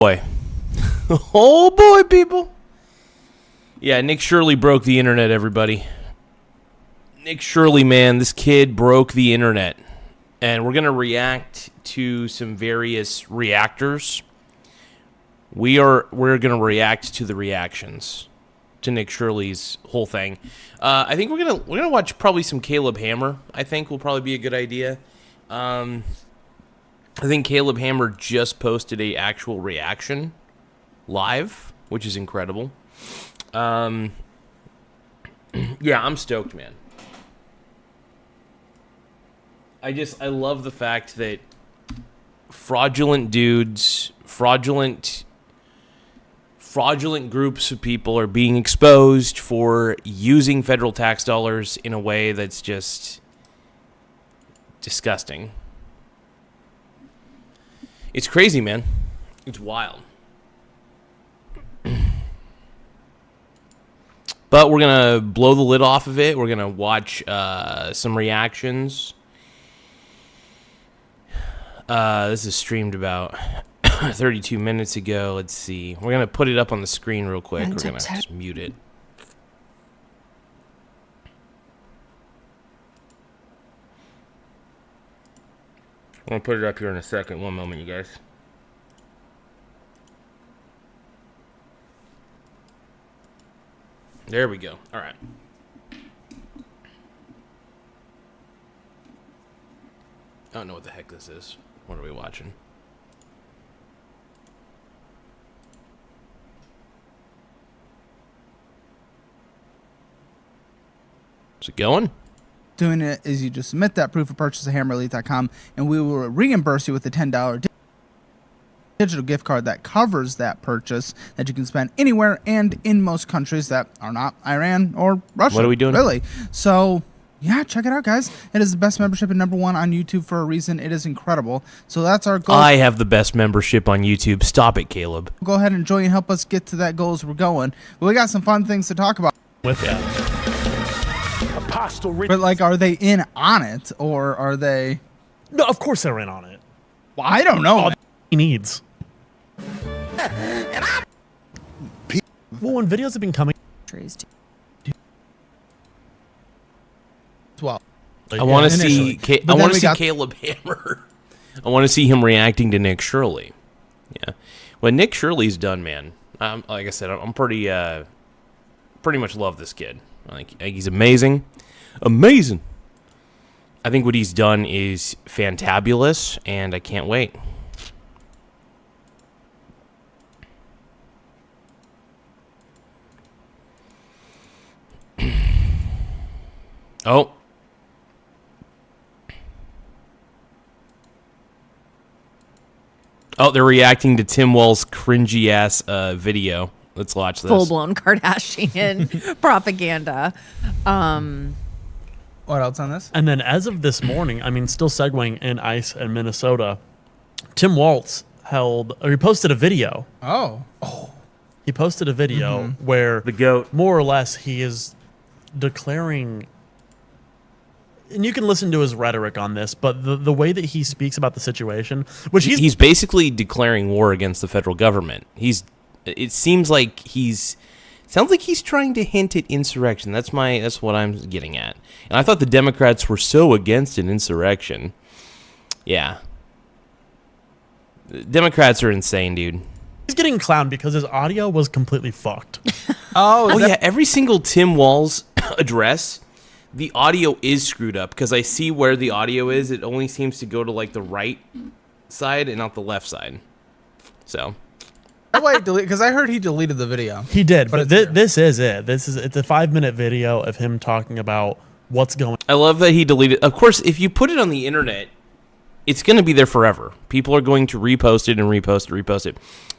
Boy. Oh boy, people. Yeah, Nick Shirley broke the internet, everybody. Nick Shirley, man, this kid broke the internet. And we're going to react to some various reactors. We're going to react to the reactions to Nick Shirley's whole thing. I think we're gonna watch probably some Caleb Hammer. I think will probably be a good idea. I think Caleb Hammer just posted a actual reaction live, which is incredible. Yeah, I'm stoked, man. I love the fact that fraudulent dudes, fraudulent groups of people are being exposed for using federal tax dollars in a way that's just disgusting. It's crazy, man. It's wild. But we're going to blow the lid off of it. We're going to watch some reactions. This is streamed about 32 minutes ago. Let's see. We're going to put it up on the screen real quick. We're going to just mute it. I'm going to put it up here in a second. One moment, you guys. There we go. All right. I don't know what the heck this is. What are we watching? Is it going? Doing it is you just submit that proof of purchase at hammerelite.com and we will reimburse you with a $10 digital gift card that covers that purchase that you can spend anywhere and in most countries that are not Iran or Russia. What are we doing? Really? So, yeah, check it out, guys. It is the best membership and #1 on YouTube for a reason. It is incredible. So that's our goal. I have the best membership on YouTube. Stop it, Caleb. Go ahead and enjoy and help us get to that goal as we're going. But we got some fun things to talk about. With it. But, like, are they in on it or are they... No, of course they're in on it. Well, I don't know. All he needs. Well, when videos have been coming... Well, I want to see Caleb Hammer. I want to see him reacting to Nick Shirley. Yeah. What Nick Shirley's done, man. Like I said, I'm pretty much love this kid. I think he's amazing. Amazing. I think what he's done is fantabulous, and I can't wait. Oh. Oh, they're reacting to Tim Walz' cringy-ass video. Let's watch this. Full-blown Kardashian propaganda. What else on this? And then as of this morning, I mean, still segueing in ICE and Minnesota, Tim Walz he posted a video. Oh. He posted a video where The GOAT. more or less he is declaring, and you can listen to his rhetoric on this, but the way that he speaks about the situation, which he's basically declaring war against the federal government. It seems like sounds like he's trying to hint at insurrection. That's what I'm getting at. And I thought the Democrats were so against an insurrection. Yeah. The Democrats are insane, dude. he's getting clowned because his audio was completely fucked. Yeah, every single Tim Walz address, the audio is screwed up because I see where the audio is. It only seems to go to like the right side and not the left side. So because I heard he deleted the video. He did, but this is it. It's a 5-minute video of him talking about what's going on. I love that he deleted. Of course, if you put it on the internet, it's going to be there forever. People are going to repost it and repost it.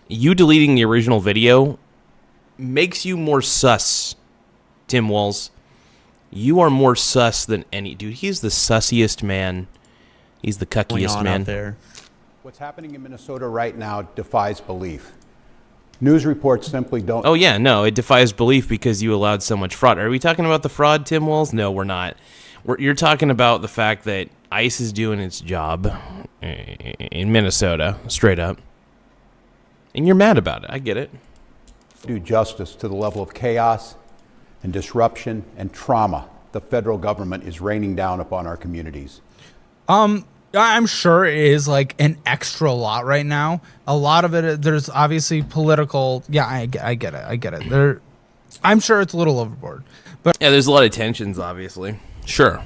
You deleting the original video makes you more sus, Tim Walz. You are more sus than any dude. He's the sussiest man. He's the cuckiest man out there. What's happening in Minnesota right now defies belief. News reports simply don't. Oh, yeah, no, it defies belief because you allowed so much fraud. Are we talking about the fraud, Tim Walz? No, we're not. You're talking about the fact that ICE is doing its job in Minnesota, straight up. And you're mad about it. I get it. Do justice to the level of chaos and disruption and trauma the federal government is raining down upon our communities. I'm sure it is like an extra lot right now. A lot of it, there's obviously political. Yeah, I get it. I'm sure it's a little overboard. But Yeah, there's a lot of tensions, obviously. Sure.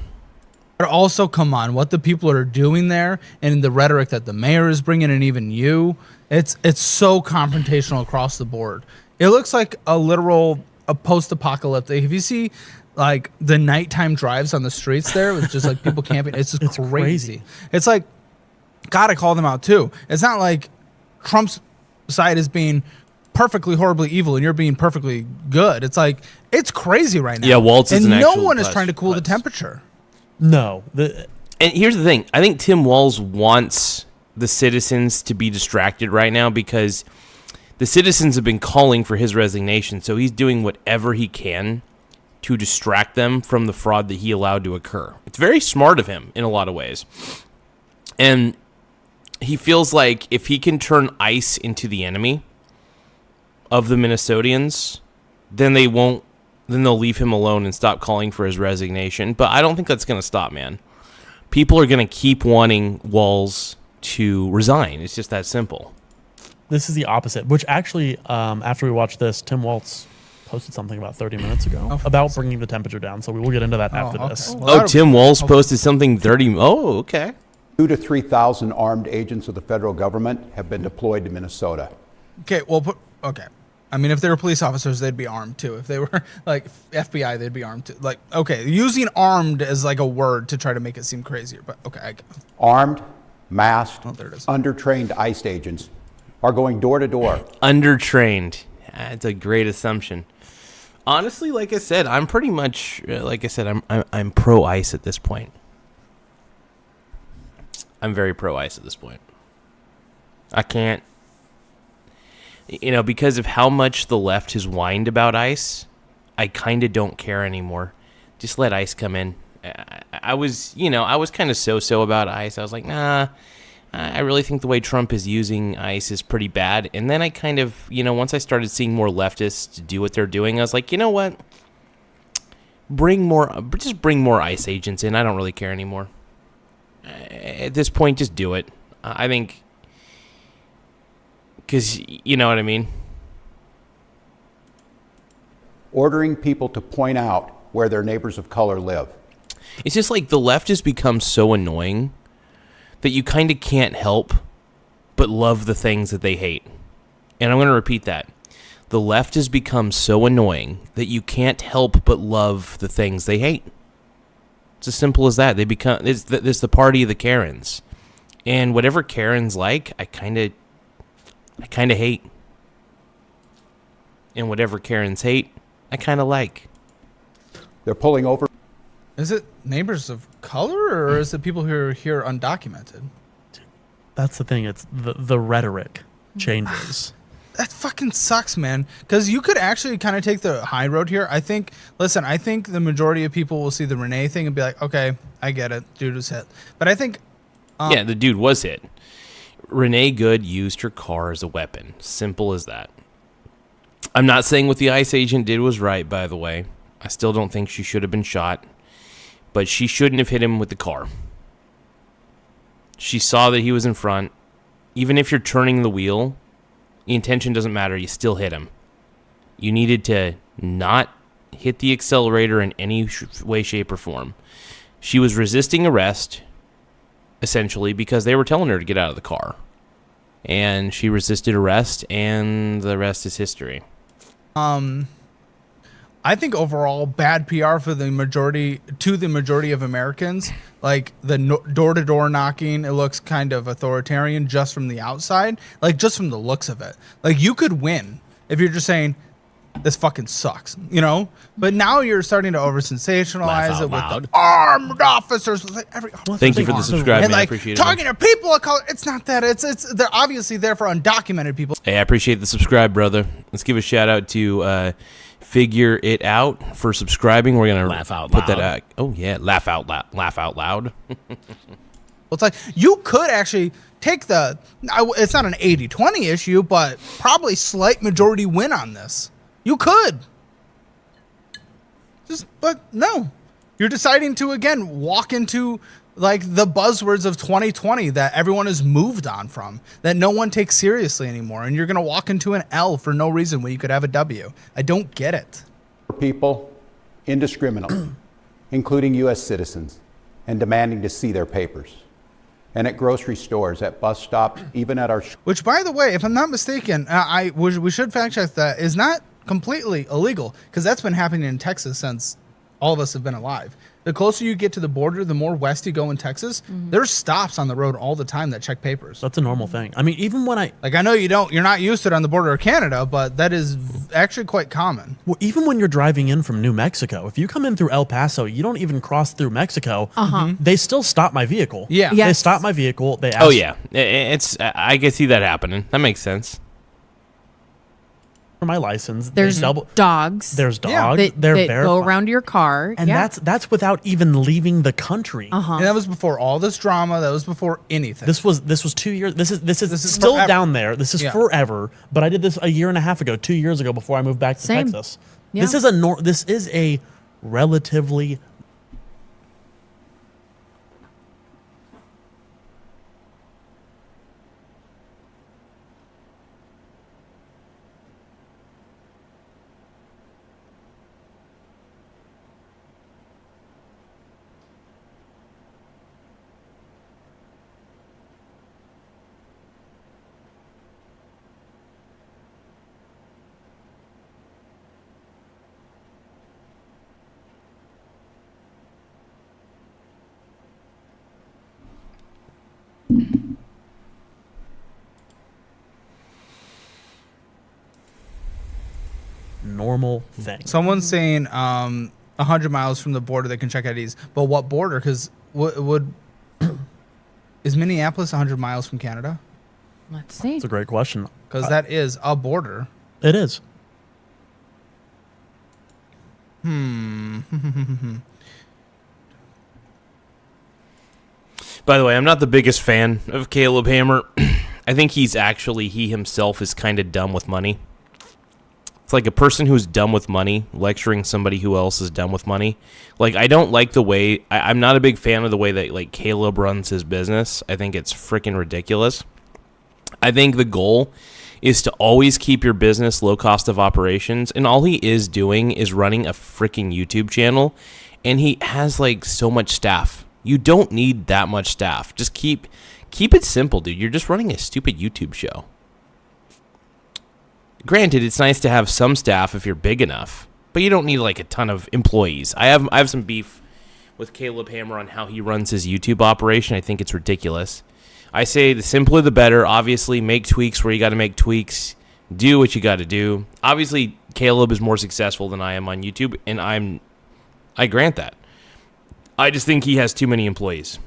also, come on, what the people are doing there and the rhetoric that the mayor is bringing, and even you, it's so confrontational across the board. It looks like a post-apocalyptic. If you see like the nighttime drives on the streets there with just like people camping, it's just crazy. It's like, gotta call them out too. It's not like Trump's side is being perfectly horribly evil and you're being perfectly good. It's like, it's crazy right now. Yeah, Walz is and an no actual one is bus- trying to cool the bus. temperature. No. And here's the thing. I think Tim Walz wants the citizens to be distracted right now because the citizens have been calling for his resignation. So he's doing whatever he can to distract them from the fraud that he allowed to occur. It's very smart of him in a lot of ways. And he feels like if he can turn ICE into the enemy of the Minnesotans, then they'll leave him alone and stop calling for his resignation. But I don't think that's going to stop, man. People are going to keep wanting Walz to resign. It's just that simple. This is the opposite, which actually, after we watched this, Tim Walz posted something about 30 minutes ago about bringing the temperature down. So we will get into that after okay. this. Well, Tim Walz posted something 30. Oh, okay. 2,000 to 3,000 armed agents of the federal government have been deployed to Minnesota. Okay, well, okay. I mean, if they were police officers, they'd be armed too. If they were like FBI, they'd be armed too. Like, okay, using armed as like a word to try to make it seem crazier, but okay. Armed, masked, there it is. undertrained ICE agents are going door to door. Undertrained. That's a great assumption. Honestly, like I said, I'm pretty much I'm pro ICE at this point. I'm very pro ICE at this point. I can't, because of how much the left has whined about ICE, I kind of don't care anymore. Just let ICE come in. I was kind of so about ICE. I was like, nah, I really think the way Trump is using ICE is pretty bad. And then I kind of, once I started seeing more leftists do what they're doing, I was like, you know what? Bring more ICE agents in. I don't really care anymore. At this point, just do it. I think, because you know what I mean? Ordering people to point out where their neighbors of color live. It's just like the left has become so annoying that you kind of can't help but love the things that they hate. And I'm going to repeat that. The left has become so annoying that you can't help but love the things they hate. It's as simple as that. It's the party of the Karens. And whatever Karens like, I kind of hate. And whatever Karens hate, I kind of like. They're pulling over. Is it neighbors of color or is it people who are here undocumented? That's the thing. It's the rhetoric changes. That fucking sucks, man. Because you could actually kind of take the high road here. I think the majority of people will see the Renee thing and be like, okay, I get it. Dude was hit. But I think... yeah, the dude was hit. Renee Good used her car as a weapon. Simple as that. I'm not saying what the ICE agent did was right, by the way. I still don't think she should have been shot. But she shouldn't have hit him with the car. She saw that he was in front. Even if you're turning the wheel, the intention doesn't matter. You still hit him. You needed to not hit the accelerator in any way, shape, or form. She was resisting arrest, essentially, because they were telling her to get out of the car. And she resisted arrest, and the rest is history. I think overall bad PR for the majority of Americans. Like the door-to-door knocking, it looks kind of authoritarian just from the outside, like just from the looks of it. Like you could win if you're just saying this fucking sucks, But now you're starting to over-sensationalize it with the armed officers. Like Thank you for the subscribe, and man. I like appreciate it. talking to people of color. It's not that. It's they're obviously there for undocumented people. Hey, I appreciate the subscribe, brother. Let's give a shout out to Figure It Out for subscribing. We're gonna Laugh out put loud. that. Oh yeah, laugh out loud. It's like you could actually take it's not an 80-20 issue, but probably slight majority win on this. You could. But no. You're deciding to, again, walk into like the buzzwords of 2020 that everyone has moved on from, that no one takes seriously anymore. And you're going to walk into an L for no reason when you could have a W. I don't get it. People indiscriminately, including U.S. citizens, and demanding to see their papers. And at grocery stores, at bus stops, even at our... Which, by the way, if I'm not mistaken, we should fact check that, is not completely illegal, because that's been happening in Texas since all of us have been alive. The closer you get to the border, the more west you go in Texas, there's stops on the road all the time that check papers. That's a normal thing. I mean, even when I know you're not used to it on the border of Canada, but that is actually quite common. Well, even when you're driving in from New Mexico, if you come in through El Paso, you don't even cross through Mexico. They still stop my vehicle. Yeah. They Yes. stop my vehicle. They ask, Oh yeah, I can see that happening. That makes sense. for my license. There's dogs. There's dogs. Yeah. They They're go around your car. and that's without even leaving the country. And that was before all this drama. That was before anything. This was 2 years. This is is still forever. down there. This is forever. But I did this a year and a half ago, 2 years ago, before I moved back to Same. Texas. Yeah. This is a relatively normal thing. Someone's saying 100 miles from the border they can check IDs. But what border? Because is Minneapolis 100 miles from Canada? Let's see. That's a great question. Because that is a border. It is. By the way, I'm not the biggest fan of Caleb Hammer. I think he himself is kind of dumb with money. It's like a person who's dumb with money lecturing somebody who else is dumb with money. Like, I don't like the way... I'm not a big fan of the way that, like, Caleb runs his business. I think it's freaking ridiculous. I think the goal is to always keep your business low cost of operations, and all he is doing is running a freaking YouTube channel, and he has, like, so much staff. You don't need that much staff. Just keep it simple, dude. You're just running a stupid YouTube show. Granted, it's nice to have some staff if you're big enough, but you don't need like a ton of employees. I have some beef with Caleb Hammer on how he runs his YouTube operation. I think it's ridiculous. I say the simpler the better. Obviously, make tweaks where you got to make tweaks. Do what you got to do. Obviously, Caleb is more successful than I am on YouTube, and I grant that. I just think he has too many employees.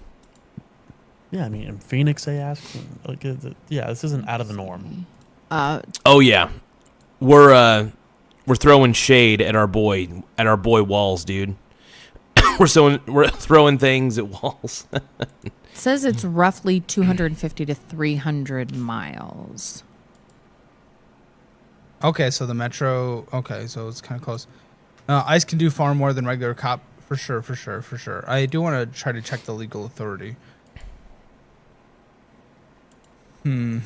Yeah, I mean, in Phoenix, they ask. Like, this isn't out of the norm. Oh yeah, we're throwing shade at our boy Walz, dude. we're throwing things at Walz. It says it's roughly 250 to 300 miles. Okay, so the metro... Okay, so it's kind of close. ICE can do far more than regular cop. For sure. I do want to try to check the legal authority. Okay.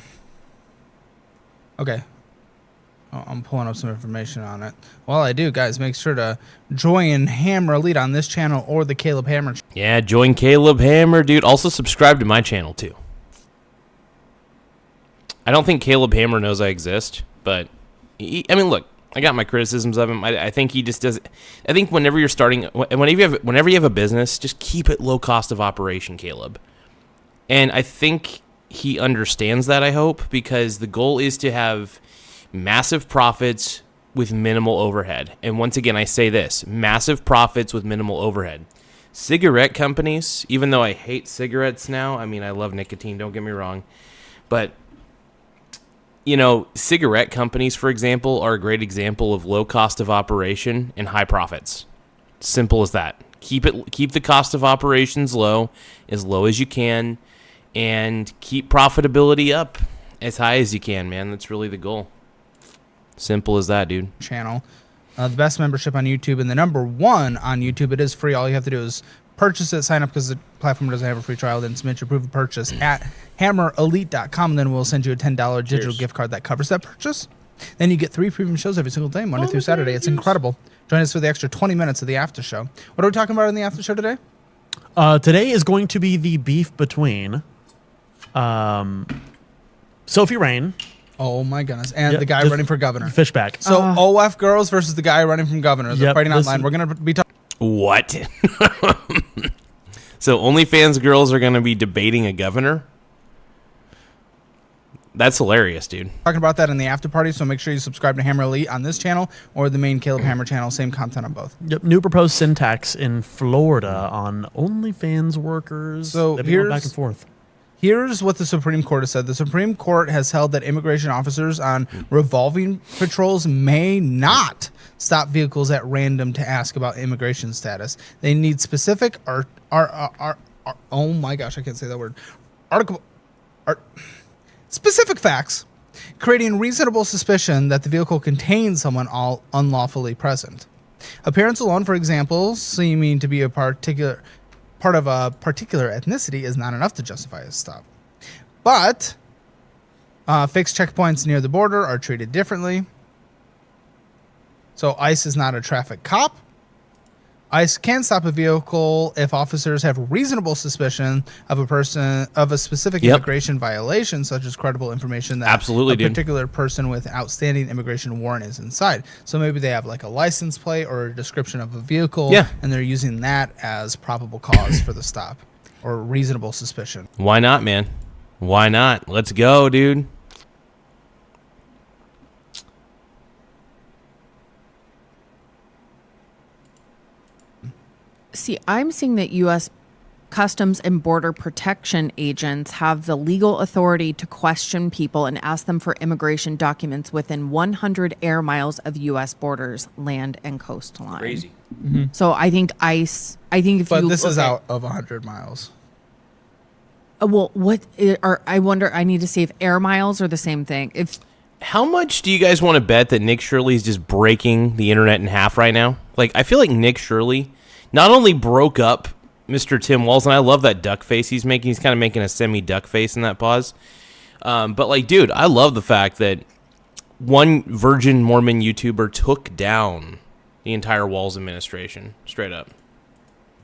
I'm pulling up some information on it. While I do, guys, make sure to join Hammer Elite on this channel or the Caleb Hammer. Yeah, join Caleb Hammer, dude. Also subscribe to my channel too. I don't think Caleb Hammer knows I exist, but I mean, look, I got my criticisms of him. I think he just does. I think whenever you're starting, whenever you have a business, just keep it low cost of operation, Caleb. And I think he understands that. I hope, because the goal is to have massive profits with minimal overhead. And once again, I say this: massive profits with minimal overhead. Cigarette companies, even though I hate cigarettes now, I mean, I love nicotine. Don't get me wrong, but you know, cigarette companies, for example, are a great example of low cost of operation and high profits. Simple as that. Keep the cost of operations low as you can, and keep profitability up as high as you can, man. That's really the goal. Simple as that, dude. Channel. The best membership on YouTube and the number one on YouTube. It is free. All you have to do is purchase it, sign up because the platform doesn't have a free trial, then submit your proof of purchase at hammerelite.com, and then we'll send you a $10 digital gift card that covers that purchase. Then you get 3 premium shows every single day, Monday through Saturday. It's incredible. Join us for the extra 20 minutes of the after show. What are we talking about in the after show today? Today is going to be the beef between Sophie Rain. Oh my goodness. And the guy running for governor. Fishback. So OF girls versus the guy running from governor. They're fighting online. We're going to be talking. What? So OnlyFans girls are going to be debating a governor? That's hilarious, dude. Talking about that in the after party, so make sure you subscribe to Hammer Elite on this channel or the main Caleb Hammer channel. Same content on both. Yep. New proposed syntax in Florida on OnlyFans workers. So They've been going back and forth. Here's what the Supreme Court has said. The Supreme Court has held that immigration officers on revolving patrols may not stop vehicles at random to ask about immigration status. They need specific oh my gosh, I can't say that word. Specific facts, creating reasonable suspicion that the vehicle contains someone all unlawfully present. Appearance alone, for example, seeming to be a particular part of a particular ethnicity is not enough to justify a stop. But fixed checkpoints near the border are treated differently. So ICE is not a traffic cop. ICE can stop a vehicle if officers have reasonable suspicion of a specific immigration violation, such as credible information that a particular person with outstanding immigration warrant is inside. So maybe they have like a license plate or a description of a vehicle, and they're using that as probable cause for the stop or reasonable suspicion. Why not, man? Why not? Let's go, dude. See, I'm seeing that U.S. Customs and Border Protection agents have the legal authority to question people and ask them for immigration documents within 100 air miles of U.S. borders, land, and coastline. Crazy. Mm-hmm. So I think ICE, But this is out of 100 miles. Well, I wonder, I need to see if air miles are the same thing. How much do you guys want to bet that Nick Shirley is just breaking the internet in half right now? Like, I feel like Nick Shirley not only broke up Mr. Tim Walz, and I love that duck face he's making. He's kind of making a semi-duck face in that pause. But, like, dude, I love the fact that one virgin Mormon YouTuber took down the entire Walz administration, straight up.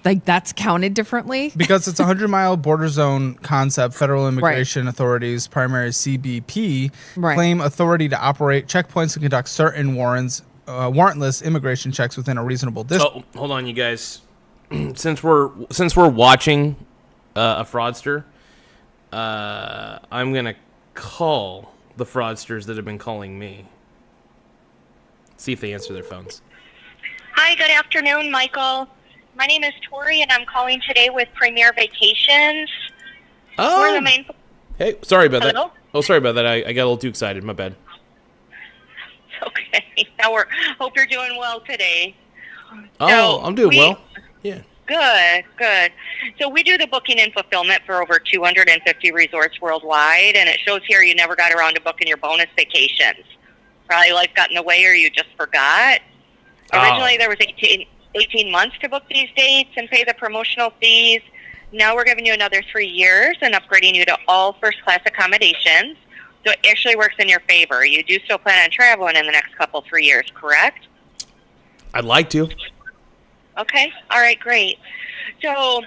Like, that's counted differently? Because it's a 100-mile border zone concept, federal immigration authorities, primary CBP, claim authority to operate checkpoints and conduct certain warrantless immigration checks within a reasonable distance. Oh, hold on, you guys. Since we're watching a fraudster, I'm gonna call the fraudsters that have been calling me. See if they answer their phones. Hi, good afternoon, Michael. My name is Tori, and I'm calling today with Premier Vacations. Oh, We're the main. Hey, sorry about Hello? that. Oh, sorry about that. I got a little too excited. My bad. Okay. Now hope you're doing well today. Oh, So I'm doing well. Yeah. Good. So we do the booking and fulfillment for over 250 resorts worldwide, and it shows here you never got around to booking your bonus vacations. Probably life got in the way or you just forgot. Originally, there was 18 months to book these dates and pay the promotional fees. Now we're giving you another 3 years and upgrading you to all first-class accommodations. So it actually works in your favor. You do still plan on traveling in the next 3 years, correct? I'd like to. Okay. All right, great. So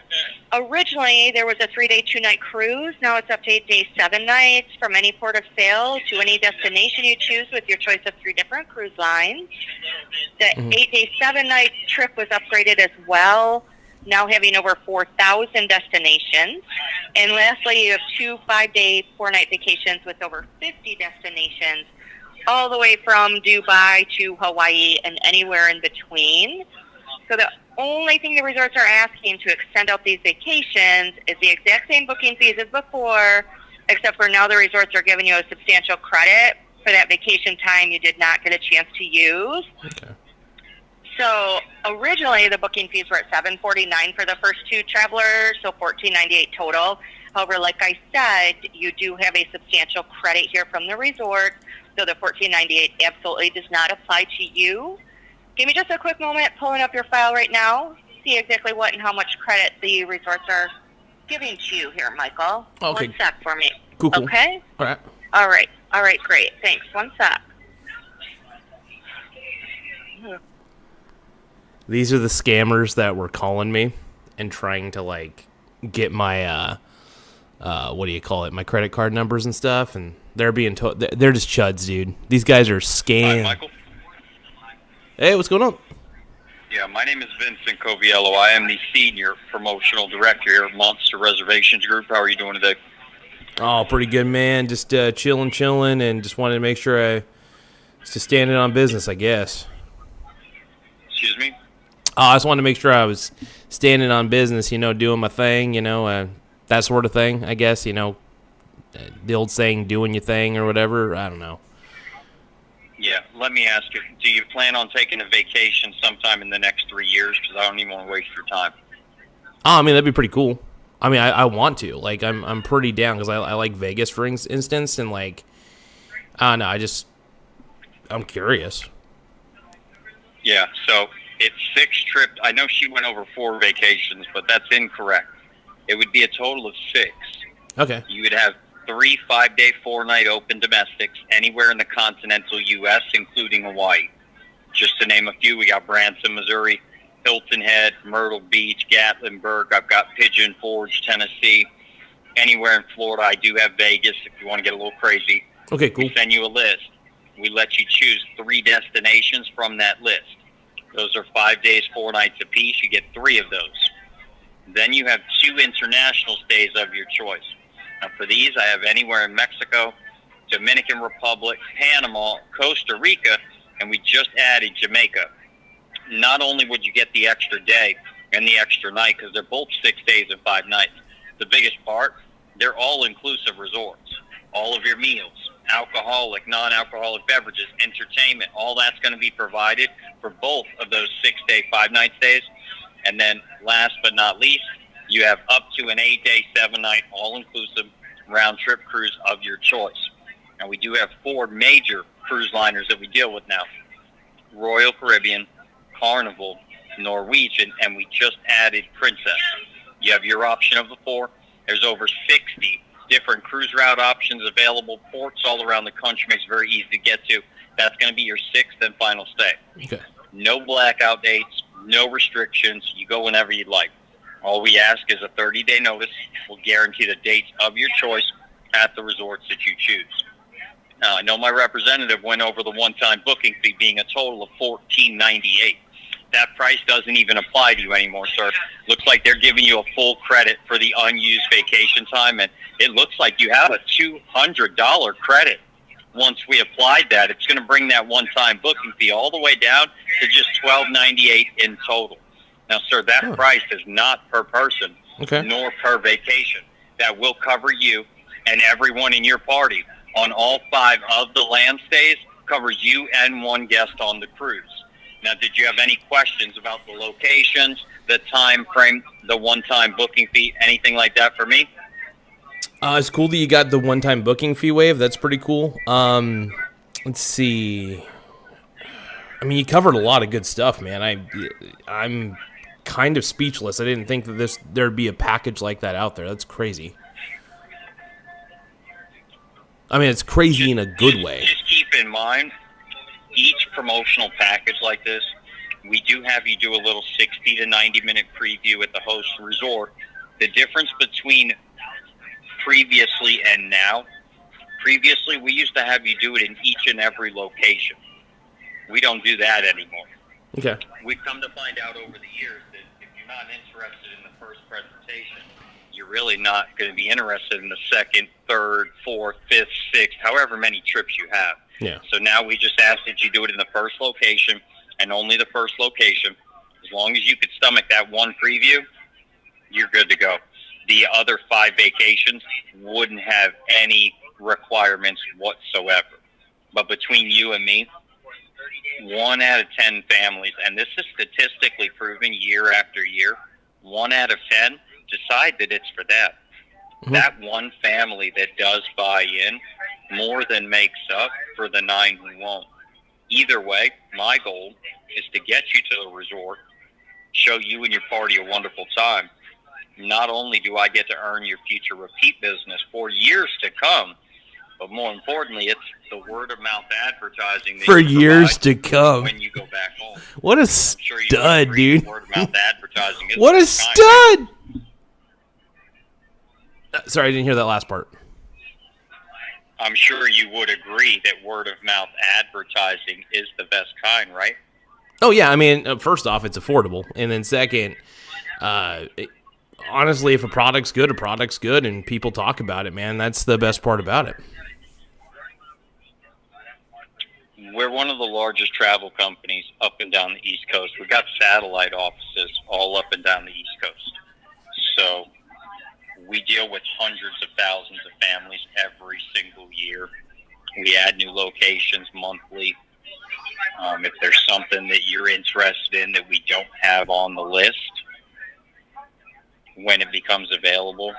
originally there was a 3-day, 2-night cruise. Now it's up to 8 days, 7 nights from any port of sale to any destination you choose with your choice of 3 different cruise lines. The 8-day, 7-night trip was upgraded as well, now having over 4,000 destinations. And lastly, you have 2 5-day, 4-night vacations with over 50 destinations, all the way from Dubai to Hawaii and anywhere in between. So the only thing the resorts are asking to extend out these vacations is the exact same booking fees as before, except for now the resorts are giving you a substantial credit for that vacation time you did not get a chance to use. Okay. So originally the booking fees were at $749 for the first 2 travelers, so $1498 total. However, like I said, you do have a substantial credit here from the resort, so the $14.98 absolutely does not apply to you. Give me just a quick moment, pulling up your file right now, see exactly what and how much credit the resorts are giving to you here, Michael. Okay. 1 sec for me. Cool. Okay? All right. All right, great. Thanks. 1 sec. These are the scammers that were calling me and trying to, like, get my, what do you call it, my credit card numbers and stuff, and they're being told, they're just chuds, dude. These guys are scam. Hi, Michael. Hey, what's going on? Yeah, my name is Vincent Coviello. I am the Senior Promotional Director here at Monster Reservations Group. How are you doing today? Oh, pretty good, man. Just chilling, and just wanted to make sure I was just standing on business, I guess. Excuse me? I just wanted to make sure I was standing on business, doing my thing, that sort of thing, I guess, the old saying, doing your thing or whatever. I don't know. Yeah, let me ask you, do you plan on taking a vacation sometime in the next 3 years? Because I don't even want to waste your time. Oh, I mean, that'd be pretty cool. I mean, I want to. Like, I'm pretty down because I like Vegas, for instance, and, like, I don't know, I'm curious. Yeah, so it's 6 trips. I know she went over 4 vacations, but that's incorrect. It would be a total of 6. Okay. You would have 3 5-day, 4-night open domestics anywhere in the continental U.S., including Hawaii. Just to name a few, we got Branson, Missouri, Hilton Head, Myrtle Beach, Gatlinburg. I've got Pigeon Forge, Tennessee. Anywhere in Florida. I do have Vegas if you want to get a little crazy. Okay, cool. We send you a list. We let you choose 3 destinations from that list. Those are 5 days, 4 nights apiece. You get 3 of those. Then you have 2 international stays of your choice. Now, for these, I have anywhere in Mexico, Dominican Republic, Panama, Costa Rica, and we just added Jamaica. Not only would you get the extra day and the extra night, because they're both 6 days and 5 nights, the biggest part, they're all-inclusive resorts. All of your meals, alcoholic, non-alcoholic beverages, entertainment, all that's going to be provided for both of those 6-day, 5-night stays. And then last but not least, you have up to an 8-day, 7-night, all-inclusive round-trip cruise of your choice. Now, we do have 4 major cruise liners that we deal with now. Royal Caribbean, Carnival, Norwegian, and we just added Princess. You have your option of the 4. There's over 60 different cruise route options available, ports all around the country, makes it very easy to get to. That's going to be your 6th and final stay. Okay. No blackout dates, no restrictions. You go whenever you'd like. All we ask is a 30-day notice. We'll guarantee the dates of your choice at the resorts that you choose. Now, I know my representative went over the one-time booking fee being a total of $14.98. That price doesn't even apply to you anymore, sir. Looks like they're giving you a full credit for the unused vacation time, and it looks like you have a $200 credit. Once we applied that, it's going to bring that one-time booking fee all the way down to just $12.98 in total. Now, sir, that price is not per person, nor per vacation. That will cover you and everyone in your party on all 5 of the land stays, covers you and 1 guest on the cruise. Now, did you have any questions about the locations, the time frame, the one-time booking fee, anything like that for me? It's cool that you got the one-time booking fee waive. That's pretty cool. Let's see. I mean, you covered a lot of good stuff, man. I'm kind of speechless. I didn't think that there'd be a package like that out there. That's crazy. I mean, it's crazy in a good way. Just keep in mind, each promotional package like this, we do have you do a little 60 to 90-minute preview at the host resort. The difference between previously and now, previously we used to have you do it in each and every location. We don't do that anymore. Okay. We've come to find out over the years that if you're not interested in the first presentation, you're really not going to be interested in the second, third, fourth, fifth, sixth, however many trips you have. Yeah. So now we just ask that you do it in the first location and only the first location. As long as you could stomach that one preview, you're good to go. The other 5 vacations wouldn't have any requirements whatsoever. But between you and me, 1 out of 10 families, and this is statistically proven year after year, 1 out of 10 decide that it's for them. that one family that does buy in more than makes up for the 9 who won't. Either way, my goal is to get you to the resort, show you and your party a wonderful time. Not only do I get to earn your future repeat business for years to come, but more importantly, it's the word-of-mouth advertising that For you years provide to come. when you go back home. What a I'm sure you stud, agree dude. Word-of-mouth advertising is What a kind. stud! Sorry, I didn't hear that last part. I'm sure you would agree that word-of-mouth advertising is the best kind, right? Oh, yeah. I mean, first off, it's affordable. And then second, honestly, if a product's good, and people talk about it, man. That's the best part about it. We're one of the largest travel companies up and down the East Coast. We've got satellite offices all up and down the East Coast. So we deal with hundreds of thousands of families every single year. We add new locations monthly. If there's something that you're interested in that we don't have on the list, when it becomes available,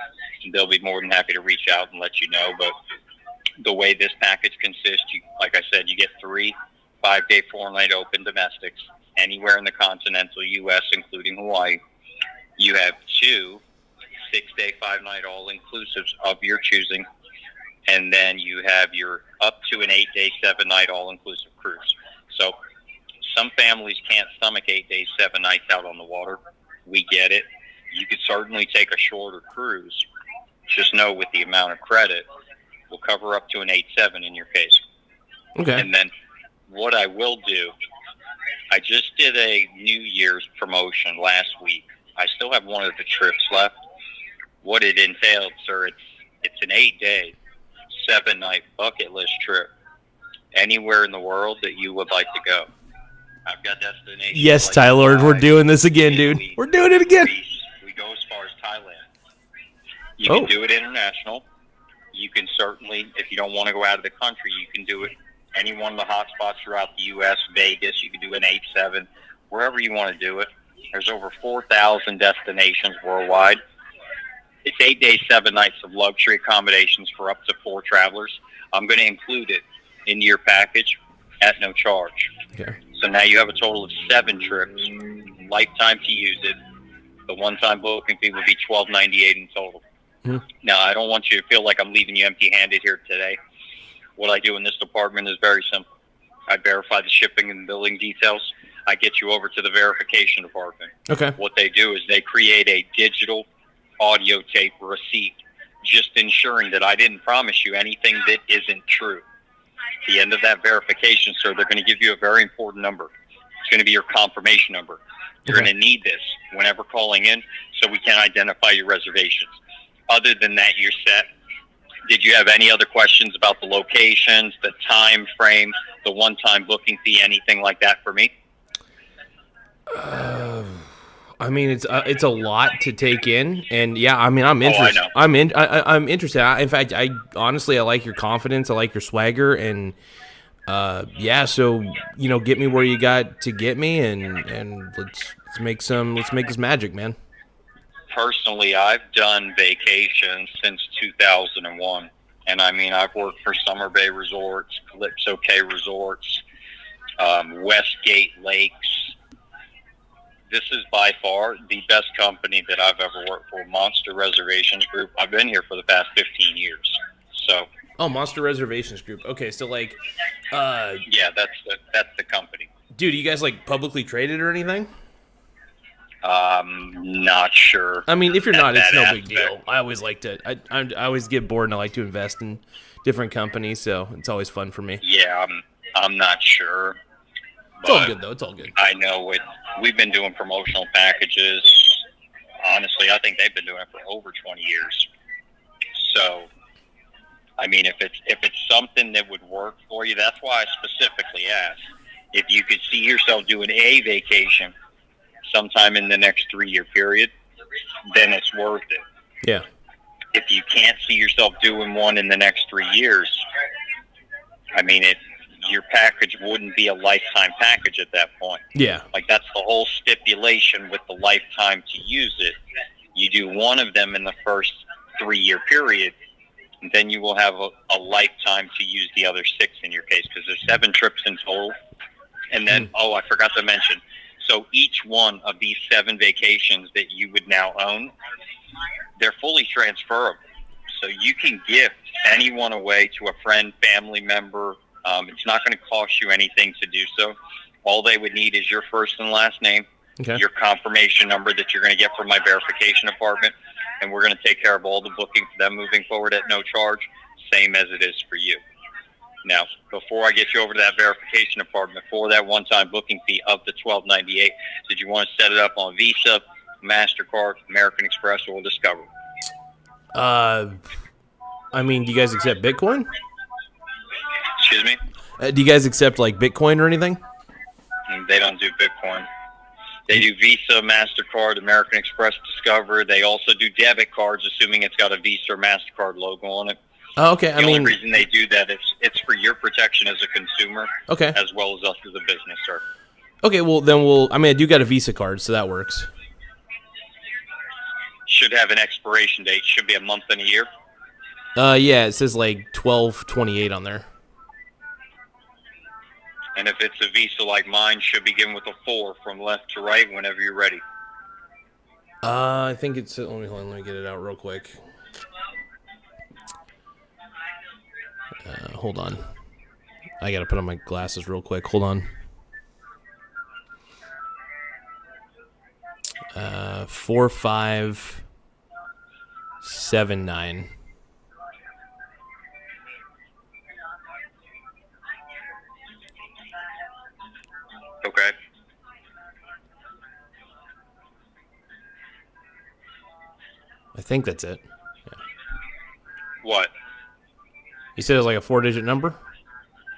they'll be more than happy to reach out and let you know. But the way this package consists, like I said, you get 3 5-day, 4-night open domestics anywhere in the continental U.S., including Hawaii. You have 2 6-day, 5-night all-inclusives of your choosing, and then you have your up to an 8-day, 7-night all-inclusive cruise. So some families can't stomach 8 days, 7 nights out on the water. We get it. You could certainly take a shorter cruise. Just know with the amount of credit, we'll cover up to an 8-7 in your case. Okay. And then what I will do, I just did a New Year's promotion last week. I still have one of the trips left. What it entailed, sir, it's an 8-day, 7-night bucket list trip anywhere in the world that you would like to go. I've got destinations. Yes, like Tyler, we're Dubai, doing this again, dude. Italy, We're doing it again. Greece. We go as far as Thailand. You can do it international. You can certainly, if you don't want to go out of the country, you can do it any one of the hot spots throughout the U.S., Vegas. You can do an 8-7, wherever you want to do it. There's over 4,000 destinations worldwide. It's 8 days, 7 nights of luxury accommodations for up to 4 travelers. I'm going to include it in your package at no charge. Okay. So now you have a total of 7 trips, lifetime to use it. The one-time booking fee would be $12.98 in total. Now, I don't want you to feel like I'm leaving you empty-handed here today. What I do in this department is very simple. I verify the shipping and billing details. I get you over to the verification department. Okay. What they do is they create a digital audio tape receipt, just ensuring that I didn't promise you anything that isn't true. At the end of that verification, sir, they're going to give you a very important number. It's going to be your confirmation number. You're going to need this whenever calling in so we can identify your reservations. Other than that, you're set. Did you have any other questions about the locations, the time frame, the one-time booking fee, anything like that for me? I mean, it's a lot to take in, and yeah, I mean, I'm interested. I know. I'm interested. In fact, I honestly like your confidence. I like your swagger, and yeah. So get me where you got to get me, and let's make this magic, man. Personally, I've done vacations since 2001, and I mean, I've worked for Summer Bay Resorts, Calypso Cay Resorts, Westgate Lakes. This is by far the best company that I've ever worked for, Monster Reservations Group. I've been here for the past 15 years. So. Oh, Monster Reservations Group. Okay, so like. Yeah, that's the company. Dude, are you guys like publicly traded or anything? Not sure. I mean, if you're not, it's no aspect. big deal. I always like to. I always get bored and I like to invest in different companies, so it's always fun for me. Yeah, I'm not sure. It's all good though. It's all good. I know it. We've been doing promotional packages. Honestly, I think they've been doing it for over 20 years. So, I mean, if it's something that would work for you, that's why I specifically asked. If you could see yourself doing a vacation sometime in the next 3-year period, then it's worth it. Yeah. If you can't see yourself doing one in the next 3 years, I mean, your package wouldn't be a lifetime package at that point. Yeah. Like, that's the whole stipulation with the lifetime to use it. You do one of them in the first 3-year period, then you will have a lifetime to use the other 6 in your case, because there's 7 trips in total. And then, I forgot to mention, so each one of these 7 vacations that you would now own, they're fully transferable. So you can gift anyone away to a friend, family member. It's not going to cost you anything to do so. All they would need is your first and last name, your confirmation number that you're going to get from my verification department, and we're going to take care of all the booking for them moving forward at no charge, same as it is for you. Now, before I get you over to that verification department, for that one-time booking fee of the $12.98, did you want to set it up on Visa, MasterCard, American Express, or Discover? I mean, do you guys accept Bitcoin? Excuse me? Do you guys accept, like, Bitcoin or anything? They don't do Bitcoin. They do Visa, MasterCard, American Express, Discover. They also do debit cards, assuming it's got a Visa or MasterCard logo on it. Oh, okay. The only reason they do that is it's for your protection as a consumer, as well as us as a business, sir. Okay, well, then I do got a Visa card, so that works. Should have an expiration date. Should be a month and a year. Yeah, it says like 12/28 on there. And if it's a Visa like mine, should begin with a 4 from left to right whenever you're ready. I think it's... Let me get it out real quick. Hold on. I gotta put on my glasses real quick. Hold on. 4579. Okay. I think that's it. Yeah. What? You said it was like a 4-digit number?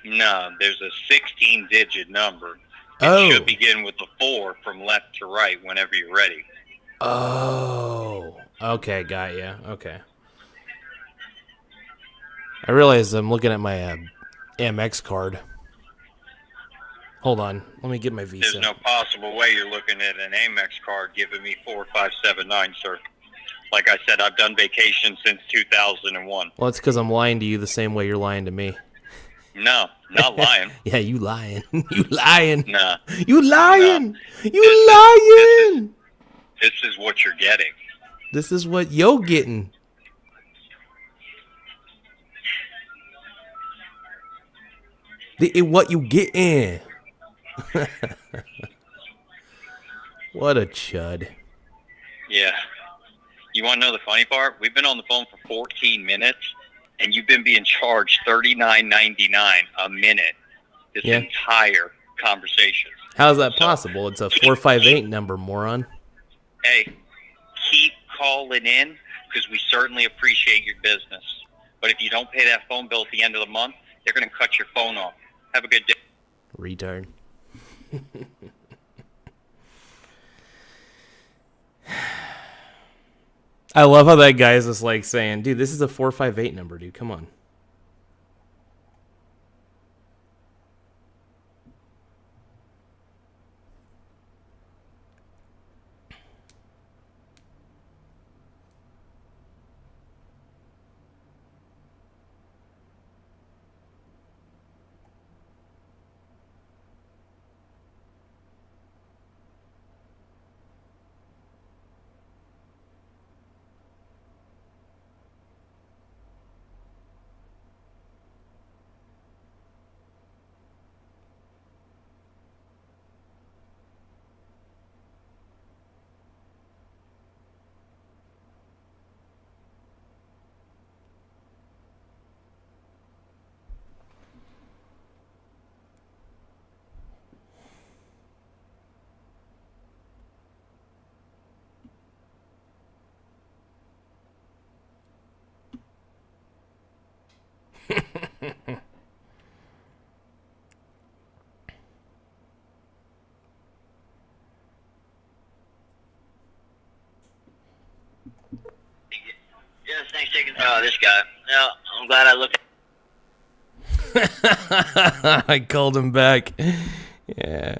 No, there's a 16-digit number. It should begin with a 4 from left to right whenever you're ready. Oh. Okay, got ya. Okay. I realize I'm looking at my Amex card. Hold on. Let me get my Visa. There's no possible way you're looking at an Amex card giving me 4579, sir. Like I said, I've done vacations since 2001. Well, it's because I'm lying to you the same way you're lying to me. No, not lying. Yeah, you lying. You lying. Nah. You lying. No. You lying. This is what you're getting. This is what you're getting. What you getting? What a chud. Yeah. You want to know the funny part? We've been on the phone for 14 minutes, and you've been being charged $39.99 a minute this entire conversation. How is that possible? It's a 458 number, moron. Hey, keep calling in because we certainly appreciate your business. But if you don't pay that phone bill at the end of the month, they're going to cut your phone off. Have a good day. Retard. I love how that guy is just like saying, dude, this is a 458 number, dude. Come on. Yes, thanks for taking. Oh, this guy. No, I'm glad I looked. I called him back. Yeah.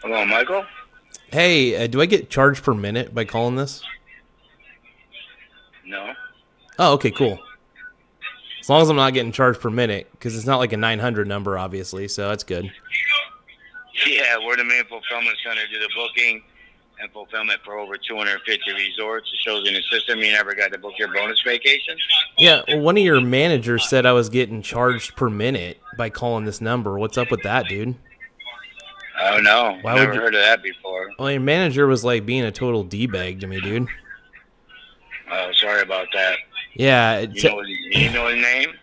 Hello, Michael? Hey, do I get charged per minute by calling this? No. Oh, okay, cool. As long as I'm not getting charged per minute, because it's not like a 900 number, obviously, so that's good. Yeah, we're the main fulfillment center to the booking and fulfillment for over 250 resorts. It shows in the system you never got to book your bonus vacation. Yeah, well, one of your managers said I was getting charged per minute by calling this number. What's up with that, dude? Oh, no. Why Never would you- heard of that before. Well, your manager was like being a total D-bag to me, dude. Oh, sorry about that. Yeah, You know his name?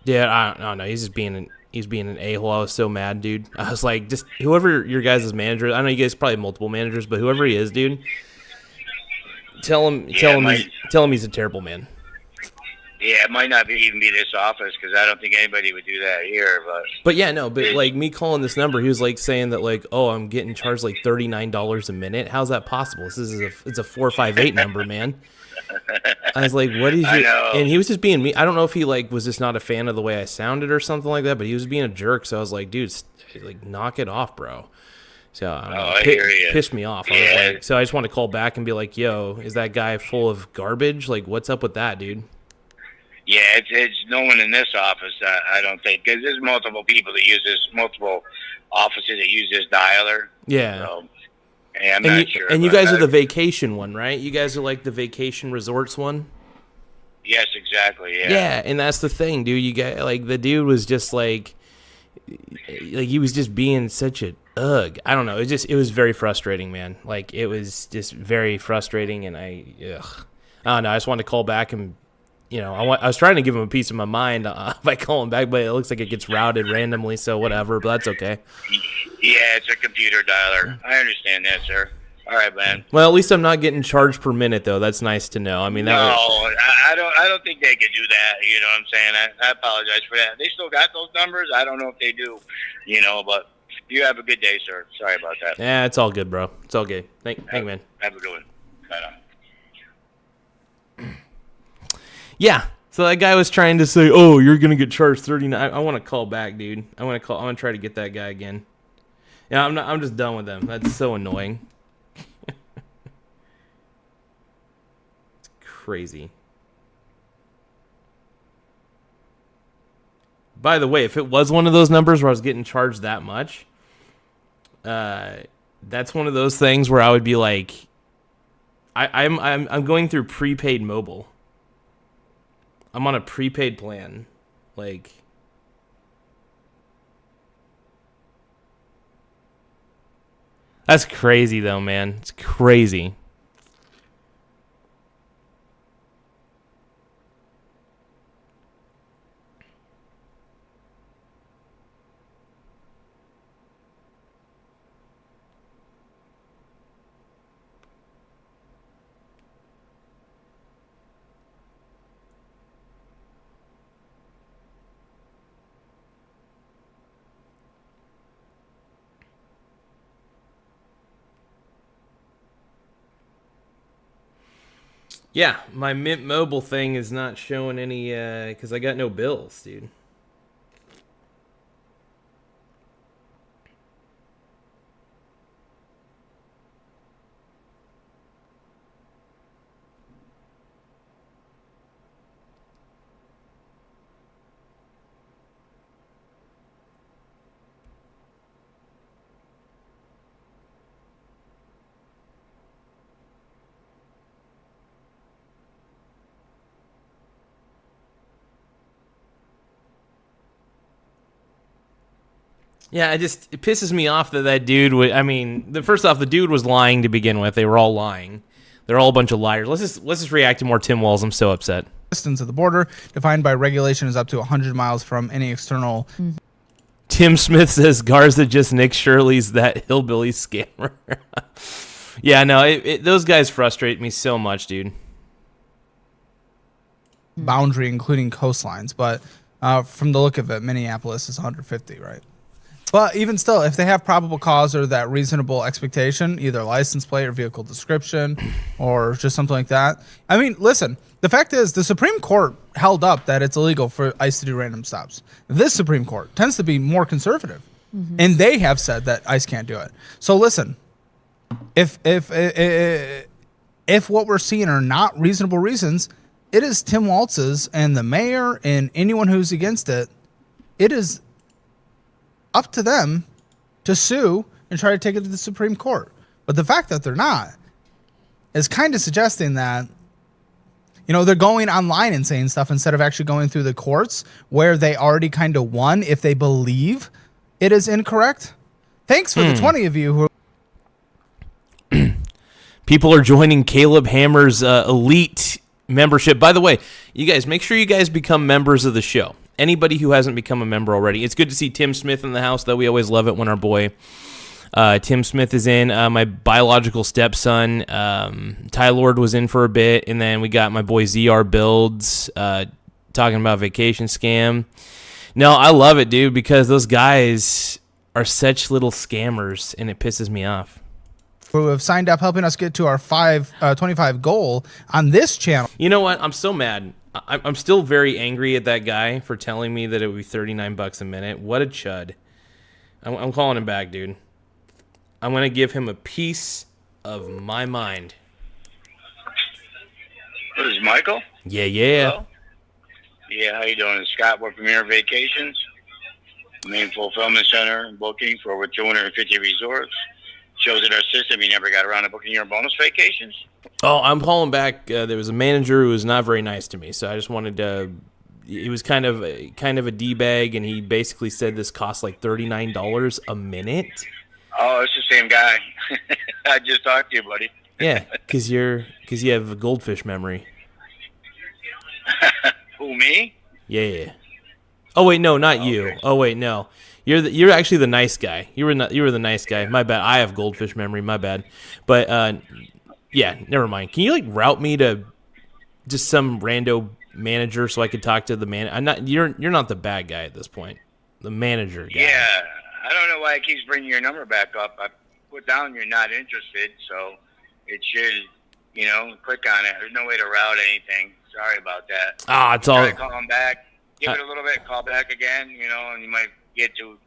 yeah, I don't know. He's being an a-hole. I was so mad, dude. I was like, just whoever your guys' manager is, I know you guys probably have multiple managers, but whoever he is, dude, tell him he's a terrible man. Yeah, it might not even be this office because I don't think anybody would do that here. But yeah, no, but like me calling this number, he was like saying that like, oh, I'm getting charged like $39 a minute. How's that possible? It's a 458 number, man. I was like, what is your? And he was just being me. I don't know if he like was just not a fan of the way I sounded or something like that, but he was being a jerk. So I was like, dude, like knock it off, bro. So I don't know, I hear you. pissed me off. I was like, so I just want to call back and be like, yo, is that guy full of garbage? Like, what's up with that, dude? Yeah, it's no one in this office, I don't think, because there's multiple people that use this, multiple offices that use this dialer. Yeah. So, yeah, I'm not sure. And you guys are the vacation one, right? You guys are like the vacation resorts one? Yes, exactly, yeah. Yeah, and that's the thing, dude. You got like the dude was just like he was just being such a ugh. I don't know. It was very frustrating, man. Like it was just very frustrating, and I don't know. I just wanted to call back and. You know, I was trying to give him a piece of my mind by calling back, but it looks like it gets routed randomly, so whatever, but that's okay. Yeah, it's a computer dialer. I understand that, sir. All right, man. Well, at least I'm not getting charged per minute, though. That's nice to know. I mean, I don't think they could do that. You know what I'm saying? I apologize for that. They still got those numbers? I don't know if they do, you know, but you have a good day, sir. Sorry about that. Yeah, it's all good, bro. It's all good. Thank you, man. Have a good one. Bye now. Yeah. So that guy was trying to say, "Oh, you're gonna get charged $39." I want to call back, dude. I want to try to get that guy again. Yeah, I'm just done with them. That's so annoying. It's crazy. By the way, if it was one of those numbers where I was getting charged that much, that's one of those things where I would be like, I'm going through prepaid mobile. I'm on a prepaid plan. Like, that's crazy though, man. It's crazy. Yeah, my Mint Mobile thing is not showing any, because I got no bills, dude. Yeah, it pisses me off that dude would. I mean, first off, the dude was lying to begin with. They were all lying. They're all a bunch of liars. Let's just react to more Tim Walz. I'm so upset. Distance of the border defined by regulation is up to 100 miles from any external. Tim Smith says Garza just Nick Shirley's that hillbilly scammer. Yeah, no, those guys frustrate me so much, dude. Boundary, including coastlines, but from the look of it, Minneapolis is 150, right? But even still, if they have probable cause or that reasonable expectation, either license plate or vehicle description or just something like that. I mean, listen, the fact is the Supreme Court held up that it's illegal for ICE to do random stops. This Supreme Court tends to be more conservative, and they have said that ICE can't do it. So listen, if what we're seeing are not reasonable reasons, it is Tim Walz's and the mayor and anyone who's against it. It is up to them to sue and try to take it to the Supreme Court. But the fact that they're not is kind of suggesting that, they're going online and saying stuff instead of actually going through the courts where they already kind of won if they believe it is incorrect. Thanks for the 20 of you who People are joining Caleb Hammer's elite membership. By the way, you guys, make sure you guys become members of the show. Anybody who hasn't become a member already. It's good to see Tim Smith in the house, though. We always love it when our boy Tim Smith is in. My biological stepson, Ty Lord, was in for a bit. And then we got my boy ZR Builds talking about Vacation Scam. No, I love it, dude, because those guys are such little scammers, and it pisses me off. who have signed up helping us get to our 25 goal on this channel. You know what? I'm so mad. I'm still very angry at that guy for telling me that it would be $39 a minute. What a chud. I'm calling him back, dude. I'm going to give him a piece of my mind. This is Michael? Yeah. Hello? Yeah, how you doing? It's Scott with Premier Vacations, main fulfillment center and booking for over 250 resorts. Shows in our system you never got around to booking your bonus vacations. Oh, I'm calling back. There was a manager who was not very nice to me, so I just wanted to. He was kind of a d-bag, and he basically said this costs like $39 a minute. Oh, it's the same guy. I just talked to you, buddy. Yeah, because you have a goldfish memory. Who, me? Yeah. Oh wait, no, not you. Okay. Oh wait, no. You're actually the nice guy. You were the nice guy. My bad. I have goldfish memory. My bad. But yeah, never mind. Can you like route me to just some rando manager so I could talk to the man? I'm not. You're not the bad guy at this point. The manager guy. Yeah, I don't know why it keeps bringing your number back up. I put down you're not interested, so it should, click on it. There's no way to route anything. Sorry about that. Ah, it's all. Try to call him back. Give it a little bit. Call back again. And you might get to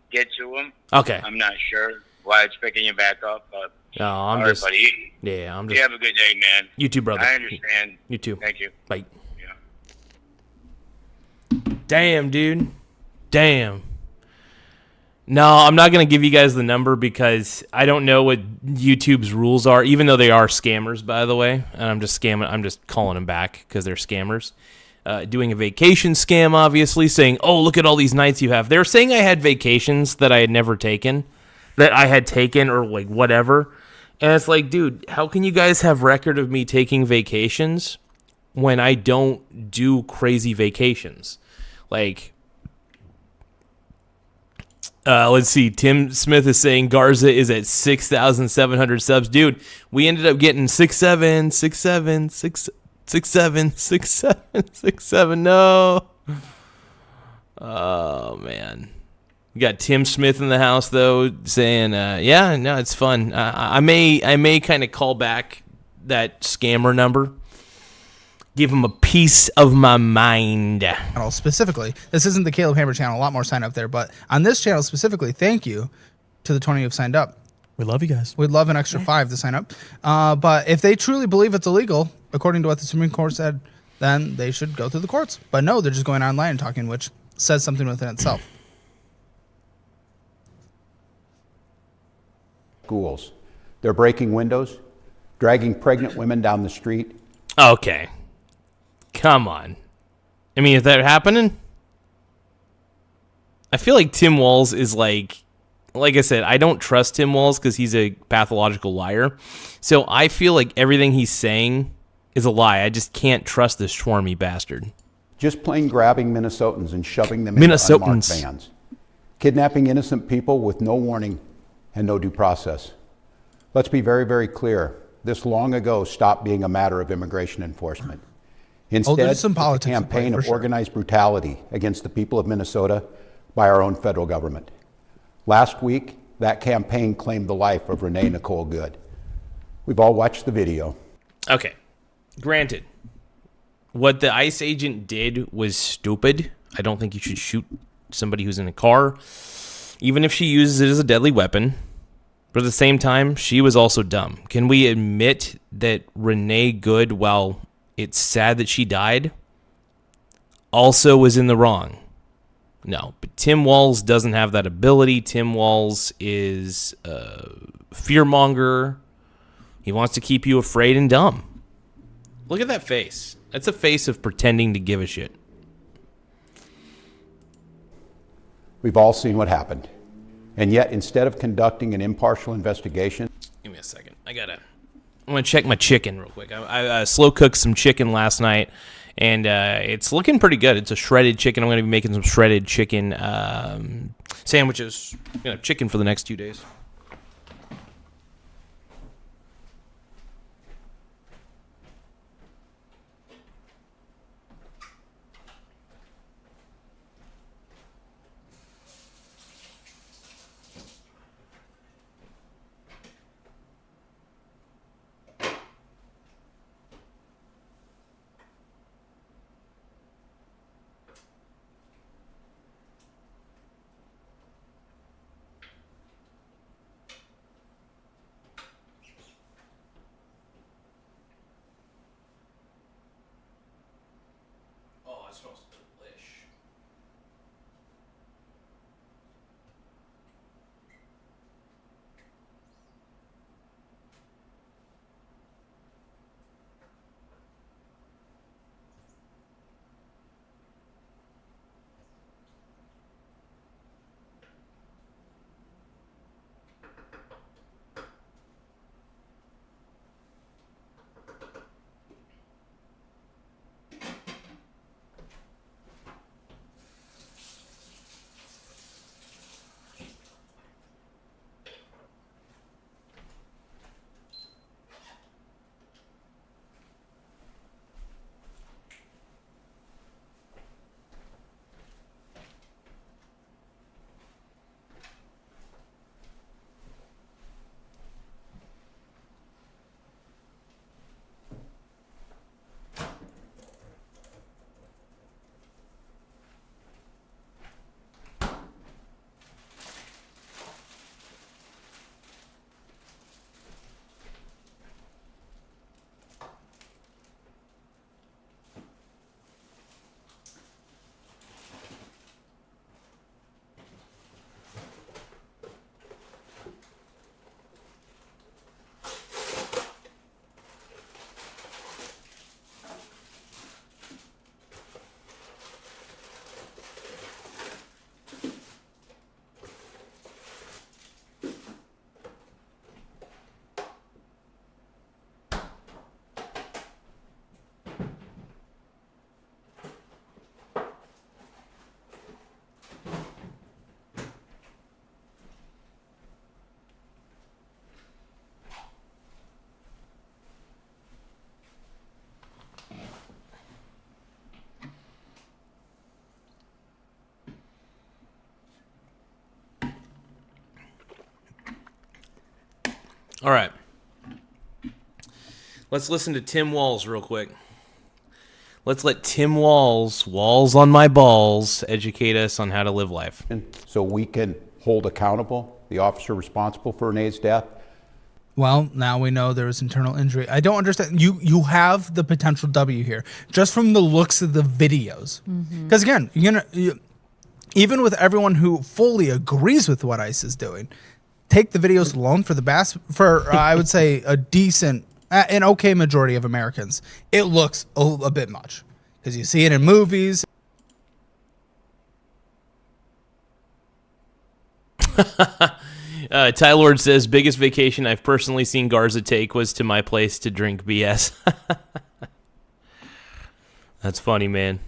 him. Okay. I'm not sure why it's picking you back up, but No, I'm all just. right, buddy. Yeah, I'm You just. have a good day, man. You too, brother. I understand. You too. Thank you. Bye. Yeah. Damn, dude. Damn. No, I'm not going to give you guys the number because I don't know what YouTube's rules are, even though they are scammers, by the way. And I'm just calling them back because they're scammers. Doing a vacation scam, obviously, saying, oh, look at all these nights you have. They're saying I had vacations that I had never taken, that I had taken or like whatever. And it's like, dude, how can you guys have record of me taking vacations when I don't do crazy vacations? Like, let's see. Tim Smith is saying Garza is at 6,700 subs. Dude, we ended up getting 6'7", 6'7", 6'7". No. Oh, man. We got Tim Smith in the house, though, saying, yeah, no, it's fun. I may kind of call back that scammer number. Give him a piece of my mind. Specifically, this isn't the Caleb Hammer channel. A lot more sign up there, but on this channel specifically, thank you to the 20 who've signed up. We love you guys. We'd love an extra 5 to sign up. But if they truly believe it's illegal, according to what the Supreme Court said, then they should go through the courts. But no, they're just going online and talking, which says something within itself. Schools. They're breaking windows, dragging pregnant women down the street. Okay. Come on. I mean, is that happening? I feel like Tim Walz is like I said, I don't trust Tim Walz because he's a pathological liar. So I feel like everything he's saying is a lie. I just can't trust this swarmy bastard. Just plain grabbing Minnesotans and shoving them into unmarked vans. Kidnapping innocent people with no warning and no due process. Let's be very, very clear. This long ago stopped being a matter of immigration enforcement. Instead, there's some it's a politics in play, campaign for of sure. organized brutality against the people of Minnesota by our own federal government. Last week, that campaign claimed the life of Renee Nicole Good. We've all watched the video. Okay. Granted, what the ICE agent did was stupid. I don't think you should shoot somebody who's in a car, even if she uses it as a deadly weapon. But at the same time, she was also dumb. Can we admit that Renee Good, while it's sad that she died, also was in the wrong? No, but Tim Walz doesn't have that ability. Tim Walz is a fearmonger. He wants to keep you afraid and dumb. Look at that face. That's a face of pretending to give a shit. We've all seen what happened. And yet, instead of conducting an impartial investigation... Give me a second. I'm going to check my chicken real quick. I slow cooked some chicken last night, and it's looking pretty good. It's a shredded chicken. I'm going to be making some shredded chicken sandwiches. I'm going to have chicken for the next 2 days. All right. Let's listen to Tim Walz real quick. Let's let Tim Walz on my balls, educate us on how to live life. So we can hold accountable the officer responsible for Renee's death. Well, now we know there was internal injury. I don't understand. You have the potential W here just from the looks of the videos. Because again, even with everyone who fully agrees with what ICE is doing, take the videos alone for I would say a decent, an okay majority of Americans. It looks a bit much because you see it in movies. Ty Lord says, biggest vacation I've personally seen Garza take was to my place to drink BS. That's funny, man.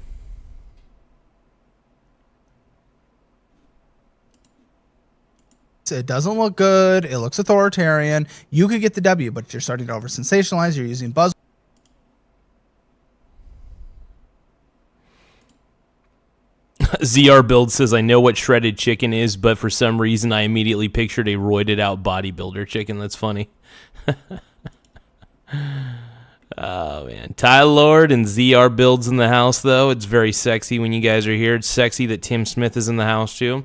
It doesn't look good. It looks authoritarian. You could get the W, but you're starting to over sensationalize. You're using buzz. ZR Build says, I know what shredded chicken is, but for some reason I immediately pictured a roided out bodybuilder chicken. That's funny. Oh, man. Ty Lord and ZR Builds in the house, though. It's very sexy when you guys are here. It's sexy that Tim Smith is in the house, too.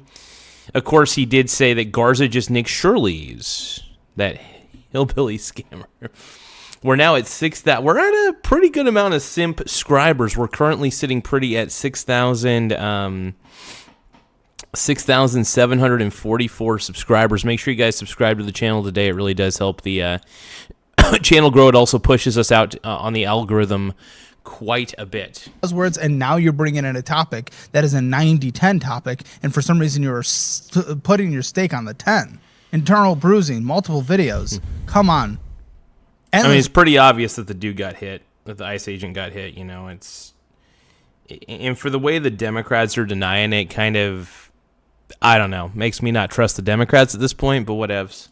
Of course, he did say that Garza just Nick Shirley's, that hillbilly scammer. We're now at 6,000. We're at a pretty good amount of simp subscribers. We're currently sitting pretty at 6,744 subscribers. Make sure you guys subscribe to the channel today. It really does help the channel grow. It also pushes us out on the algorithm quite a bit. Those words, and now you're bringing in a topic that is a 90-10 topic, and for some reason you're putting your stake on the 10. Internal bruising, multiple videos. Come on. I mean, it's pretty obvious that the dude got hit, that the ICE agent got hit, you know. And for the way the Democrats are denying it, kind of, I don't know, makes me not trust the Democrats at this point, but whatevs.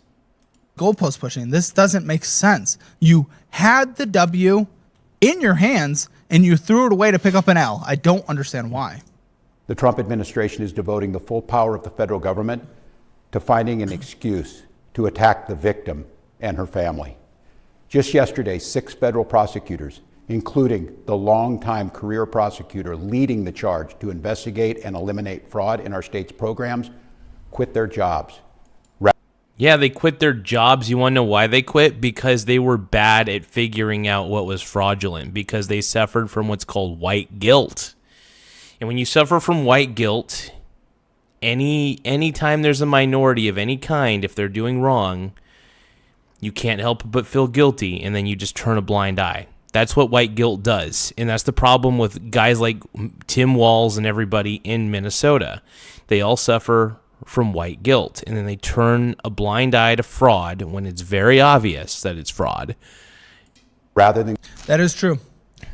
Goalpost pushing. This doesn't make sense. You had the W in your hands, and you threw it away to pick up an L. I don't understand why. The Trump administration is devoting the full power of the federal government to finding an excuse to attack the victim and her family. Just yesterday, 6 federal prosecutors, including the longtime career prosecutor leading the charge to investigate and eliminate fraud in our state's programs, quit their jobs. Yeah, they quit their jobs. You want to know why they quit? Because they were bad at figuring out what was fraudulent, because they suffered from what's called white guilt. And when you suffer from white guilt, any time there's a minority of any kind, if they're doing wrong, you can't help but feel guilty, and then you just turn a blind eye. That's what white guilt does, and that's the problem with guys like Tim Walz and everybody in Minnesota. They all suffer from white guilt, and then they turn a blind eye to fraud when it's very obvious that it's fraud. That is true.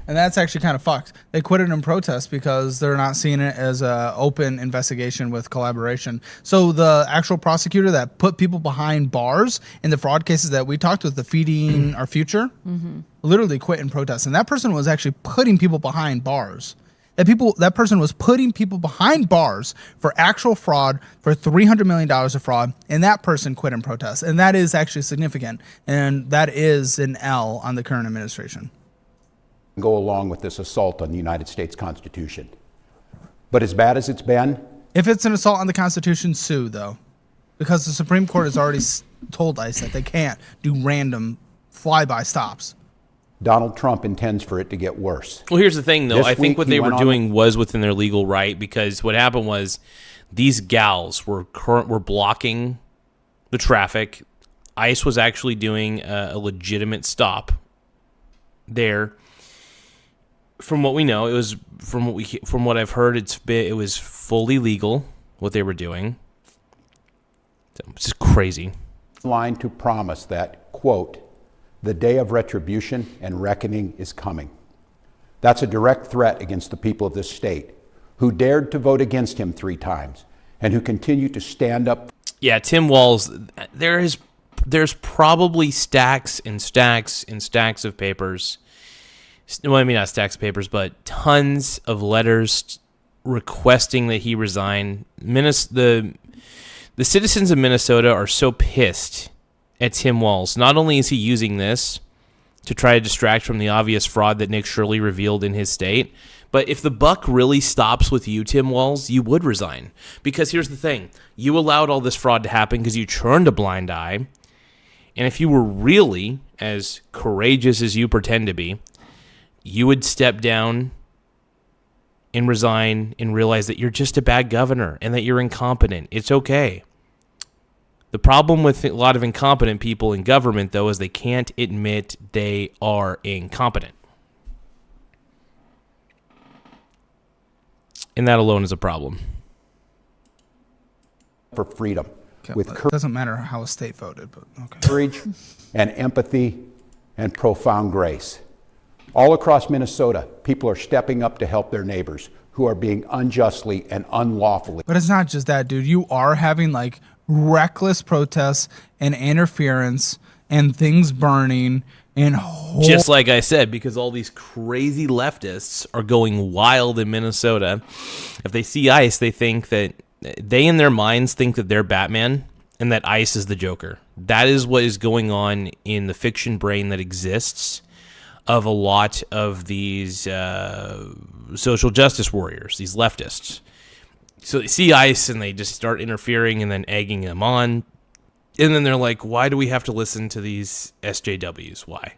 And that's actually kind of fucked. They quit it in protest because they're not seeing it as an open investigation with collaboration. So the actual prosecutor that put people behind bars in the fraud cases that we talked with, the Feeding Our Future, literally quit in protest. And that person was actually putting people behind bars. That person was putting people behind bars for actual fraud, for $300 million of fraud, and that person quit in protest. And that is actually significant. And that is an L on the current administration. Go along with this assault on the United States Constitution. But as bad as it's been, if it's an assault on the Constitution, sue, though. Because the Supreme Court has already told ICE that they can't do random flyby stops. Donald Trump intends for it to get worse. Well, here's the thing, though. I think what they were doing on was within their legal right, because what happened was these gals were blocking the traffic. ICE was actually doing a legitimate stop there. From what we know, it was from what I've heard, it was fully legal what they were doing. It's just crazy. Line to promise that, quote, the day of retribution and reckoning is coming. That's a direct threat against the people of this state who dared to vote against him 3 times and who continue to stand up. Yeah, Tim Walz, there's probably stacks and stacks and stacks of papers. Well, I mean, not stacks of papers, but tons of letters requesting that he resign. The citizens of Minnesota are so pissed at Tim Walz. Not only is he using this to try to distract from the obvious fraud that Nick Shirley revealed in his state, but if the buck really stops with you, Tim Walz, you would resign. Because here's the thing. You allowed all this fraud to happen because you turned a blind eye. And if you were really as courageous as you pretend to be, you would step down and resign and realize that you're just a bad governor and that you're incompetent. It's okay. The problem with a lot of incompetent people in government, though, is they can't admit they are incompetent. And that alone is a problem. For freedom. Okay, with it doesn't matter how a state voted, but okay. Courage and empathy and profound grace. All across Minnesota, people are stepping up to help their neighbors who are being unjustly and unlawfully. But it's not just that, dude. You are having like reckless protests and interference and things burning and just like I said, because all these crazy leftists are going wild in Minnesota. If they see ICE, they think that they in their minds think that they're Batman and that ICE is the Joker. That is what is going on in the fiction brain that exists of a lot of these social justice warriors, these leftists. So they see ICE and they just start interfering and then egging them on. And then they're like, why do we have to listen to these SJWs? Why?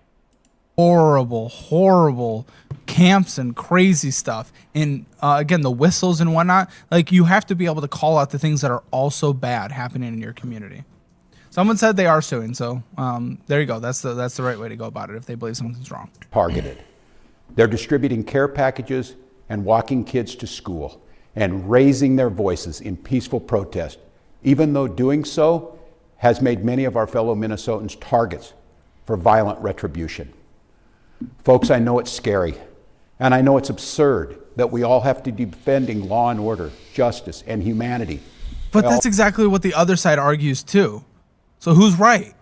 Horrible camps and crazy stuff. And again, the whistles and whatnot. Like, you have to be able to call out the things that are also bad happening in your community. Someone said they are suing, so there you go. That's the right way to go about it if they believe something's wrong. Targeted. They're distributing care packages and walking kids to school and raising their voices in peaceful protest, even though doing so has made many of our fellow Minnesotans targets for violent retribution. Folks, I know it's scary, and I know it's absurd that we all have to be defending law and order, justice, and humanity. But that's exactly what the other side argues too. So who's right?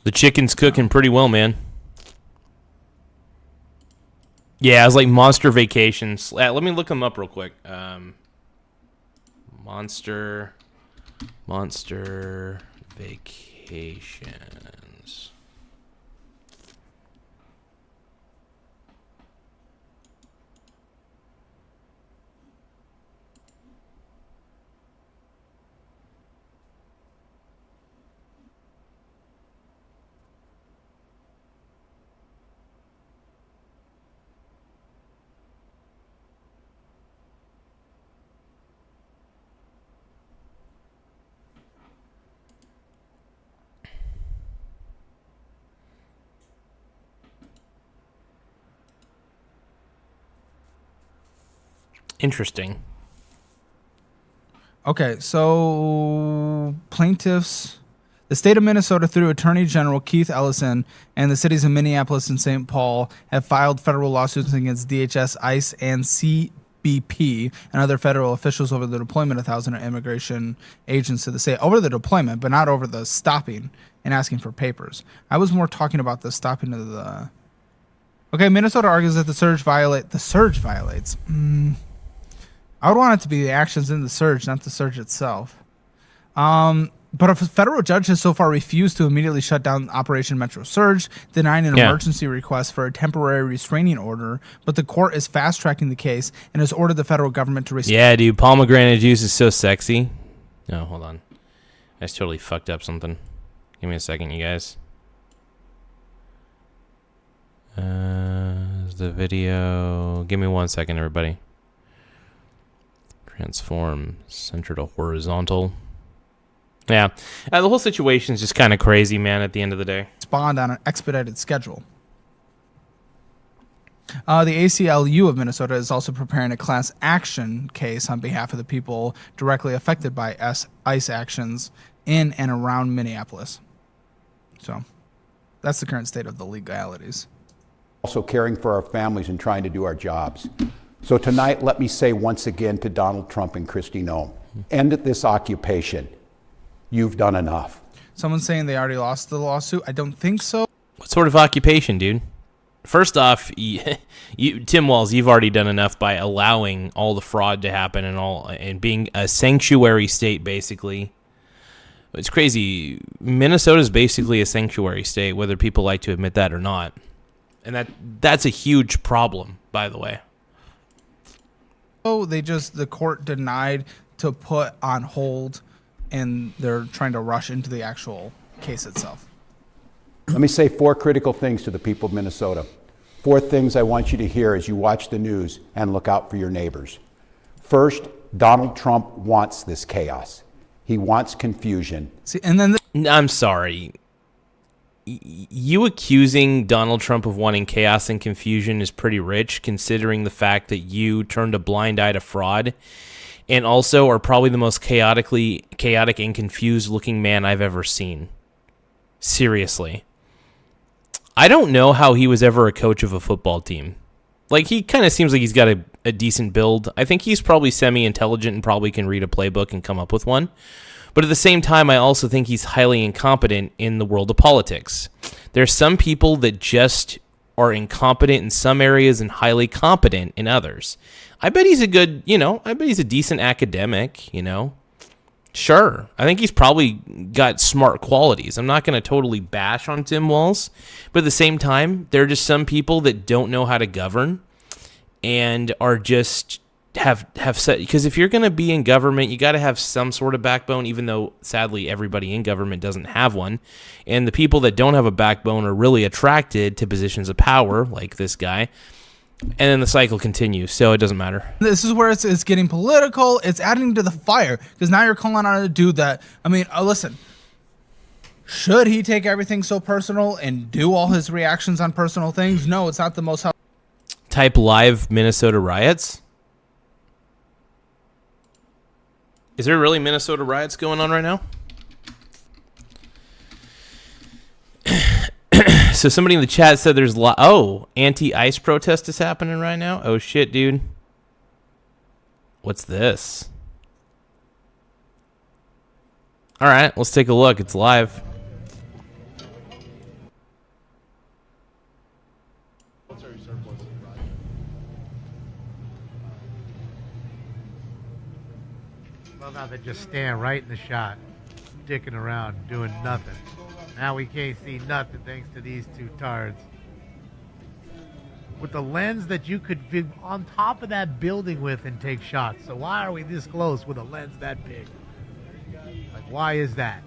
The chicken's cooking pretty well, man. Yeah, it was like Monster Vacations. Let me look them up real quick. Monster Vacations. Interesting. Okay, so plaintiffs, the state of Minnesota through Attorney General Keith Ellison and the cities of Minneapolis and St. Paul have filed federal lawsuits against DHS, ICE, and CBP and other federal officials over the deployment of thousands of immigration agents to the state. Over the deployment, but not over the stopping and asking for papers. I was more talking about the stopping of the... Okay, Minnesota argues that the surge violates... I would want it to be the actions in the surge, not the surge itself. But a federal judge has so far refused to immediately shut down Operation Metro Surge, denying an emergency request for a temporary restraining order. But the court is fast-tracking the case and has ordered the federal government to respond. Yeah, dude, pomegranate juice is so sexy. No, hold on. I just totally fucked up something. Give me a second, you guys. The video... Give me 1 second, everybody. Transform center to horizontal. Yeah, the whole situation is just kind of crazy, man, at the end of the day. Respond on an expedited schedule. The ACLU of Minnesota is also preparing a class action case on behalf of the people directly affected by ICE actions in and around Minneapolis. So that's the current state of the legalities. Also caring for our families and trying to do our jobs. So tonight, let me say once again to Donald Trump and Kristi Noem, end this occupation. You've done enough. Someone's saying they already lost the lawsuit. I don't think so. What sort of occupation, dude? First off, Tim Walz, you've already done enough by allowing all the fraud to happen and being a sanctuary state, basically. It's crazy. Minnesota's basically a sanctuary state, whether people like to admit that or not. And that's a huge problem, by the way. The court denied to put on hold, and they're trying to rush into the actual case itself. Let me say 4 critical things to the people of Minnesota. 4 things I want you to hear as you watch the news and look out for your neighbors. First, Donald Trump wants this chaos. He wants confusion. See, and then I'm sorry. You accusing Donald Trump of wanting chaos and confusion is pretty rich, considering the fact that you turned a blind eye to fraud and also are probably the most chaotic and confused looking man I've ever seen. Seriously. I don't know how he was ever a coach of a football team. Like, he kind of seems like he's got a decent build. I think he's probably semi-intelligent and probably can read a playbook and come up with one. But at the same time, I also think he's highly incompetent in the world of politics. There's some people that just are incompetent in some areas and highly competent in others. I bet he's a decent academic, Sure. I think he's probably got smart qualities. I'm not going to totally bash on Tim Walz, but at the same time, there are just some people that don't know how to govern and are just have set, because if you're going to be in government, you got to have some sort of backbone, even though sadly everybody in government doesn't have one. And the people that don't have a backbone are really attracted to positions of power, like this guy. And then the cycle continues, so it doesn't matter. This is where it's getting political. It's adding to the fire, because now you're calling on a dude that, I mean, listen, should he take everything so personal and do all his reactions on personal things? No, it's not the most helpful. Type live Minnesota riots. Is there really Minnesota riots going on right now? So somebody in the chat said there's anti-ICE protest is happening right now. Oh shit, dude. What's this? All right, let's take a look. It's live. Love how they just stand right in the shot, dicking around, doing nothing. Now we can't see nothing thanks to these two tards. With the lens that you could be on top of that building with and take shots. So why are we this close with a lens that big? Like, why is that?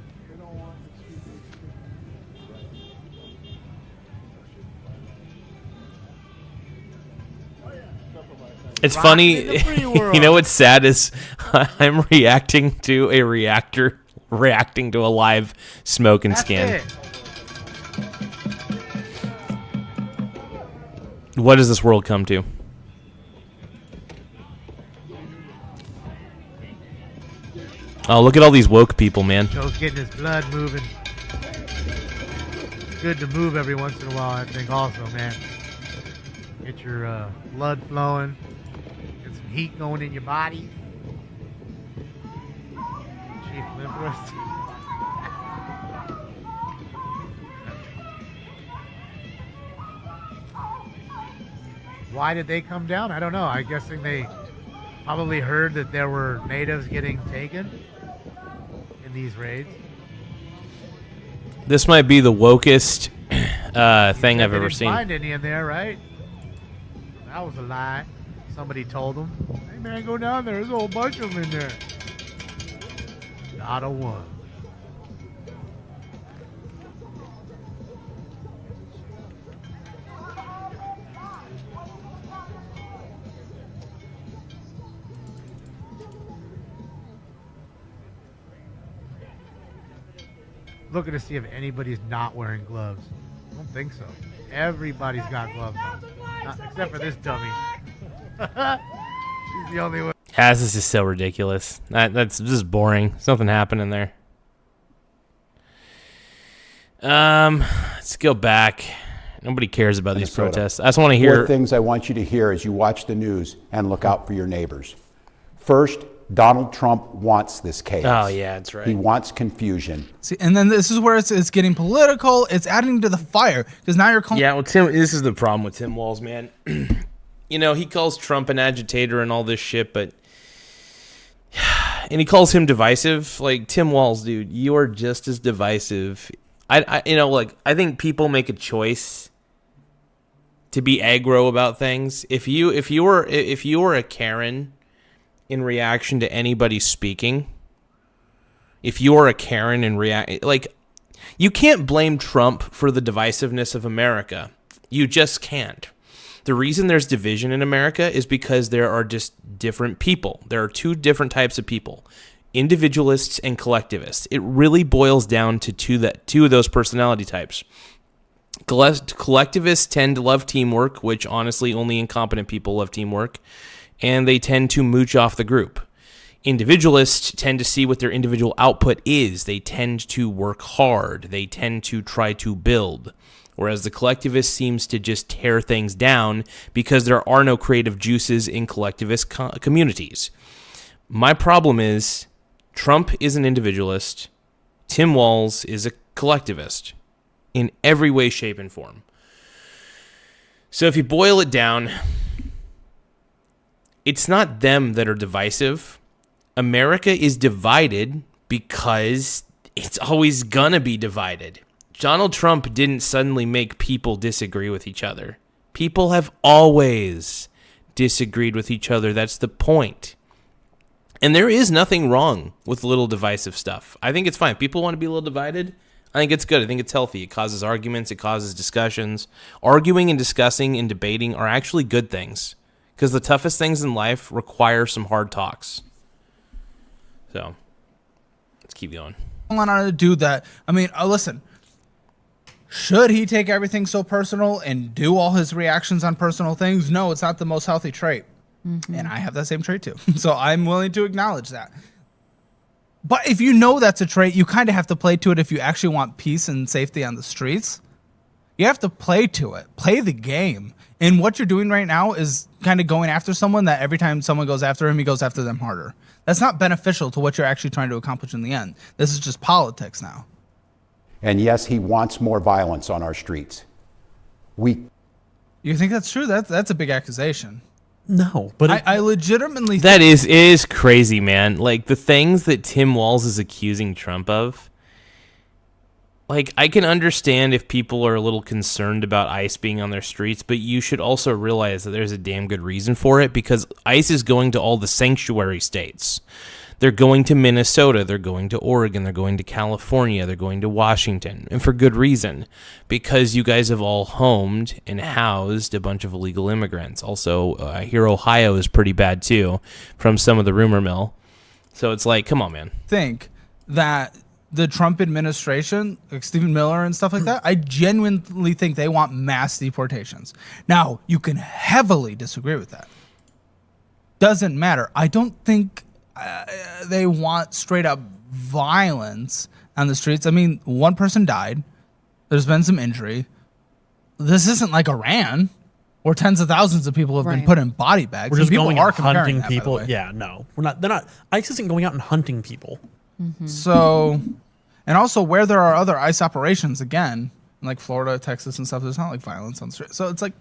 It's funny. You know what's sad is I'm reacting to a reactor reacting to a live smoke and scan. It. What does this world come to? Oh, look at all these woke people, man. Joe's getting his blood moving. It's good to move every once in a while, I think, also, man. Get your blood flowing. Get some heat going in your body. Chief Limperus. Why did they come down? I don't know. I'm guessing they probably heard that there were natives getting taken in these raids. This might be the wokest thing I've ever seen. Didn't find any in there, right? That was a lie. Somebody told them, "Hey man, go down there. There's a whole bunch of them in there." Not a one. Looking to see if anybody's not wearing gloves. I don't think so. Everybody's got gloves on. Except for this dummy. She's the only one. This is just so ridiculous. That's just boring. There's nothing happening there. Let's go back. Nobody cares about these protests. I just want to hear 4 things I want you to hear as you watch the news and look out for your neighbors. First, Donald Trump wants this chaos. Oh, yeah, that's right. He wants confusion. See, and then this is where it's getting political. It's adding to the fire, because now you're calling. Yeah, well, Tim, this is the problem with Tim Walz, man. You know, he calls Trump an agitator and all this shit, but and he calls him divisive. Like, Tim Walz, dude, you are just as divisive. I think people make a choice to be aggro about things. If you were a Karen in reaction to anybody speaking, if you're a Karen and you can't blame Trump for the divisiveness of America. You just can't. The reason there's division in America is because there are just different people. There are 2 different types of people, individualists and collectivists. It really boils down to two of those personality types. Collectivists tend to love teamwork, which honestly only incompetent people love teamwork, and they tend to mooch off the group. Individualists tend to see what their individual output is. They tend to work hard. They tend to try to build. Whereas the collectivist seems to just tear things down because there are no creative juices in collectivist communities. My problem is Trump is an individualist. Tim Walz is a collectivist in every way, shape, and form. So if you boil it down, it's not them that are divisive. America is divided because it's always gonna be divided. Donald Trump didn't suddenly make people disagree with each other. People have always disagreed with each other. That's the point. And there is nothing wrong with little divisive stuff. I think it's fine. If people want to be a little divided, I think it's good. I think it's healthy. It causes arguments. It causes discussions. Arguing and discussing and debating are actually good things, because the toughest things in life require some hard talks. So let's keep going. I want to do that. I mean, listen, should he take everything so personal and do all his reactions on personal things? No, it's not the most healthy trait. And I have that same trait too. So I'm willing to acknowledge that. But if you know that's a trait, you kind of have to play to it if you actually want peace and safety on the streets. You have to play to it. Play the game. And what you're doing right now is kind of going after someone that every time someone goes after him, he goes after them harder. That's not beneficial to what you're actually trying to accomplish in the end. This is just politics now. And yes, he wants more violence on our streets. You think that's true? That's a big accusation. No, but I legitimately that is crazy, man. Like, the things that Tim Walz is accusing Trump of, like, I can understand if people are a little concerned about ICE being on their streets, but you should also realize that there's a damn good reason for it, because ICE is going to all the sanctuary states. They're going to Minnesota, they're going to Oregon, they're going to California, they're going to Washington, and for good reason, because you guys have all homed and housed a bunch of illegal immigrants. Also, I hear Ohio is pretty bad too, from some of the rumor mill. So it's like, come on, man. Think that the Trump administration, like Stephen Miller and stuff like that, I genuinely think they want mass deportations. Now, you can heavily disagree with that. Doesn't matter. I don't think they want straight up violence on the streets. I mean, one person died. There's been some injury. This isn't like Iran, where tens of thousands of people have been put in body bags. We're just going out hunting that, people. Yeah, no, we're not. They're not. ICE isn't going out and hunting people. So, and also where there are other ICE operations, again, like Florida, Texas, and stuff, there's not like violence on the street. So it's like,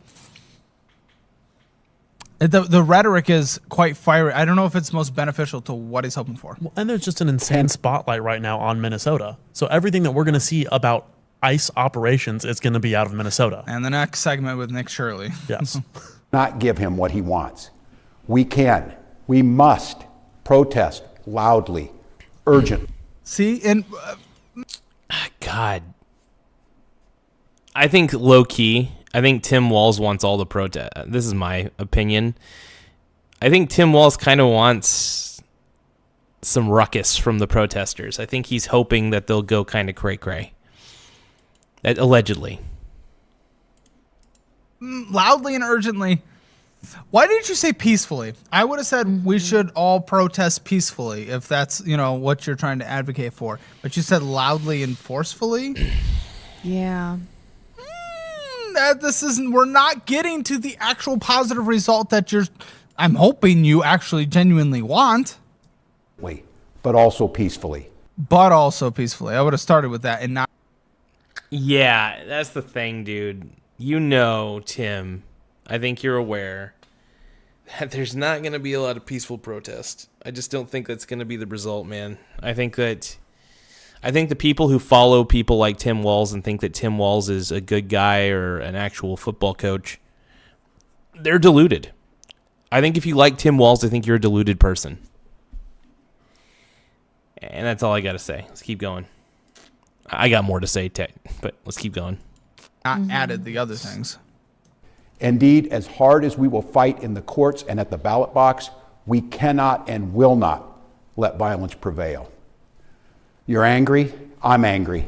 the rhetoric is quite fiery. I don't know if it's most beneficial to what he's hoping for. Well, and there's just an insane spotlight right now on Minnesota. So everything that we're going to see about ICE operations is going to be out of Minnesota. And the next segment with Nick Shirley. Yes. Not give him what he wants. We must protest loudly, urgently. See, and God, I think low key, I think Tim Walz wants all the protest. This is my opinion. I think Tim Walz kind of wants some ruckus from the protesters. I think he's hoping that they'll go kind of cray-cray. Allegedly. Loudly and urgently. Why didn't you say peacefully? I would have said we should all protest peacefully if that's, what you're trying to advocate for. But you said loudly and forcefully? Yeah. We're not getting to the actual positive result that I'm hoping you actually genuinely want. But also peacefully. I would have started with that and not. Yeah, that's the thing, dude. Tim, I think you're aware that there's not going to be a lot of peaceful protest. I just don't think that's going to be the result, man. I think the people who follow people like Tim Walz and think that Tim Walz is a good guy or an actual football coach, they're deluded. I think if you like Tim Walz, I think you're a deluded person. And that's all I got to say. Let's keep going. I got more to say, but let's keep going. Not added the other things. Indeed, as hard as we will fight in the courts and at the ballot box, we cannot and will not let violence prevail. You're angry, I'm angry.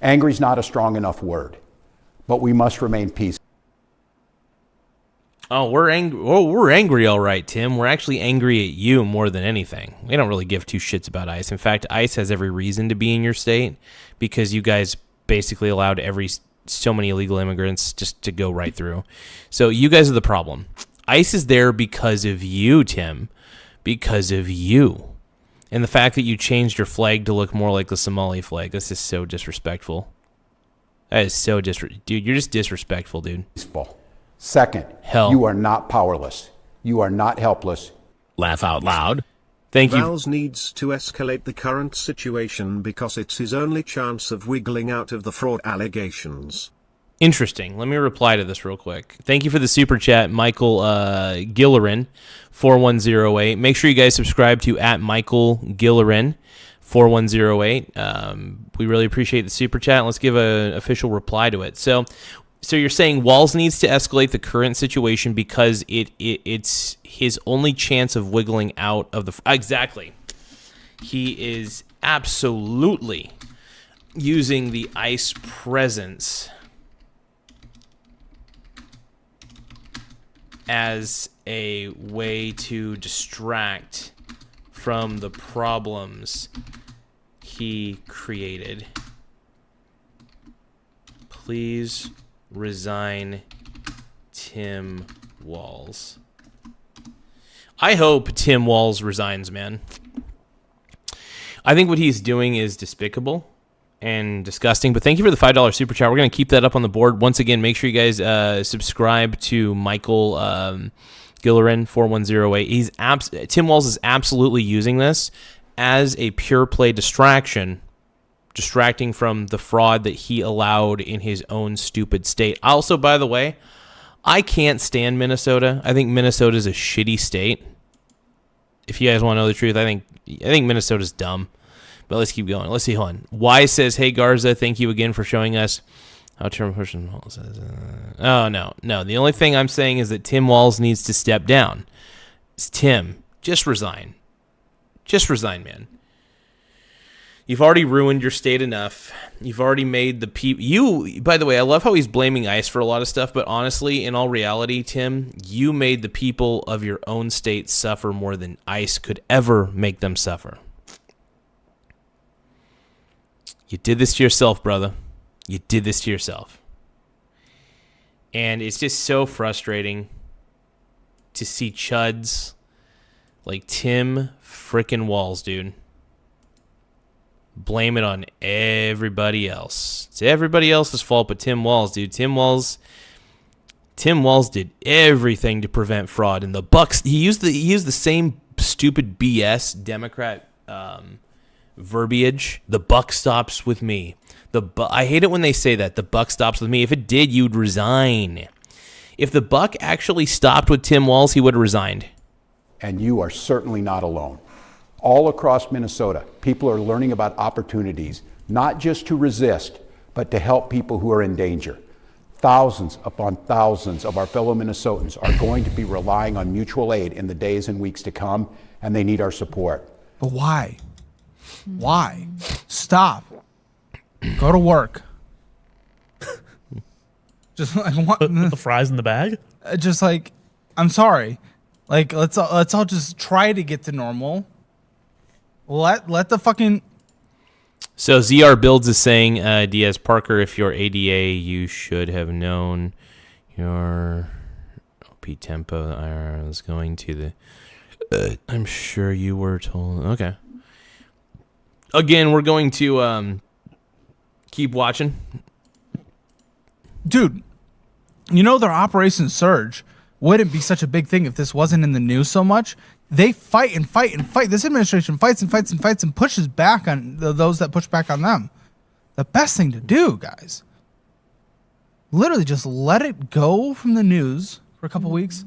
Angry's not a strong enough word, but we must remain peaceful. Oh, we're angry. Oh, we're angry, all right, Tim. We're actually angry at you more than anything. We don't really give two shits about ICE. In fact, ICE has every reason to be in your state because you guys basically allowed so many illegal immigrants just to go right through. So you guys are the problem. ICE is there because of you, Tim, because of you. And the fact that you changed your flag to look more like the Somali flag, this is so disrespectful. That is so dude, you're just disrespectful, dude. Second, you are not powerless. You are not helpless. Laugh out loud. Thank you. Walz needs to escalate the current situation because it's his only chance of wiggling out of the fraud allegations. Interesting. Let me reply to this real quick. Thank you for the super chat, Michael Gillerin, 4108. Make sure you guys subscribe to @Michael Gillerin, 4108. We really appreciate the super chat. Let's give an official reply to it. So you're saying Walz needs to escalate the current situation because it's his only chance of wiggling out of the... Exactly. He is absolutely using the ICE presence as a way to distract from the problems he created. Please resign, Tim Walz. I hope Tim Walz resigns, man. I think what he's doing is despicable and disgusting, but thank you for the $5 super chat. We're going to keep that up on the board. Once again, make sure you guys subscribe to Michael Gillerin, 4108. Tim Walz is absolutely using this as a pure play distracting from the fraud that he allowed in his own stupid state. Also, by the way, I can't stand Minnesota. I think Minnesota is a shitty state. If you guys want to know the truth, I think Minnesota's dumb. But let's keep going. Let's see. Hold on. Y says, "Hey Garza, thank you again for showing us how Tim person." Oh no. The only thing I'm saying is that Tim Walz needs to step down. It's Tim. Just resign. Just resign, man. You've already ruined your state enough. You've already made the people... By the way, I love how he's blaming ICE for a lot of stuff, but honestly, in all reality, Tim, you made the people of your own state suffer more than ICE could ever make them suffer. You did this to yourself, brother. You did this to yourself. And it's just so frustrating to see chuds like Tim frickin' Walz, dude. Blame it on everybody else. It's everybody else's fault but Tim Walz, dude. Tim Walz did everything to prevent fraud. And the Bucks, he used the same stupid BS Democrat verbiage. The buck stops with me. I hate it when they say that. The buck stops with me. If it did, you'd resign. If the buck actually stopped with Tim Walz, he would have resigned. And you are certainly not alone. All across Minnesota, people are learning about opportunities, not just to resist, but to help people who are in danger. Thousands upon thousands of our fellow Minnesotans are going to be relying on mutual aid in the days and weeks to come, and they need our support. But why? Why? Stop. Go to work. Just like put the fries in the bag. Just like, I'm sorry. Like let's all just try to get to normal. Let the fucking... So ZR Builds is saying, Diaz Parker, if you're ADA, you should have known your OP tempo I was going to the... I'm sure you were told. Okay. Again, we're going to keep watching. Dude, you know their Operation Surge wouldn't be such a big thing if this wasn't in the news so much. They fight and fight and fight. This administration fights and fights and fights and pushes back on those that push back on them. The best thing to do, guys, literally just let it go from the news for a couple weeks,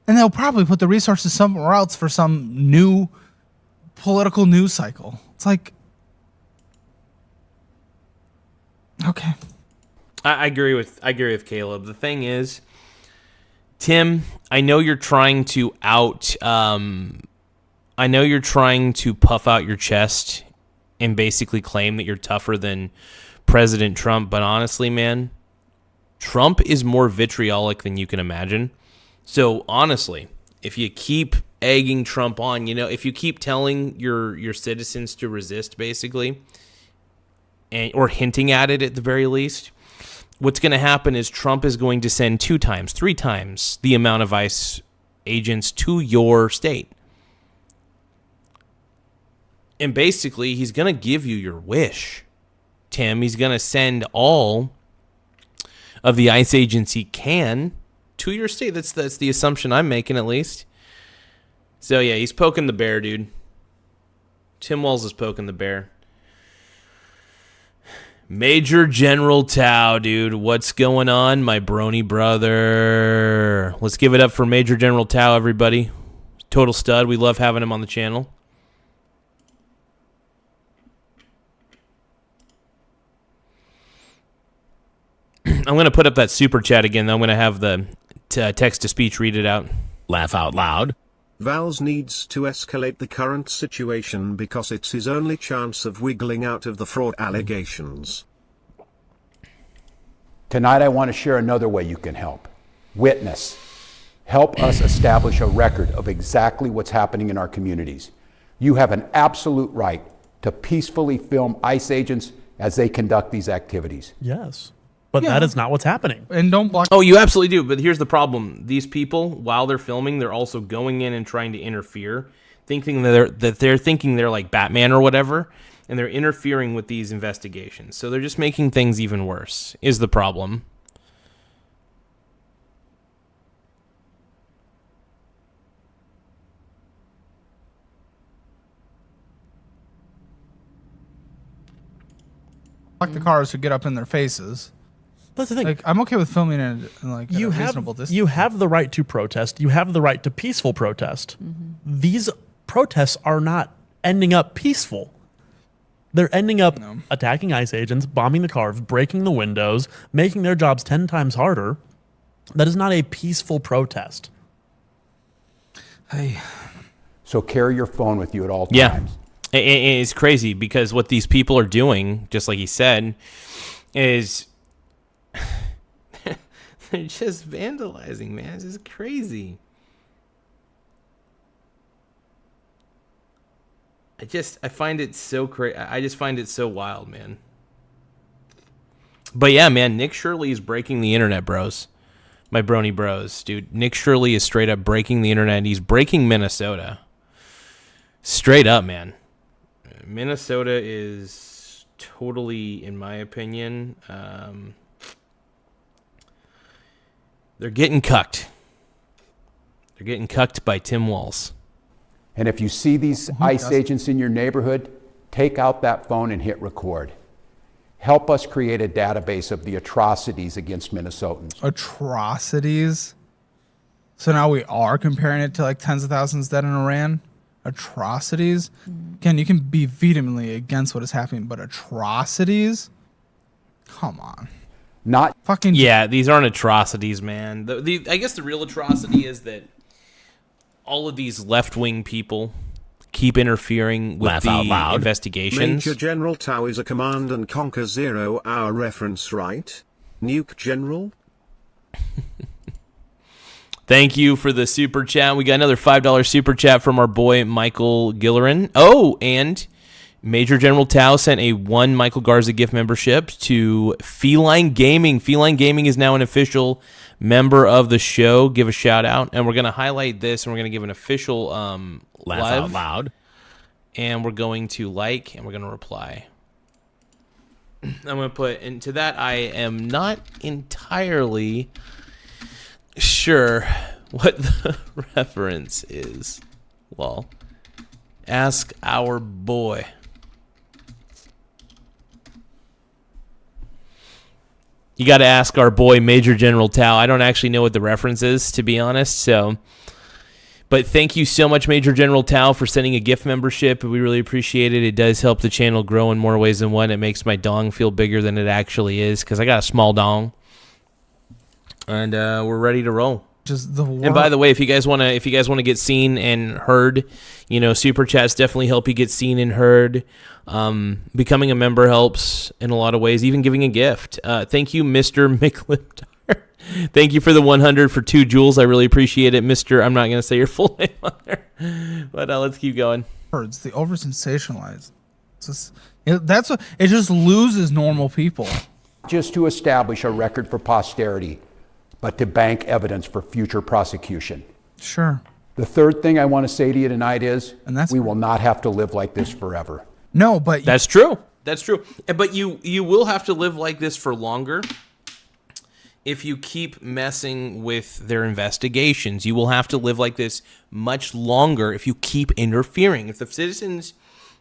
and they'll probably put the resources somewhere else for some new political news cycle. It's like, okay. I agree with Caleb. The thing is, Tim, I know you're trying to puff out your chest and basically claim that you're tougher than President Trump. But honestly, man, Trump is more vitriolic than you can imagine. So honestly, if you keep egging Trump on, if you keep telling your citizens to resist, basically, or hinting at it at the very least, what's going to happen is Trump is going to send 2 times, 3 times the amount of ICE agents to your state. And basically, he's going to give you your wish, Tim. He's going to send all of the ICE agents he can to your state. That's the assumption I'm making, at least. So, yeah, he's poking the bear, dude. Tim Walz is poking the bear. Major General Tao, dude. What's going on, my brony brother? Let's give it up for Major General Tao, everybody. Total stud. We love having him on the channel. I'm going to put up that super chat again, though. I'm going to have the text-to-speech read it out. Laugh out loud. Valls needs to escalate the current situation because it's his only chance of wiggling out of the fraud allegations. Tonight I want to share another way you can help. Witness. Help us establish a record of exactly what's happening in our communities. You have an absolute right to peacefully film ICE agents as they conduct these activities. Yes. But that is not what's happening. And don't block. Oh, you absolutely do. But here's the problem. These people, while they're filming, they're also going in and trying to interfere, thinking that they're thinking they're like Batman or whatever, and they're interfering with these investigations. So they're just making things even worse, is the problem. Block the cars who get up in their faces. That's the thing. Like, I'm okay with filming it like at a reasonable distance. You have the right to protest. You have the right to peaceful protest. These protests are not ending up peaceful. They're ending up attacking ICE agents, bombing the cars, breaking the windows, making their jobs 10 times harder. That is not a peaceful protest. Hey. So carry your phone with you at all times. Yeah. It's crazy because what these people are doing, just like he said, is they're just vandalizing, man. It's just crazy. I find it so crazy. I just find it so wild, man. But yeah, man, Nick Shirley is breaking the internet, bros. My brony bros, dude. Nick Shirley is straight up breaking the internet. And he's breaking Minnesota. Straight up, man. Minnesota is totally, in my opinion, they're getting cucked. They're getting cucked by Tim Walz. And if you see these ICE agents in your neighborhood, take out that phone and hit record. Help us create a database of the atrocities against Minnesotans. Atrocities? So now we are comparing it to like tens of thousands dead in Iran? Atrocities? Again, you can be vehemently against what is happening, but atrocities? Come on. Not fucking. Yeah, these aren't atrocities, man. I guess the real atrocity is that all of these left-wing people keep interfering with Laugh out loud. investigations. Major General Tao is a Command and Conquer 0-hour reference, right? Nuke General? Thank you for the super chat. We got another $5 super chat from our boy Michael Gillerin. Oh, and Major General Tao sent a one Michael Garza gift membership to Feline Gaming. Feline Gaming is now an official member of the show. Give a shout out. And we're going to highlight this, and we're going to give an official Laugh live. out loud. And we're going to like, and we're going to reply. I'm going to put into that. I am not entirely sure what the reference is. Well, ask our boy. You got to ask our boy Major General Tao. I don't actually know what the reference is, to be honest. So, but thank you so much, Major General Tao, for sending a gift membership. We really appreciate it. It does help the channel grow in more ways than one. It makes my dong feel bigger than it actually is because I got a small dong. And we're ready to roll. Just the and by the way, if you guys want to get seen and heard, super chats definitely help you get seen and heard. Becoming a member helps in a lot of ways, even giving a gift. Thank you, Mr. McLiptar. Thank you for the 100 for 2 jewels. I really appreciate it, Mr. I'm not going to say your full name on there, but let's keep going. Words, the over sensationalized. That's what it just loses normal people. just to establish a record for posterity, but to bank evidence for future prosecution. Sure. The third thing I want to say to you tonight is we will not have to live like this forever. No, but that's true. That's true. But you will have to live like this for longer if you keep messing with their investigations. You will have to live like this much longer if you keep interfering. If the citizens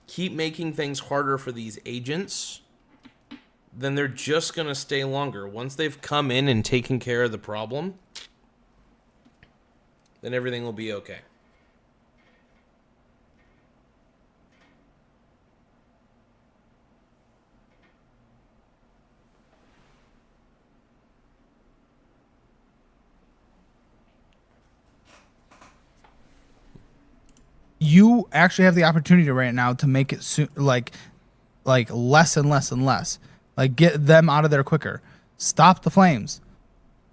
keep making things harder for these agents, then they're just going to stay longer. Once they've come in and taken care of the problem, then everything will be okay. You actually have the opportunity right now to make it like less and less and less. Like, get them out of there quicker. Stop the flames.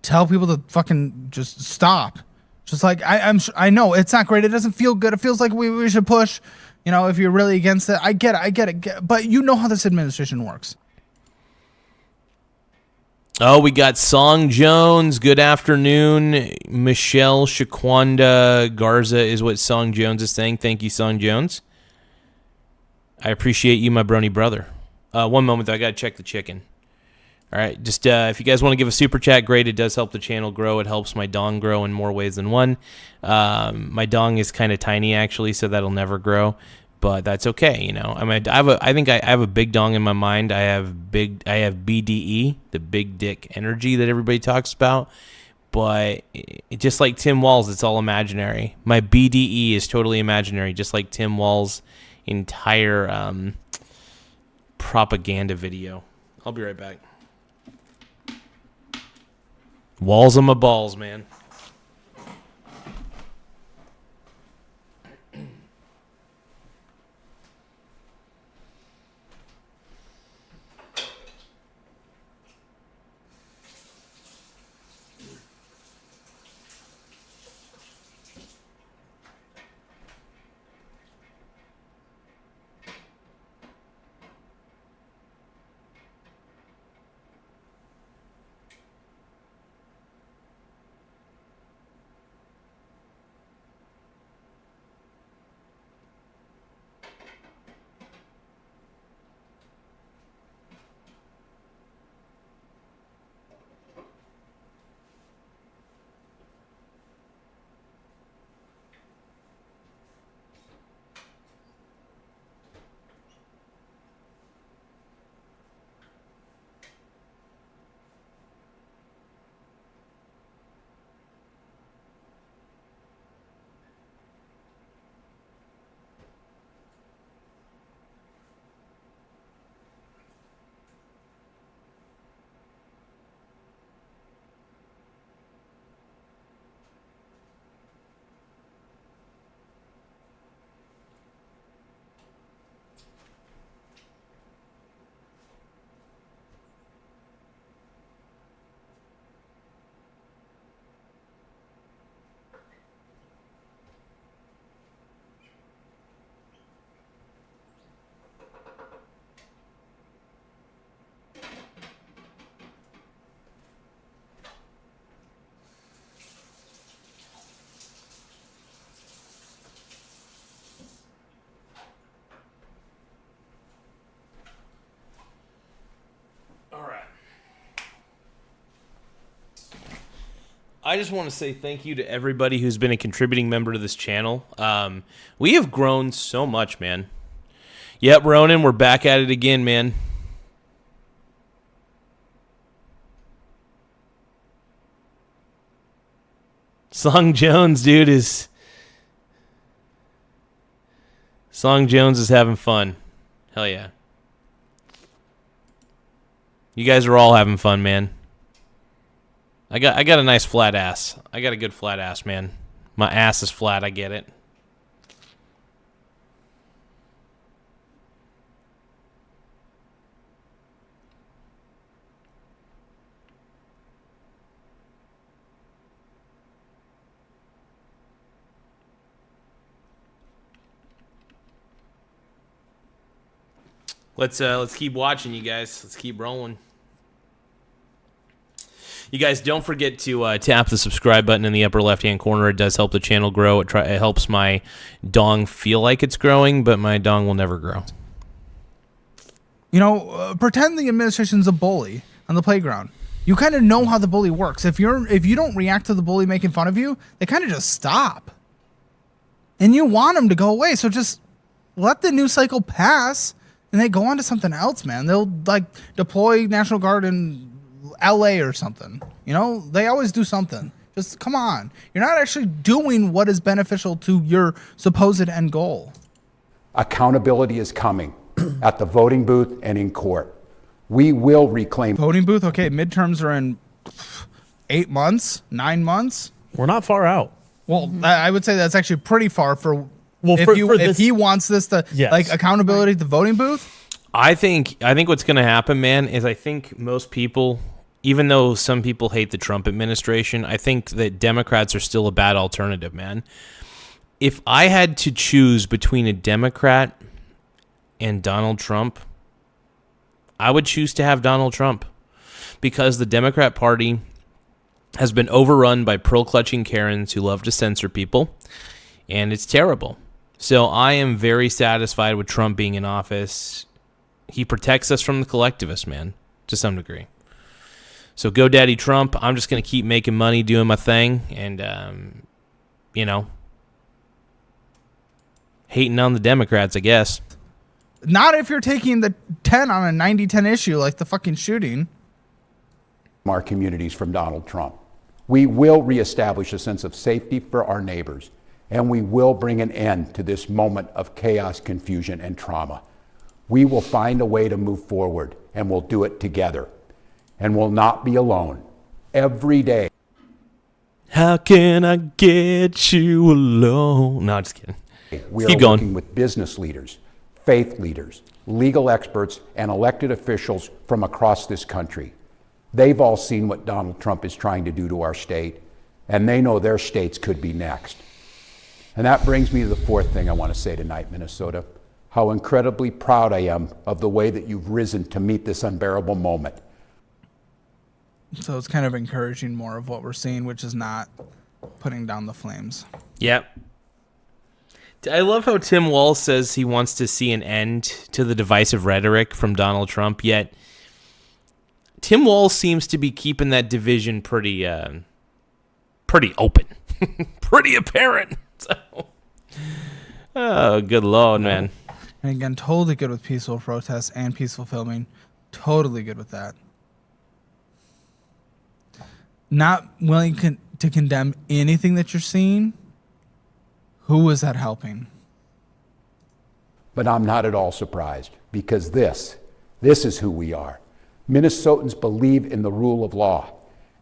Tell people to fucking just stop. Just like I know it's not great. It doesn't feel good. It feels like we should push. You know, if you're really against it, I get it. But you know how this administration works. Oh, we got Song Jones. Good afternoon. Michelle Shaquanda Garza is what Song Jones is saying. Thank you, Song Jones. I appreciate you, my brony brother. One moment, though. I got to check the chicken. All right. Just if you guys want to give a super chat, great. It does help the channel grow. It helps my dong grow in more ways than one. My dong is kind of tiny, actually, so that'll never grow. But that's okay, you know. I mean, I think I have a big dong in my mind. I have BDE, the big dick energy that everybody talks about. But just like Tim Walz, it's all imaginary. My BDE is totally imaginary, just like Tim Walz' entire propaganda video. I'll be right back. Walls on my balls, man. I just want to say thank you to everybody who's been a contributing member to this channel. We have grown so much, man. Yep, Ronan, we're back at it again, man. Song Jones, dude, Song Jones is having fun. Hell yeah. You guys are all having fun, man. I got a nice flat ass. I got a good flat ass, man. My ass is flat, I get it. Let's keep watching, you guys. Let's keep rolling. You guys, don't forget to tap the subscribe button in the upper left-hand corner. It does help the channel grow. It helps my dong feel like it's growing, but my dong will never grow. You know, pretend the administration's a bully on the playground. You kind of know how the bully works. If you don't react to the bully making fun of you, they kind of just stop. And you want them to go away, so just let the news cycle pass and they go on to something else, man. They'll like deploy National Guard in LA or something. You know, they always do something. Just come on. You're not actually doing what is beneficial to your supposed end goal. Accountability is coming at the voting booth and in court. We will reclaim Voting booth? Okay, midterms are in 8 months, 9 months. We're not far out. Well, I would say that's actually pretty far for. Well, if he wants this to Yes. like accountability at the voting booth. I think what's going to happen, man, is I think most people, even though some people hate the Trump administration, I think that Democrats are still a bad alternative, man. If I had to choose between a Democrat and Donald Trump, I would choose to have Donald Trump because the Democrat Party has been overrun by pearl-clutching Karens who love to censor people, and it's terrible. So I am very satisfied with Trump being in office. He protects us from the collectivists, man, to some degree. So go Daddy Trump. I'm just going to keep making money, doing my thing, and, hating on the Democrats, I guess. Not if you're taking the 10 on a 90-10 issue like the fucking shooting. our communities from Donald Trump. We will reestablish a sense of safety for our neighbors, and we will bring an end to this moment of chaos, confusion, and trauma. We will find a way to move forward, and we'll do it together, and we'll not be alone. Every day. How can I get you alone? No, just kidding. We Keep are going. working with business leaders, faith leaders, legal experts, and elected officials from across this country. They've all seen what Donald Trump is trying to do to our state, and they know their states could be next. And that brings me to the fourth thing I want to say tonight, Minnesota. How incredibly proud I am of the way that you've risen to meet this unbearable moment. So it's kind of encouraging more of what we're seeing, which is not putting down the flames. Yep. I love how Tim Walz says he wants to see an end to the divisive rhetoric from Donald Trump, yet Tim Walz seems to be keeping that division pretty open, pretty apparent. So, oh, good Lord, man. And again, totally good with peaceful protests and peaceful filming. Totally good with that. Not willing to condemn anything that you're seeing. Who is that helping? But I'm not at all surprised, because this is who we are. Minnesotans believe in the rule of law,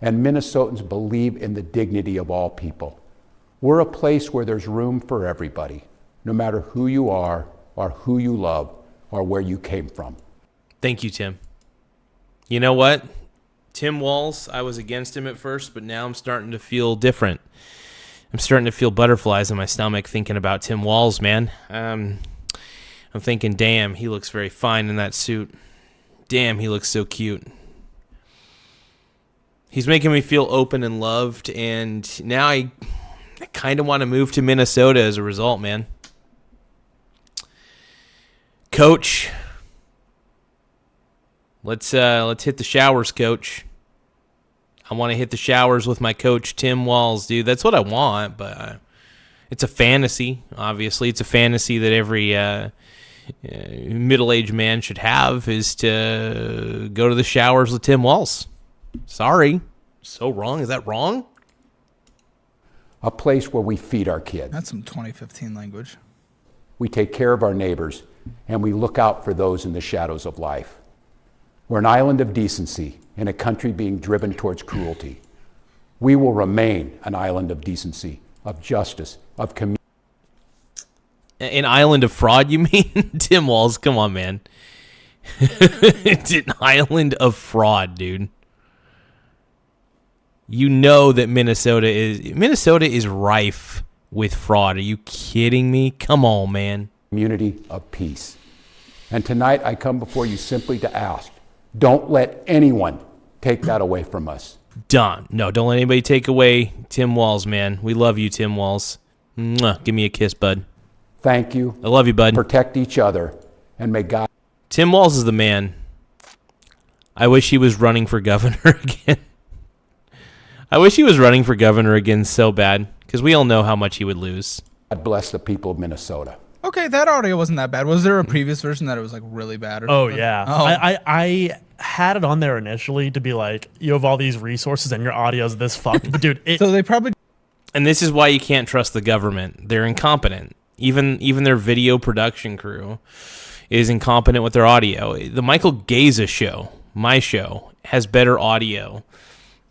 and Minnesotans believe in the dignity of all people. We're a place where there's room for everybody, no matter who you are or who you love or where you came from. Thank you, Tim. You know what? Tim Walz, I was against him at first, but now I'm starting to feel different. I'm starting to feel butterflies in my stomach thinking about Tim Walz, man. I'm thinking, damn, he looks very fine in that suit. Damn, he looks so cute. He's making me feel open and loved, and now I kind of want to move to Minnesota as a result, man. Coach, let's hit the showers, Coach. I want to hit the showers with my coach, Tim Walz, dude. That's what I want, but it's a fantasy, obviously. It's a fantasy that every middle-aged man should have, is to go to the showers with Tim Walz. Sorry. So wrong. Is that wrong? A place where we feed our kids. That's some 2015 language. We take care of our neighbors, and we look out for those in the shadows of life. We're an island of decency in a country being driven towards cruelty. We will remain an island of decency, of justice, of community. An island of fraud, you mean? Tim Walz, come on, man. It's an island of fraud, dude. You know that Minnesota is rife with fraud. Are you kidding me? Come on, man. Community of peace. And tonight I come before you simply to ask, don't let anyone take that away from us. Done. No, don't let anybody take away Tim Walz, man. We love you, Tim Walz. Mwah. Give me a kiss, bud. Thank you. I love you, bud. Protect each other, and may God... Tim Walz is the man. I wish he was running for governor again. I wish he was running for governor again so bad, because we all know how much he would lose. God bless the people of Minnesota. Okay, that audio wasn't that bad. Was there a previous version that it was like really bad? Or Oh something? yeah. Oh. I had it on there initially to be like, you have all these resources and your audio's this fucked. But dude, So they probably. And this is why you can't trust the government. They're incompetent. Even their video production crew is incompetent with their audio. The Michael Garza Show, my show, has better audio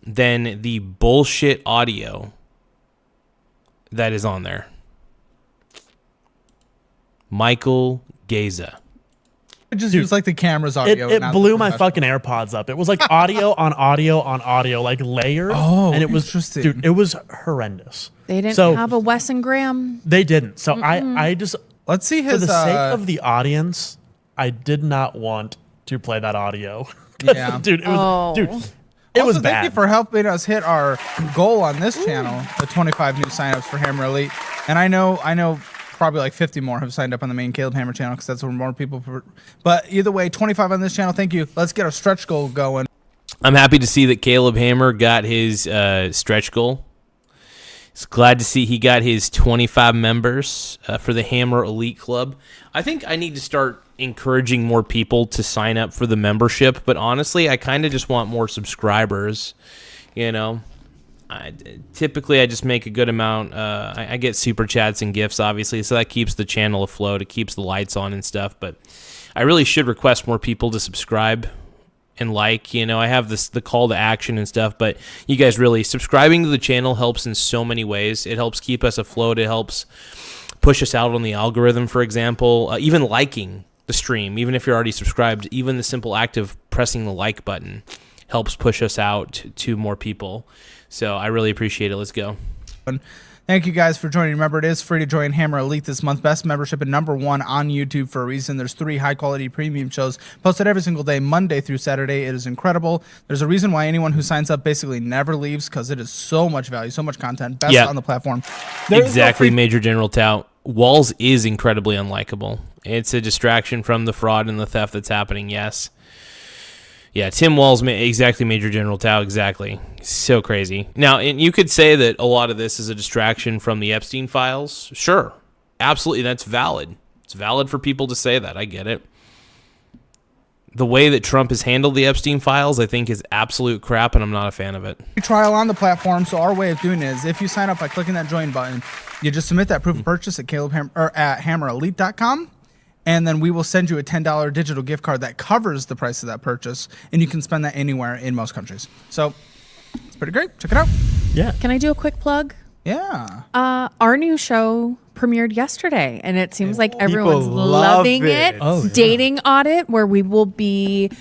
than the bullshit audio that is on there. Michael Garza. just use like the camera's audio. It not blew the my professional. fucking AirPods up. It was like audio on audio on audio, like layered. Oh, and it was interesting. dude, it was horrendous. They didn't So- have a Wes and Graham. They didn't. So I just Let's see for his. the sake of the audience, I did not want to play that audio. Yeah. dude, it was Oh. dude. It also, was thank bad. you for helping us hit our goal on this channel, the 25 new signups for Hammer Elite. And I know probably like 50 more have signed up on the main Caleb Hammer channel because that's where more people. But either way, 25 on this channel. Thank you. Let's get our stretch goal going. I'm happy to see that Caleb Hammer got his stretch goal. It's glad to see he got his 25 members for the Hammer Elite Club. I think I need to start encouraging more people to sign up for the membership, but honestly, I kind of just want more subscribers. You know, typically I just make a good amount. I get super chats and gifts, obviously, so that keeps the channel afloat. It keeps the lights on and stuff, but I really should request more people to subscribe and like, you know, I have the call to action and stuff, but you guys really subscribing to the channel helps in so many ways. It helps keep us afloat. It helps push us out on the algorithm, for example. Even liking the stream, even if you're already subscribed, even the simple act of pressing the like button helps push us out to more people. So I really appreciate it. Let's go. Thank you guys for joining. Remember, it is free to join Hammer Elite this month. Best membership and #1 on YouTube for a reason. There's 3 high-quality premium shows posted every single day, Monday through Saturday. It is incredible. There's a reason why anyone who signs up basically never leaves, because it is so much value, so much content. Best on the platform. Exactly, Major General Tout. Walz is incredibly unlikable. It's a distraction from the fraud and the theft that's happening, yes. Yeah, Tim Walz, exactly, Major General Tao, exactly. So crazy. Now, and you could say that a lot of this is a distraction from the Epstein files. Sure, absolutely, that's valid. It's valid for people to say that. I get it. The way that Trump has handled the Epstein files, I think, is absolute crap, and I'm not a fan of it. Trial on the platform. So our way of doing it is, if you sign up by clicking that join button, you just submit that proof of purchase at at hammerelite.com. And then we will send you a $10 digital gift card that covers the price of that purchase, and you can spend that anywhere in most countries. So it's pretty great. Check it out. Yeah. Can I do a quick plug? Yeah. Our new show premiered yesterday, and it seems like everyone's love loving it. it. Oh, yeah. Dating Audit, where we will be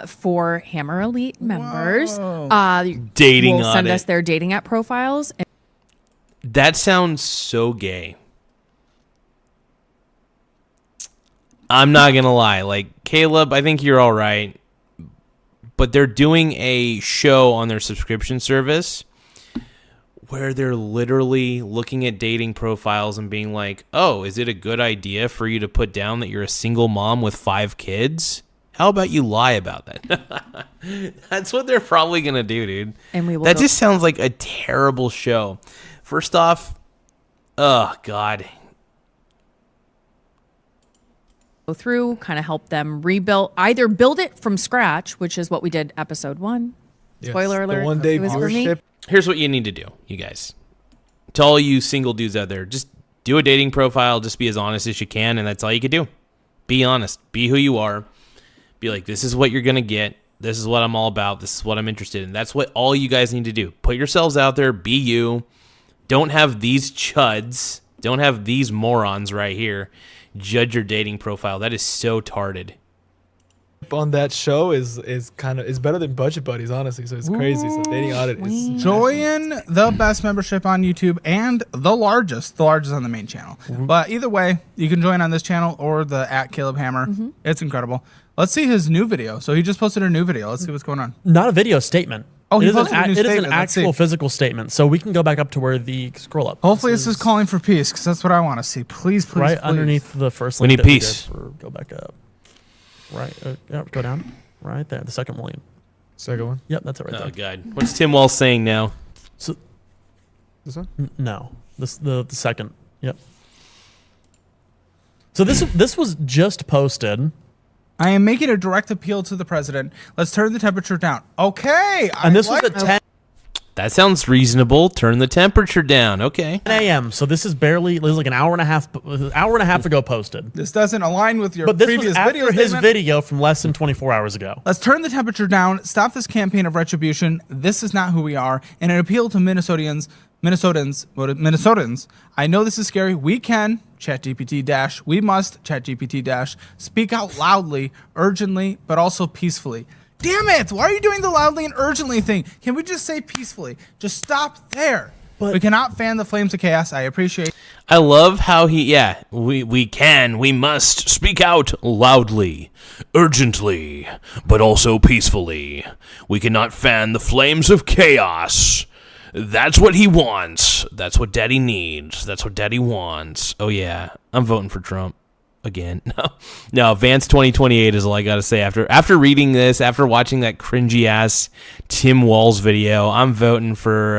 for Hammer Elite members. Dating will send Audit. us their dating app profiles. That sounds so gay. I'm not going to lie. Like, Caleb, I think you're all right. But they're doing a show on their subscription service where they're literally looking at dating profiles and being like, oh, is it a good idea for you to put down that you're a single mom with 5 kids? How about you lie about that? That's what they're probably going to do, dude. And we will that just sounds like a terrible show. First off, oh, God. Go through, kind of help them rebuild, either build it from scratch, which is what we did episode 1. Spoiler alert. The one-day it was for me. viewership. Here's what you need to do, you guys. To all you single dudes out there, just do a dating profile. Just be as honest as you can, and that's all you can do. Be honest. Be who you are. Be like, this is what you're going to get. This is what I'm all about. This is what I'm interested in. That's what all you guys need to do. Put yourselves out there. Be you. Don't have these chuds. Don't have these morons right here judge your dating profile. That is so tarded. On that show is better than Budget Buddies, honestly. So it's crazy. So Dating Audit is Join the best membership on YouTube and the largest on the main channel. But either way, you can join on this channel or the at Caleb Hammer. It's incredible. Let's see his new video. So he just posted a new video. Let's see what's going on. Not a video statement. Oh, he it is posted a new it is an statement. Let's actual see. physical statement. So we can go back up to where the scroll up. Hopefully this is calling for peace, because that's what I want to see. Please, please, right please. underneath the first We link. need that peace. did go back up. Right. Yeah, go down. Right there. The second one. second one. Yep, that's it right Oh, there. God. What's Tim Walz saying now? So This one. no, the second. Yep. So this was just posted. I am making a direct appeal to the president. Let's turn the temperature down. Okay. And this was at 10 That sounds reasonable. Turn the temperature down. Okay. a.m. So this is like an hour and a half ago posted. This doesn't align with your But this previous was after video his statement. video from less than 24 hours ago. Let's turn the temperature down. Stop this campaign of retribution. This is not who we are. And an appeal to Minnesotans. I know this is scary. We can. ChatGPT- we must. ChatGPT- speak out loudly, urgently, but also peacefully. Damn it! Why are you doing the loudly and urgently thing? Can we just say peacefully? Just stop there. But we cannot fan the flames of chaos. I appreciate. I love how we must speak out loudly, urgently, but also peacefully. We cannot fan the flames of chaos. That's what he wants. That's what Daddy needs. That's what Daddy wants. Oh yeah, I'm voting for Trump again. No, Vance 2028 is all I gotta say. After reading this, after watching that cringy ass Tim Walz video, I'm voting for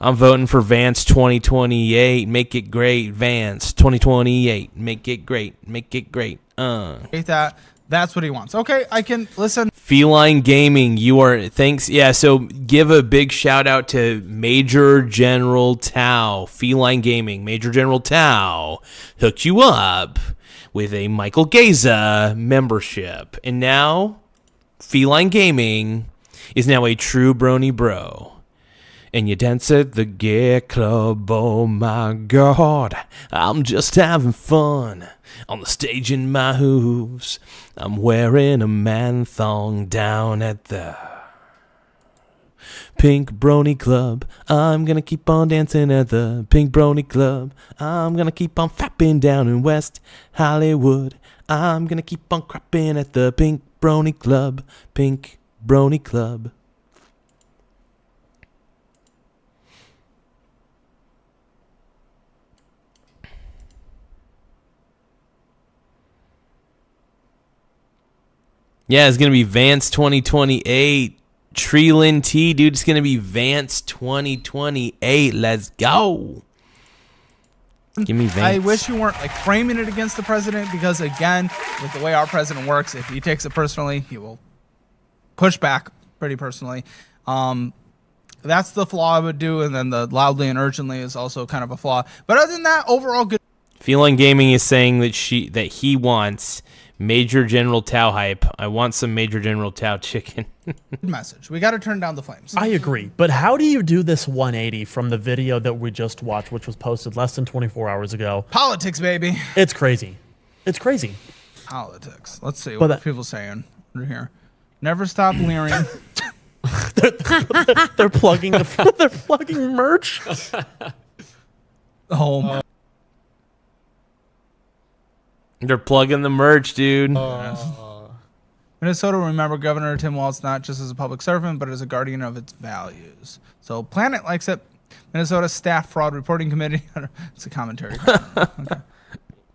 Vance 2028. Make it great, Vance 2028. Make it great. Make it great. That's what he wants. Okay, I can listen. Feline Gaming, thanks. Yeah, so give a big shout out to Major General Tao. Feline Gaming, Major General Tao hooked you up with a Michael Garza membership. And now, Feline Gaming is now a true brony bro. And you dance at the gay club, oh my God. I'm just having fun on the stage in my hooves. I'm wearing a man thong down at the Pink Brony Club. I'm gonna keep on dancing at the Pink Brony Club. I'm gonna keep on fapping down in West Hollywood. I'm gonna keep on crapping at the Pink Brony Club. Pink Brony Club. Yeah, it's going to be Vance 2028. Treelin T, dude, it's going to be Vance 2028. Let's go. Give me Vance. I wish you weren't framing it against the president because, again, with the way our president works, if he takes it personally, he will push back pretty personally. That's the flaw I would do, and then the loudly and urgently is also kind of a flaw. But other than that, overall good. Feline Gaming is saying that he wants Major General Tao hype. I want some Major General Tao chicken. Message. We got to turn down the flames. I agree. But how do you do this 180 from the video that we just watched, which was posted less than 24 hours ago? Politics, baby. It's crazy. It's crazy. Politics. Let's see what people saying under here. Never stop leering. They're plugging they're plugging merch. Oh my. They're plugging the merch, dude. Minnesota, remember Governor Tim Walz not just as a public servant, but as a guardian of its values. So Planet likes it. Minnesota Staff Fraud Reporting Committee. It's a commentary. Okay.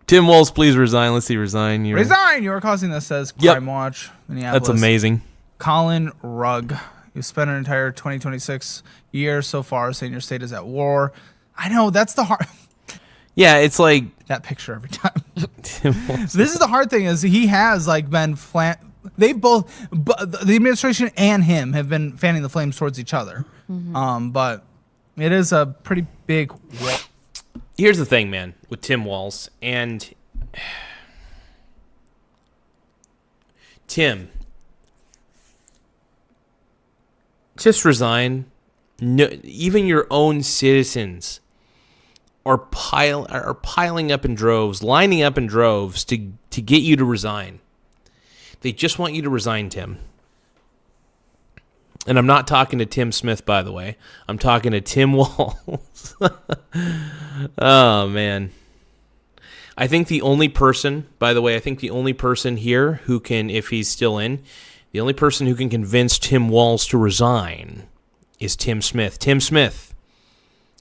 Tim Walz, please resign. Let's see, resign. Resign! You are causing this, says Crime Watch, Minneapolis. That's amazing. Colin Rugg. You spent an entire 2026 year so far saying your state is at war. I know, that's the hard... Yeah, it's like... that picture every time. This is the hard thing is he has been... They both... the administration and him have been fanning the flames towards each other. Mm-hmm. But it is a pretty big... Here's the thing, man, with Tim Walz. And... Tim... just resign. No, even your own citizens are piling up in droves, lining up in droves to get you to resign. They just want you to resign, Tim. And I'm not talking to Tim Smith, by the way. I'm talking to Tim Walz. Oh, man. I think the only person, by the way, here who can, if he's still in, the only person who can convince Tim Walz to resign is Tim Smith. Tim Smith,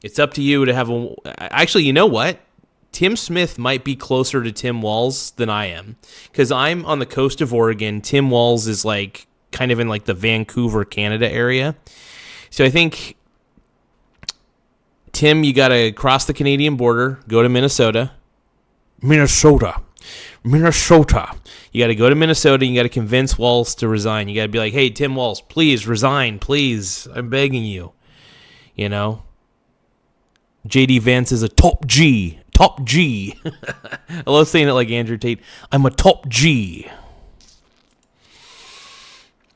it's up to you to have a... Actually, you know what? Tim Smith might be closer to Tim Walz than I am. Because I'm on the coast of Oregon. Tim Walz is kind of in the Vancouver, Canada area. So I think, Tim, you got to cross the Canadian border, go to Minnesota, Minnesota. You got to go to Minnesota. And you got to convince Walz to resign. You got to be like, hey, Tim Walz, please resign. Please. I'm begging you. You know? JD Vance is a top G. Top G. I love saying it like Andrew Tate. I'm a top G.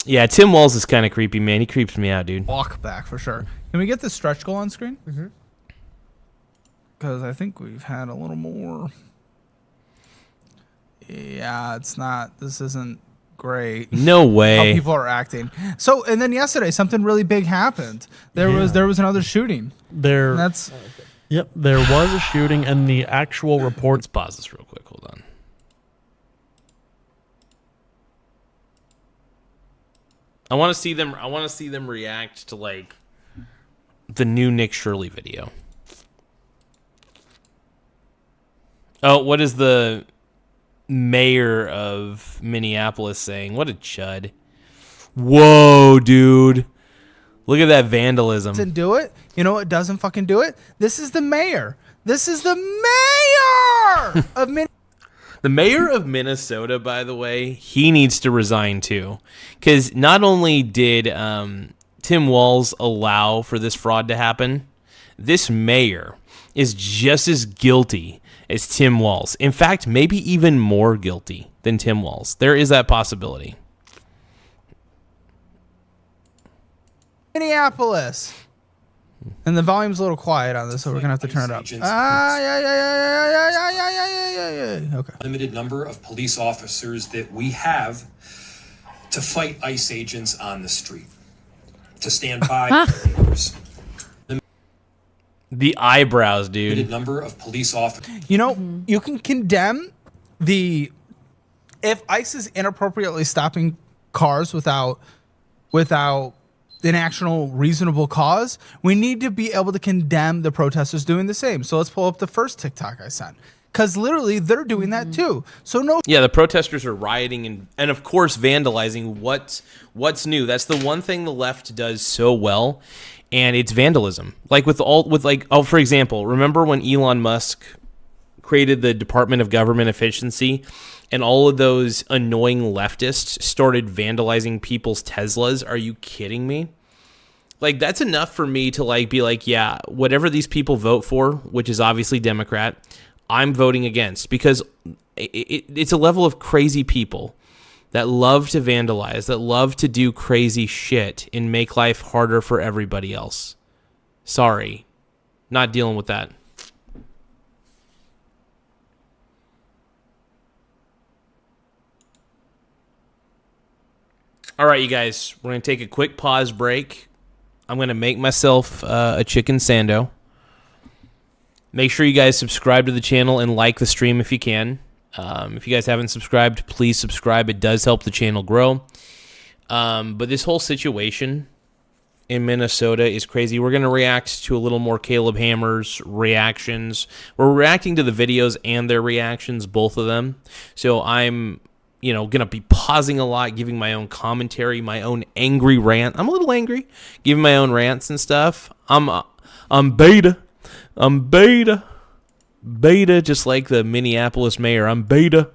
Yeah, Tim Walz is kind of creepy, man. He creeps me out, dude. Walk back for sure. Can we get the stretch goal on screen? Mm-hmm. Because I think we've had a little more. Yeah, it's not. This isn't great. No way. How people are acting. So, and then yesterday, something really big happened. There was another shooting. That's. Yep, there was a shooting, and the actual report. Let's pause this real quick. Hold on. I want to see them react to like the new Nick Shirley video. Oh, what is the mayor of Minneapolis saying? What a chud. Whoa, dude. Look at that vandalism. Doesn't do it. You know what doesn't fucking do it? This is the mayor. This is the mayor of Minneapolis. The mayor of Minnesota, by the way, he needs to resign too. Because not only did Tim Walz allow for this fraud to happen, this mayor is just as guilty as Tim Walz. In fact, maybe even more guilty than Tim Walz. There is that possibility. Minneapolis. And the volume's a little quiet on this, so we're going to have to turn it up. Yeah. Okay. Limited number of police officers that we have to fight ICE agents on the street, to stand by. The eyebrows, dude. Limited number of police officers. You know, you can condemn if ICE is inappropriately stopping cars without an actual reasonable cause, we need to be able to condemn the protesters doing the same. So let's pull up the first TikTok I sent. Because literally, they're doing that too. So no. Yeah, the protesters are rioting and of course vandalizing. What's new? That's the one thing the left does so well, and it's vandalism. Like for example, remember when Elon Musk created the Department of Government Efficiency, and all of those annoying leftists started vandalizing people's Teslas? Are you kidding me? Like, that's enough for me to like be like, yeah, whatever these people vote for, which is obviously Democrat, I'm voting against, because it's a level of crazy people that love to vandalize, that love to do crazy shit and make life harder for everybody else. Sorry, not dealing with that. All right, you guys, we're going to take a quick pause break. I'm going to make myself a chicken sando. Make sure you guys subscribe to the channel and like the stream if you can. If you guys haven't subscribed, please subscribe. It does help the channel grow. But this whole situation in Minnesota is crazy. We're going to react to a little more Caleb Hammer's reactions. We're reacting to the videos and their reactions, both of them. So I'm going to be pausing a lot, giving my own commentary, my own angry rant. I'm a little angry, giving my own rants and stuff. I'm beta. I'm beta. Beta, just like the Minneapolis mayor. I'm beta.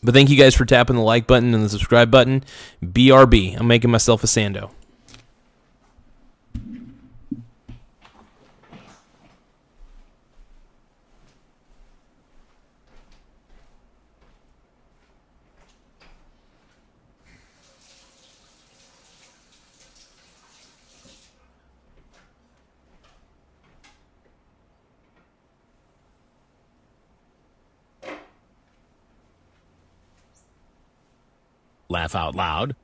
But thank you guys for tapping the like button and the subscribe button. BRB. I'm making myself a sando. Laugh out loud.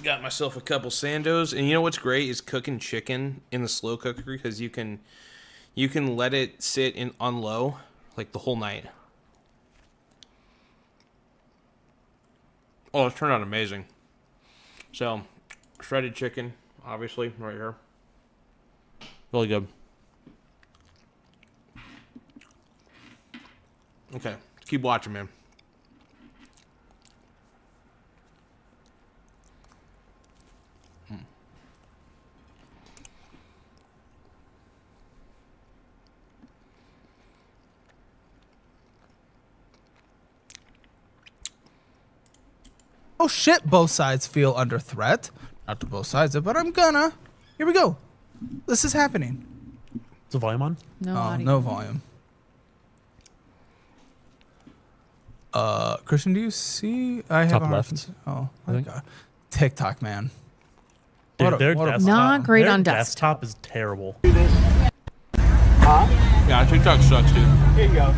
Got myself a couple Sandos, and you know what's great is cooking chicken in the slow cooker because you can let it sit on low like the whole night. Oh, it's turned out amazing. So, shredded chicken, obviously, right here. Really good. Okay, let's keep watching, man. Oh shit, both sides feel under threat. Not to both sides, but I'm gonna. Here we go. This is happening. Is the volume on? No Oh, audio. no volume. Christian, do you see? I have Top a hard left, Oh I my think. god. TikTok, man. Dude, What a- their what a- desktop, Not great their on desktop is terrible. Yeah, TikTok sucks, dude. Here you go.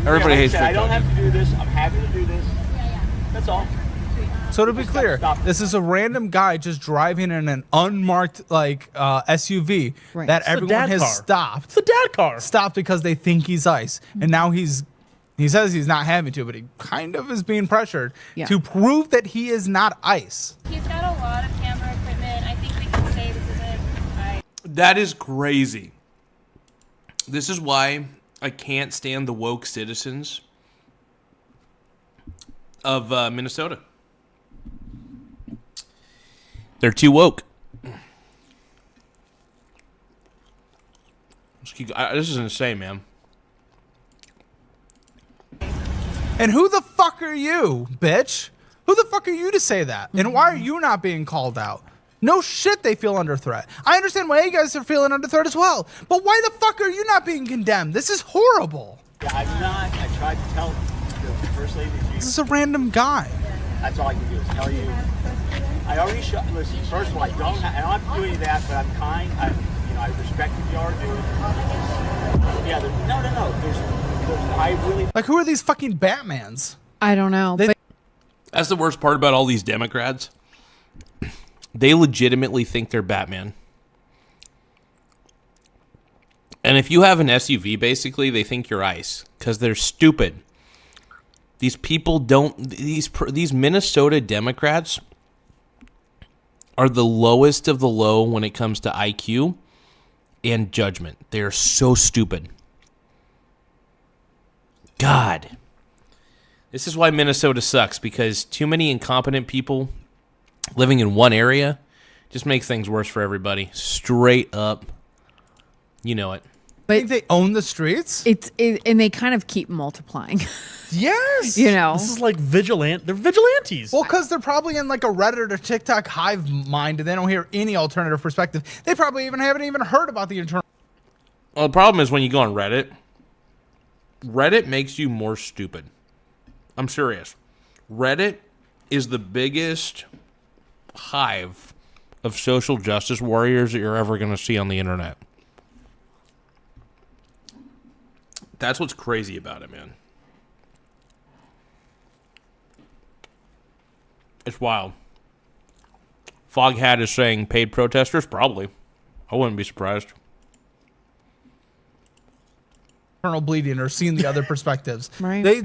Everybody hates I don't TikTok. have to do this. I'm happy to do this. That's all. So to be clear, this is a random guy just driving in an unmarked SUV Right. that It's the everyone dad has car. stopped. It's a dad car. Stopped because they think he's ICE, and now he says he's not having to, but he kind of is being pressured Yeah. to prove that he is not ICE. He's got a lot of camera equipment. I think we can say this isn't. That is crazy. This is why I can't stand the woke citizens of Minnesota. They're too woke. This is insane, man. And who the fuck are you, bitch? Who the fuck are you to say that? And why are you not being called out? No shit, they feel under threat. I understand why you guys are feeling under threat as well. But why the fuck are you not being condemned? This is horrible. Yeah, I'm not. I tried to tell the first lady that This is a random guy. that's all I can do is tell you. I already shot. Listen, first of all, I don't have to do any of that, but I'm kind. I respect what you are doing. Yeah, no. I really. Like, who are these fucking Batmans? I don't know. But That's the worst part about all these Democrats. They legitimately think they're Batman. And if you have an SUV, basically, they think you're ICE because they're stupid. These people don't. These Minnesota Democrats are the lowest of the low when it comes to IQ and judgment. They are so stupid. God. This is why Minnesota sucks, because too many incompetent people living in one area just makes things worse for everybody. Straight up. You know it. I think they own the streets? and they kind of keep multiplying. Yes. You know. This is like they're vigilantes. Well, because they're probably in like a Reddit or TikTok hive mind and they don't hear any alternative perspective. They probably haven't even heard about the internal. Well, the problem is when you go on Reddit, Reddit makes you more stupid. I'm serious. Reddit is the biggest hive of social justice warriors that you're ever going to see on the internet. That's what's crazy about it, man. It's wild. Foghat is saying paid protesters? Probably. I wouldn't be surprised. Internal bleeding or seeing the other perspectives. Right. They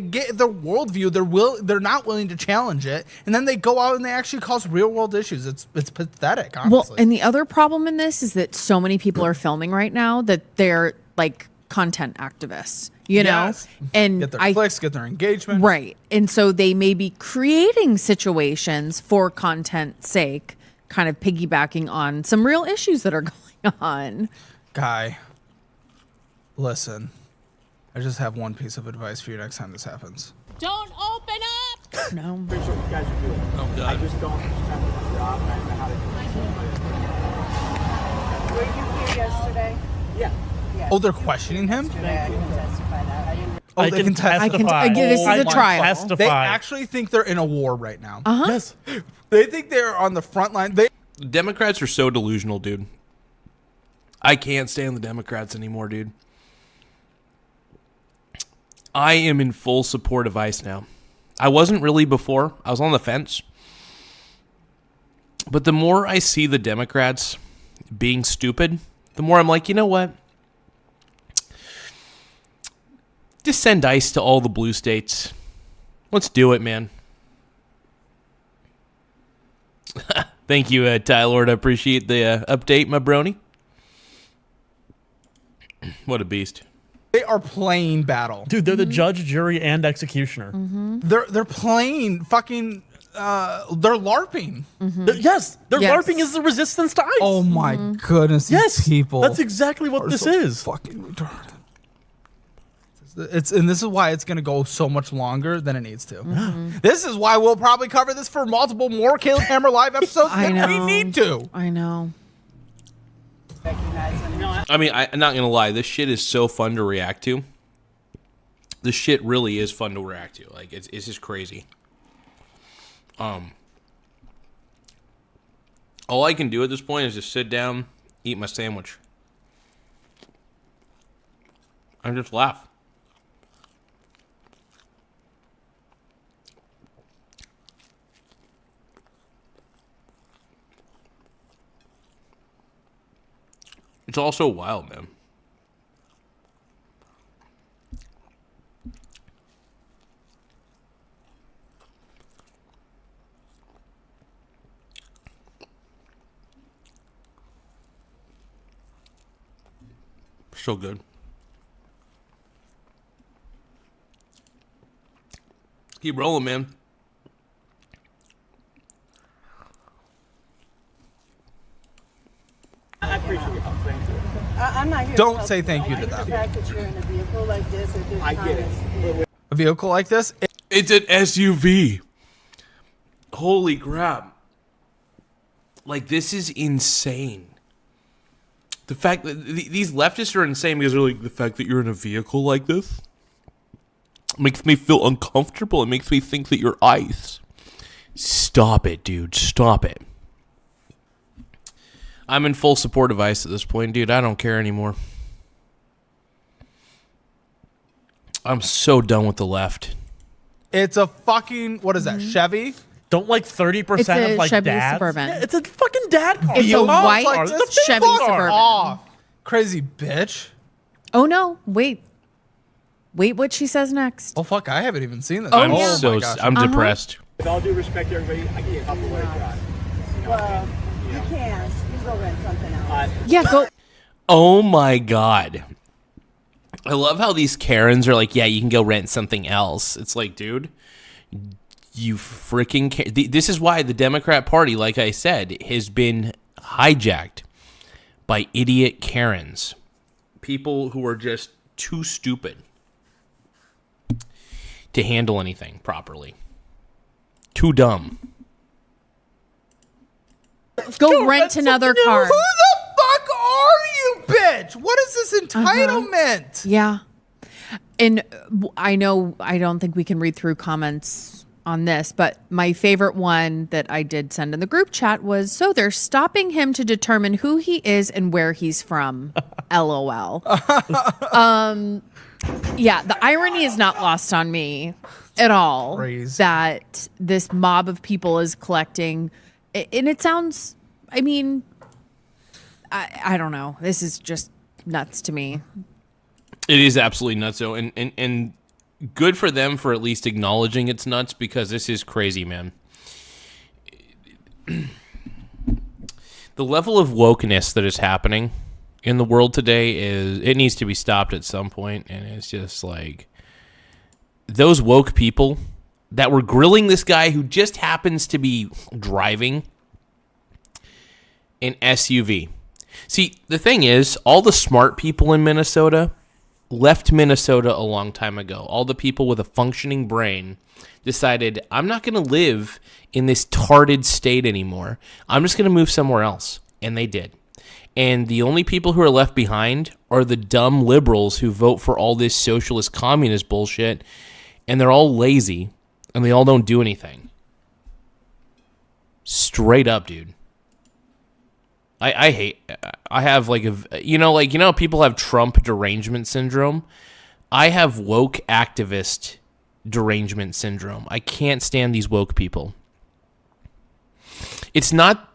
get their worldview. They're not willing to challenge it, and then they go out and they actually cause real world issues. It's pathetic, honestly. Well, and the other problem in this is that so many people are filming right now that they're like content activists, you Yes. know, and Get their clicks, get their engagement. right, and so they may be creating situations for content's sake, kind of piggybacking on some real issues that are going on. Guy, listen. I just have one piece of advice for you next time this happens. Don't open up! No. I'm pretty sure what you guys are doing. Oh, God. I just don't understand my job. I don't know how to do it. Were you here yesterday? Yeah. Oh, they're questioning him? Yesterday, I can testify that. I didn't. Oh, I they can can testify. testify. This is I a can trial. testify. They actually think they're in a war right now. Uh-huh. Yes. They think they're on the front line. Democrats are so delusional, dude. I can't stand the Democrats anymore, dude. I am in full support of ICE now. I wasn't really before. I was on the fence. But the more I see the Democrats being stupid, the more I'm like, you know what? Just send ICE to all the blue states. Let's do it, man. Thank you, Ty Lord. I appreciate the update, my brony. What a beast. They are playing battle. Dude, they're the judge, jury, and executioner. They're playing fucking... they're LARPing. Yes, they're LARPing as the resistance to ICE. Oh my goodness, these people. That's exactly what this is. Fucking retarded. And this is why it's going to go so much longer than it needs to. This is why we'll probably cover this for multiple more Caleb Hammer live episodes than we need to. I know. I mean, I'm not going to lie. This shit is so fun to react to. This shit really is fun to react to. Like, it's just crazy. All I can do at this point is just sit down, eat my sandwich, and just laugh. It's all so wild, man. So good. Keep rolling, man. I appreciate what I'm saying to it. I'm not here. Don't say thank you to The them. fact that you're in a vehicle like this at this I time get is- it. A vehicle like this? It's an SUV. Holy crap. Like, this is insane. The fact that these leftists are insane because they're like, the fact that you're in a vehicle like this makes me feel uncomfortable. It makes me think that you're ICE. Stop it, dude. Stop it. I'm in full support of ICE at this point, dude. I don't care anymore. I'm so done with the left. It's a fucking, what is that, Chevy? Don't like 30% It's a of like Chevy dads? Suburban. Yeah, it's a fucking dad car. It's a white car. It's a Chevy big car. Suburban. Off. Crazy bitch. Oh no! Wait what she says next. Oh fuck, I haven't even seen this. I'm Oh so my gosh. I'm depressed. With all due respect to everybody, I get a couple way drive. Well, you can. You go rent something else. Yeah, go. Oh my god. I love how these Karens are like, yeah, you can go rent something else. It's like, dude, you freaking this is why the Democrat Party, like I said, has been hijacked by idiot Karens. People who are just too stupid to handle anything properly. Too dumb. Go rent another car. Who the fuck are you, bitch? What is this entitlement? Yeah. And I know I don't think we can read through comments on this, but my favorite one that I did send in the group chat was, so they're stopping him to determine who he is and where he's from. LOL. Yeah, the irony is not lost on me at all. That this mob of people is collecting, and it sounds, I mean, I don't know. This is just nuts to me. It is absolutely nuts, though, and good for them for at least acknowledging it's nuts, because this is crazy, man. The level of wokeness that is happening in the world today it needs to be stopped at some point, and it's just like those woke people that were grilling this guy who just happens to be driving an SUV. See, the thing is, all the smart people in Minnesota left Minnesota a long time ago. All the people with a functioning brain decided, I'm not going to live in this tarded state anymore. I'm just going to move somewhere else. And they did. And the only people who are left behind are the dumb liberals who vote for all this socialist communist bullshit. And they're all lazy. And they all don't do anything. Straight up, dude. I have like people have Trump derangement syndrome. I have woke activist derangement syndrome. I can't stand these woke people. It's not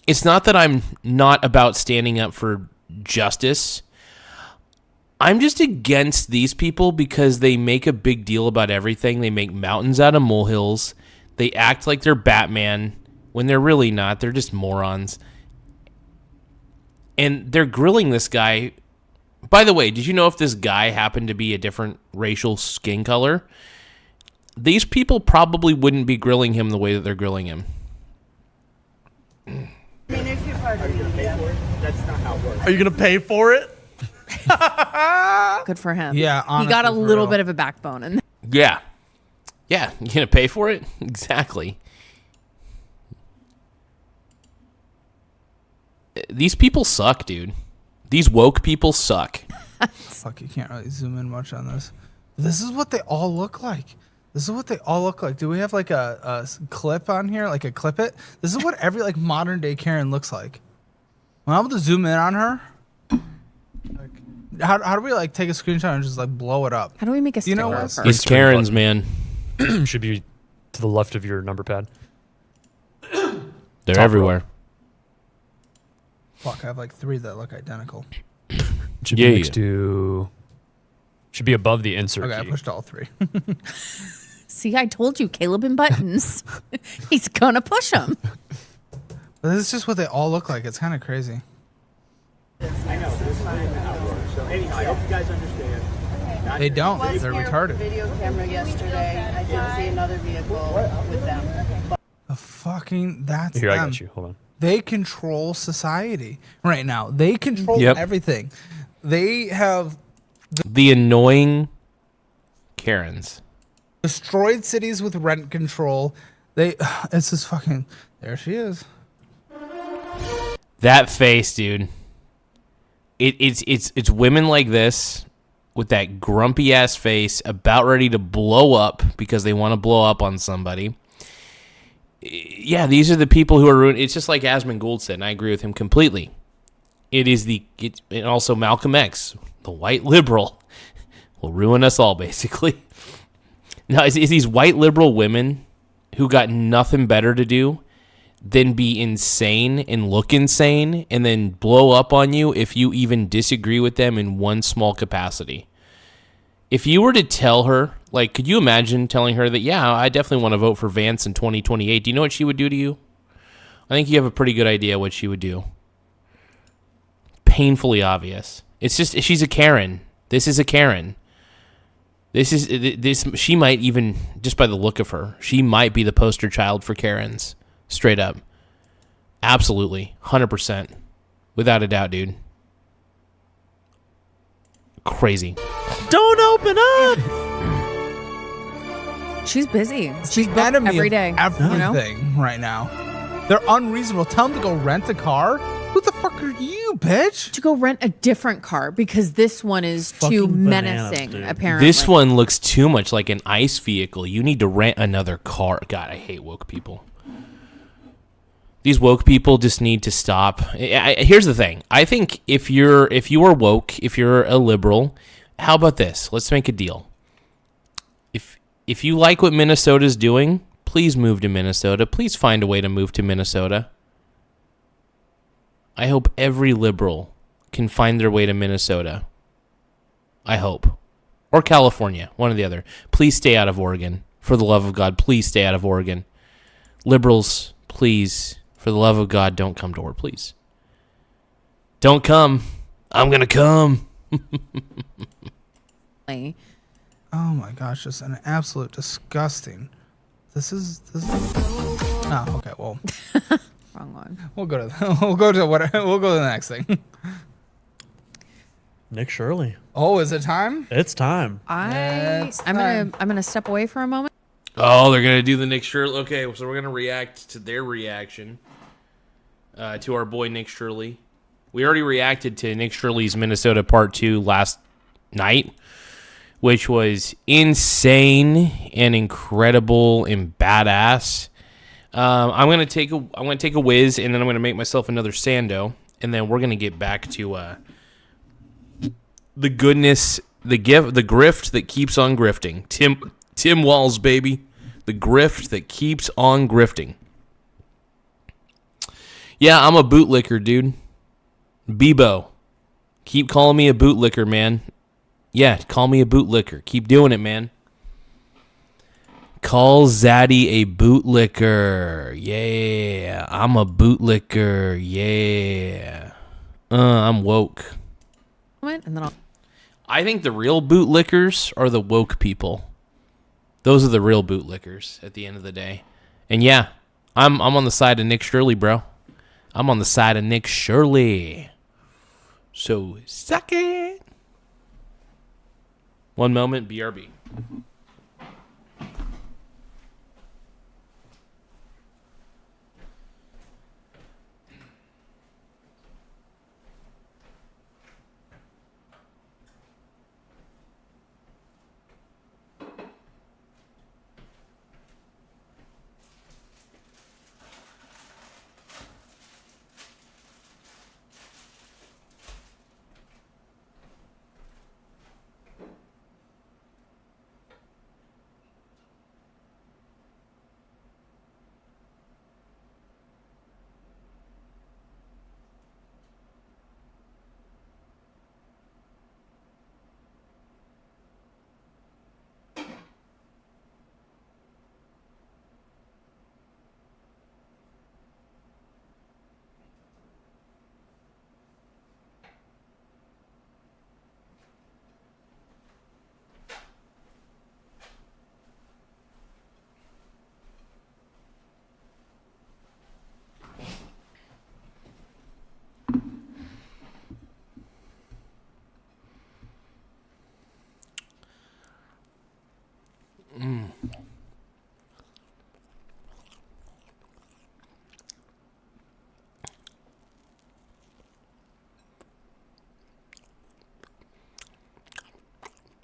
it's not that I'm not about standing up for justice. I'm just against these people because they make a big deal about everything. They make mountains out of molehills. They act like they're Batman when they're really not. They're just morons. And they're grilling this guy. By the way, did you know if this guy happened to be a different racial skin color, these people probably wouldn't be grilling him the way that they're grilling him. Are you going to pay for it? That's not how it works. Are you going to pay for it? Good for him. Yeah, he got a honestly, for little real. bit of a backbone. And Yeah. Yeah, you gonna pay for it? Exactly. These people suck, dude. These woke people suck. Fuck, you can't really zoom in much on this. This is what they all look like. This is what they all look like. Do we have like a clip on here? Like a clip it? This is what every like modern day Karen looks like. When I'm able to zoom in on her, like, how do we like take a screenshot and just like blow it up? how do we make a You know sticker what? of her? These Karens, man. Should be to the left of your number pad. They're Top everywhere. Fuck, I have like 3 that look identical. Should Yeah, be next yeah. to. Should be above the insert Okay, I key. pushed all 3. See, I told you, Caleb and Buttons. He's gonna push them. But this is just what they all look like. It's kind of crazy. I know, this is not how it works. So anyhow, I hope you guys understand. Not They don't. Was They're here retarded. Video camera yesterday. I did see another vehicle with them. The fucking that's Here, I them. got you. Hold on. They control society right now. They control Yep. everything. They have The annoying Karens. destroyed cities with rent control. It's just fucking. There she is. That face, dude. It's women like this with that grumpy ass face about ready to blow up because they want to blow up on somebody. Yeah, these are the people who are ruined. It's just like Asmund Gould said, and I agree with him completely. And also Malcolm X, the white liberal, will ruin us all, basically. Now, it's these white liberal women who got nothing better to do than be insane and look insane and then blow up on you if you even disagree with them in one small capacity. If you were to tell her, like, could you imagine telling her that, yeah, I definitely want to vote for Vance in 2028? Do you know what she would do to you? I think you have a pretty good idea what she would do. Painfully obvious. It's just, she's a Karen. This is a Karen. She might even, just by the look of her, she might be the poster child for Karens. Straight up. Absolutely. 100%. Without a doubt, dude. Crazy. Don't open up. She's busy. She's booked Enemy every of day. everything You know? right now. They're unreasonable. Tell them to go rent a car. Who the fuck are you, bitch? To go rent a different car because this one is too Fucking bananas, menacing, dude. apparently. This one looks too much like an ICE vehicle. You need to rent another car. God, I hate woke people. These woke people just need to stop. Here's the thing. I think if you are woke, if you're a liberal, how about this? Let's make a deal. If you like what Minnesota's doing, please move to Minnesota. Please find a way to move to Minnesota. I hope every liberal can find their way to Minnesota. I hope. Or California, one or the other. Please stay out of Oregon. For the love of God, please stay out of Oregon. Liberals, please, for the love of God, don't come to Oregon, please. Don't come. I'm going to come. Oh my gosh, just an absolute disgusting. This is. Oh, okay. Well, Wrong one. we'll go to the next thing. Nick Shirley. Oh, is it time? It's time. I'm gonna step away for a moment. Oh, they're going to do the Nick Shirley. Okay, so we're going to react to their reaction to our boy Nick Shirley. We already reacted to Nick Shirley's Minnesota Part 2 last night, which was insane and incredible and badass. I'm gonna take a whiz, and then I'm gonna make myself another Sando, and then we're gonna get back to the goodness, the grift that keeps on grifting. Tim Walz, baby, the grift that keeps on grifting. Yeah, I'm a bootlicker, dude. Bebo. Keep calling me a bootlicker, man. Yeah, call me a bootlicker. Keep doing it, man. Call Zaddy a bootlicker. Yeah, I'm a bootlicker. Yeah. I'm woke. And then I think the real bootlickers are the woke people. Those are the real bootlickers at the end of the day. And yeah, I'm on the side of Nick Shirley, bro. I'm on the side of Nick Shirley. So suck it. One moment, BRB.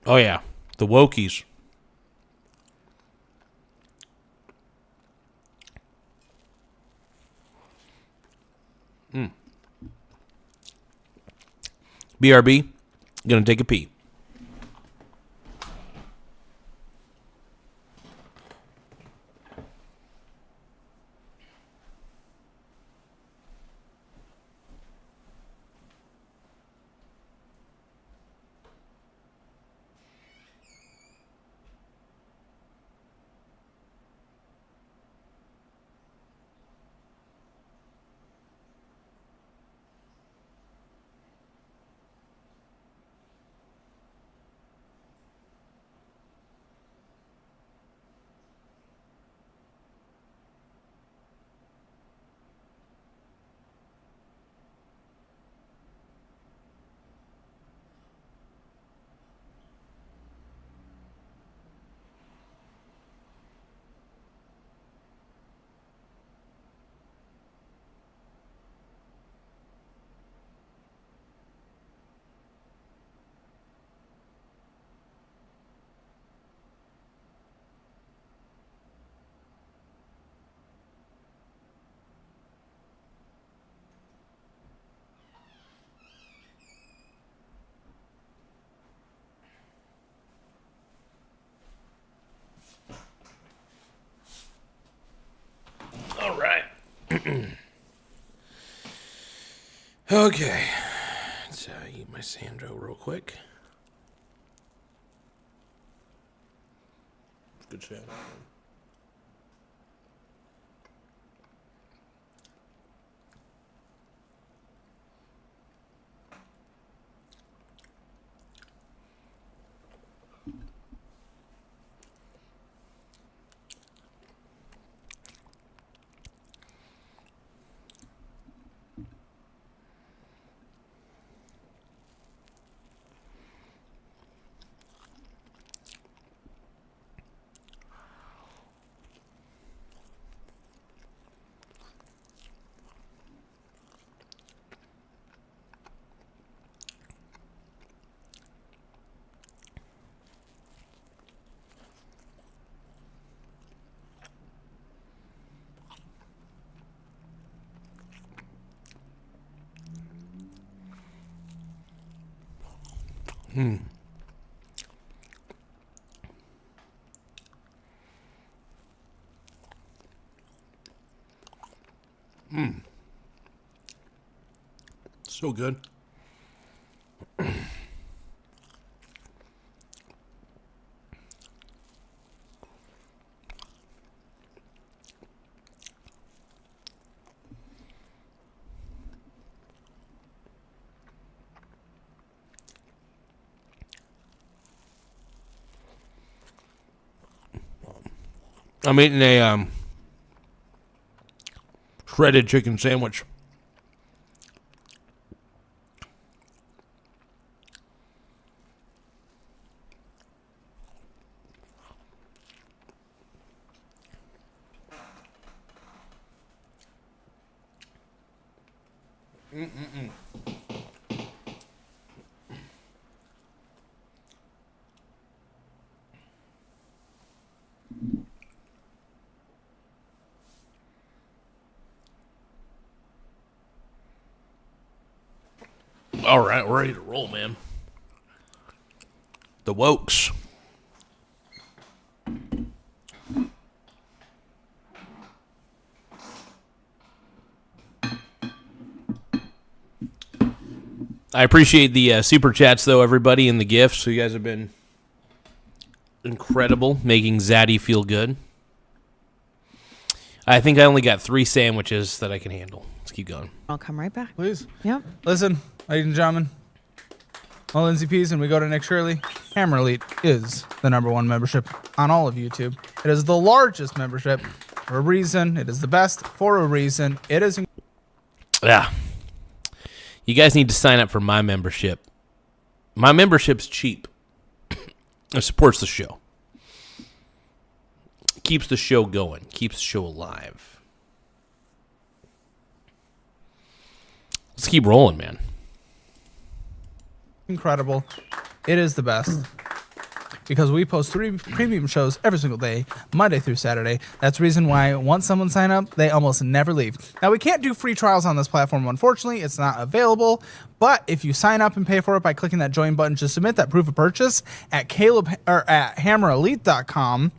Oh, yeah. The Wokies. BRB, gonna take a pee. All right. Okay. Let's eat my Sandro real quick. Good chat. So good. I'm eating a shredded chicken sandwich. All right, we're ready to roll, man. The Wokes. I appreciate the super chats, though, everybody, and the gifts. So you guys have been incredible, making Zaddy feel good. I think I only got 3 sandwiches that I can handle. Let's keep going. I'll come right back. Please. Yep. Listen, ladies and gentlemen, I'm Lindsay Pease, and we go to Nick Shirley. Hammer Elite is the #1 membership on all of YouTube. It is the largest membership for a reason. It is the best for a reason. It is. Yeah. You guys need to sign up for my membership. My membership's cheap. It supports the show. Keeps the show going. Keeps the show alive. Let's keep rolling, man. Incredible. It is the best. Because we post 3 premium shows every single day, Monday through Saturday. That's the reason why once someone sign up, they almost never leave. Now, we can't do free trials on this platform, unfortunately. It's not available. But if you sign up and pay for it by clicking that join button, just submit that proof of purchase at hammerelite.com.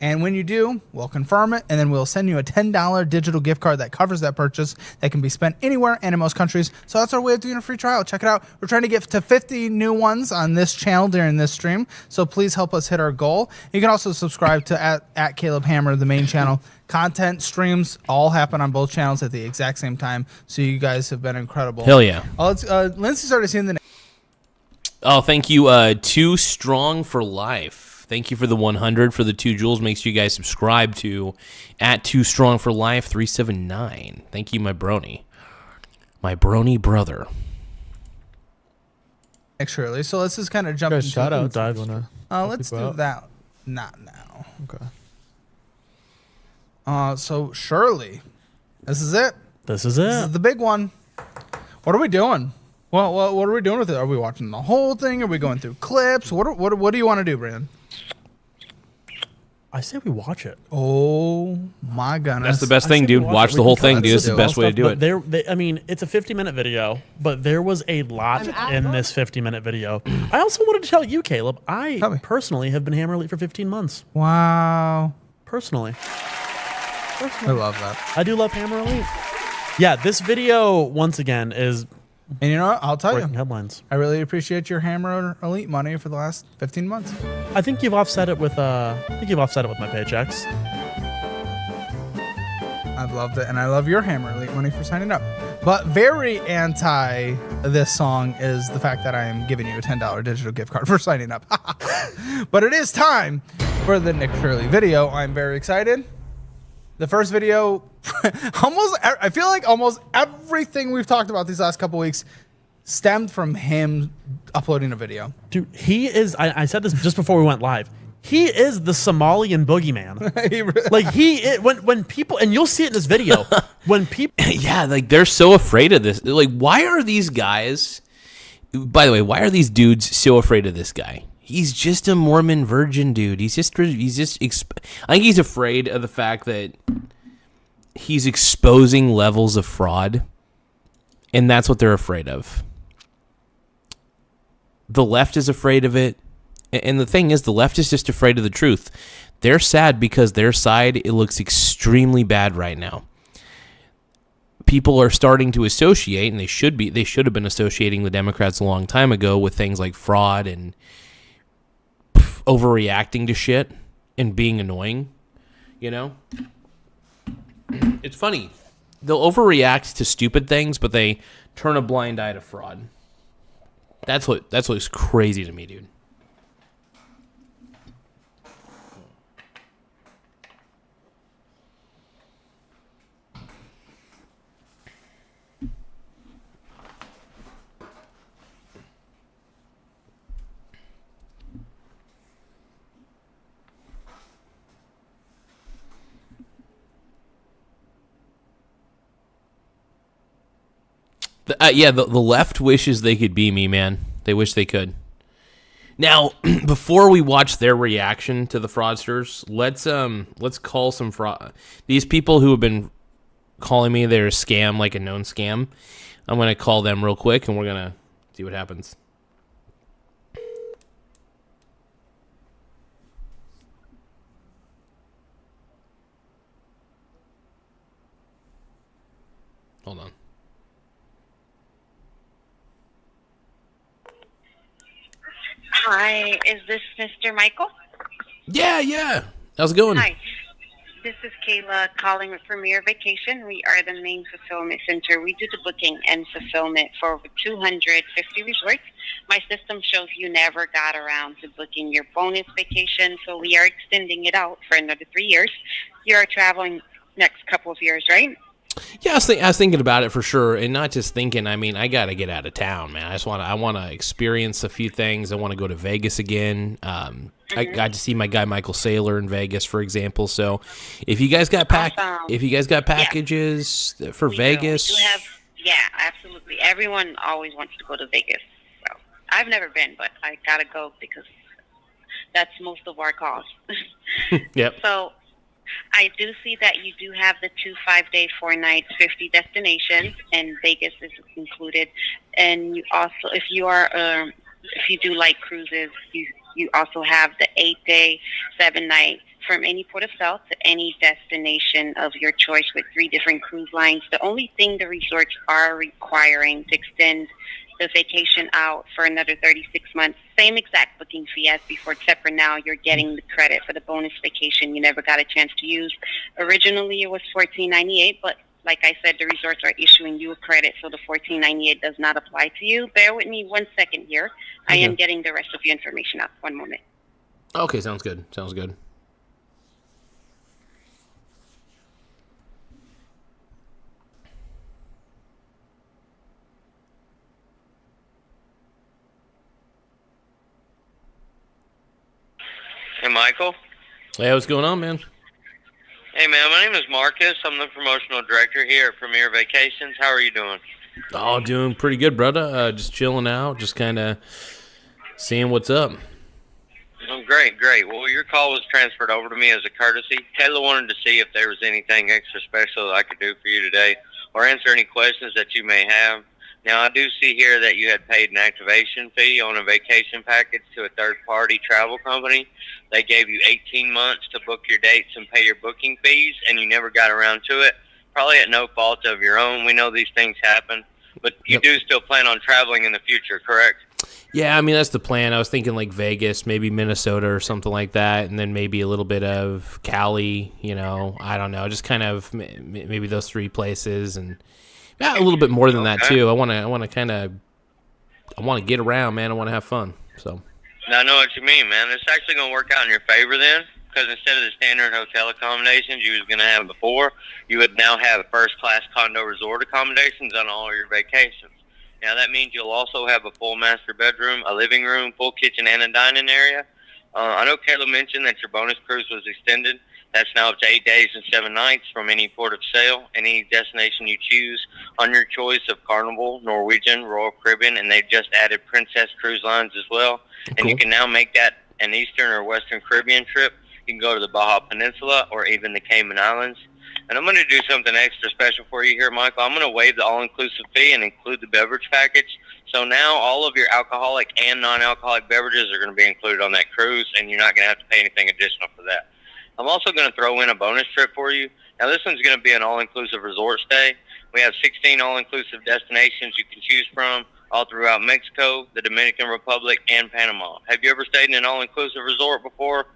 And when you do, we'll confirm it, and then we'll send you a $10 digital gift card that covers that purchase that can be spent anywhere and in most countries. So that's our way of doing a free trial. Check it out. We're trying to get to 50 new ones on this channel during this stream, so please help us hit our goal. You can also subscribe to at Caleb Hammer, the main channel. Content, streams, all happen on both channels at the exact same time, so you guys have been incredible. Hell yeah. Lindsay started seeing the name. Oh, thank you. Too Strong for Life. Thank you for the 100 for the 2 jewels. Make sure you guys subscribe to at Too Strong for Life 379. Thank you, my brony. My brony brother. Nick Shirley. So let's just kind of jump into shout out. let's do that. Not now. Okay. So Shirley, this is it. This is it. This is the big one. What are we doing? Well, what are we doing with it? Are we watching the whole thing? Are we going through clips? What do you want to do, Brandon? I say we watch it. Oh my goodness. That's the best thing, dude. Watch the whole thing, dude. It's the best way to do it. I mean, it's a 50-minute video, but there was a lot in this 50-minute video. I also wanted to tell you, Caleb, I personally have been Hammer Elite for 15 months. Wow. Personally. I love that. I do love Hammer Elite. Yeah, this video, once again, is... And you know what? I'll tell you. Headlines. I really appreciate your Hammer Elite money for the last 15 months. I think you've offset it with my paychecks. I've loved it, and I love your Hammer Elite money for signing up. But very anti this song is the fact that I am giving you a $10 digital gift card for signing up. But it is time for the Nick Shirley video. I'm very excited. The first video, I feel like almost everything we've talked about these last couple weeks stemmed from him uploading a video. Dude, he is, I said this just before we went live, he is the Somalian boogeyman. Like, he is, when people, and you'll see it in this video, when people... Yeah, like, they're so afraid of this. Like, why are these guys... By the way, why are these dudes so afraid of this guy? He's just a Mormon virgin dude. I think he's afraid of the fact that he's exposing levels of fraud, and that's what they're afraid of. The left is afraid of it, and the thing is, the left is just afraid of the truth. They're sad because their side, it looks extremely bad right now. people are starting to associate, and they should have been associating the Democrats a long time ago with things like fraud and overreacting to shit and being annoying. You know? It's funny. They'll overreact to stupid things, but they turn a blind eye to fraud. That's what's crazy to me, dude. The left wishes they could be me, man. They wish they could. Now, before we watch their reaction to the fraudsters, let's call some fraud. These people who have been calling me they're a scam, like a known scam. I'm gonna call them real quick, and we're gonna see what happens. Hold on. Hi, is this Mr. Michael? Yeah. How's it going? Hi, this is Kayla calling with Premier Vacation. We are the main fulfillment center. We do the booking and fulfillment for over 250 resorts. My system shows you never got around to booking your bonus vacation, so we are extending it out for another 3 years. You are traveling next couple of years, right? Yeah, I was thinking about it for sure, and not just thinking. I mean, I got to get out of town, man. I want to experience a few things. I want to go to Vegas again. I got to see my guy Michael Saylor in Vegas, for example. So, if you guys got packages for Vegas, We do have, absolutely. Everyone always wants to go to Vegas. So I've never been, but I gotta go because that's most of our costs. Yep. So I do see that you do have the 2 5-day, 4 nights, 50 destinations, and Vegas is included. And you also, if you do like cruises, you also have the 8-day, 7-night from any port of sale to any destination of your choice with 3 different cruise lines. The only thing the resorts are requiring to extend the vacation out for another 36 months, same exact booking fee as before, except for now you're getting the credit for the bonus vacation you never got a chance to use. Originally it was $14.98, but like I said, the resorts are issuing you a credit, so the $14.98 does not apply to you. Bear with me 1 second here. I am getting the rest of your information up. 1 moment. Okay, sounds good. Hey, Michael. Hey, what's going on, man? Hey, man, my name is Marcus. I'm the promotional director here at Premier Vacations. How are you doing? Oh, doing pretty good, brother. Just chilling out, just kind of seeing what's up. Oh, great. Well, your call was transferred over to me as a courtesy. Kayla wanted to see if there was anything extra special that I could do for you today or answer any questions that you may have. Now, I do see here that you had paid an activation fee on a vacation package to a third-party travel company. They gave you 18 months to book your dates and pay your booking fees, and you never got around to it, probably at no fault of your own. We know these things happen, but you do still plan on traveling in the future, correct? Yeah, I mean, that's the plan. I was thinking like Vegas, maybe Minnesota or something like that, and then maybe a little bit of Cali, I don't know, just kind of maybe those 3 places, and a little bit more than that too. I want to get around, man. I want to have fun. So. Now, I know what you mean, man. It's actually going to work out in your favor then, because instead of the standard hotel accommodations you was going to have before, you would now have first-class condo resort accommodations on all your vacations. Now, that means you'll also have a full master bedroom, a living room, full kitchen, and a dining area. I know Kayla mentioned that your bonus cruise was extended. That's now up to 8 days and 7 nights from any port of sale, any destination you choose on your choice of Carnival, Norwegian, Royal Caribbean, and they've just added Princess Cruise Lines as well. Cool. And you can now make that an Eastern or Western Caribbean trip. You can go to the Baja Peninsula or even the Cayman Islands. And I'm going to do something extra special for you here, Michael. I'm going to waive the all-inclusive fee and include the beverage package. So now all of your alcoholic and non-alcoholic beverages are going to be included on that cruise, and you're not going to have to pay anything additional for that. I'm also going to throw in a bonus trip for you. Now, this one's going to be an all-inclusive resort stay. We have 16 all-inclusive destinations you can choose from all throughout Mexico, the Dominican Republic, and Panama. Have you ever stayed in an all-inclusive resort before?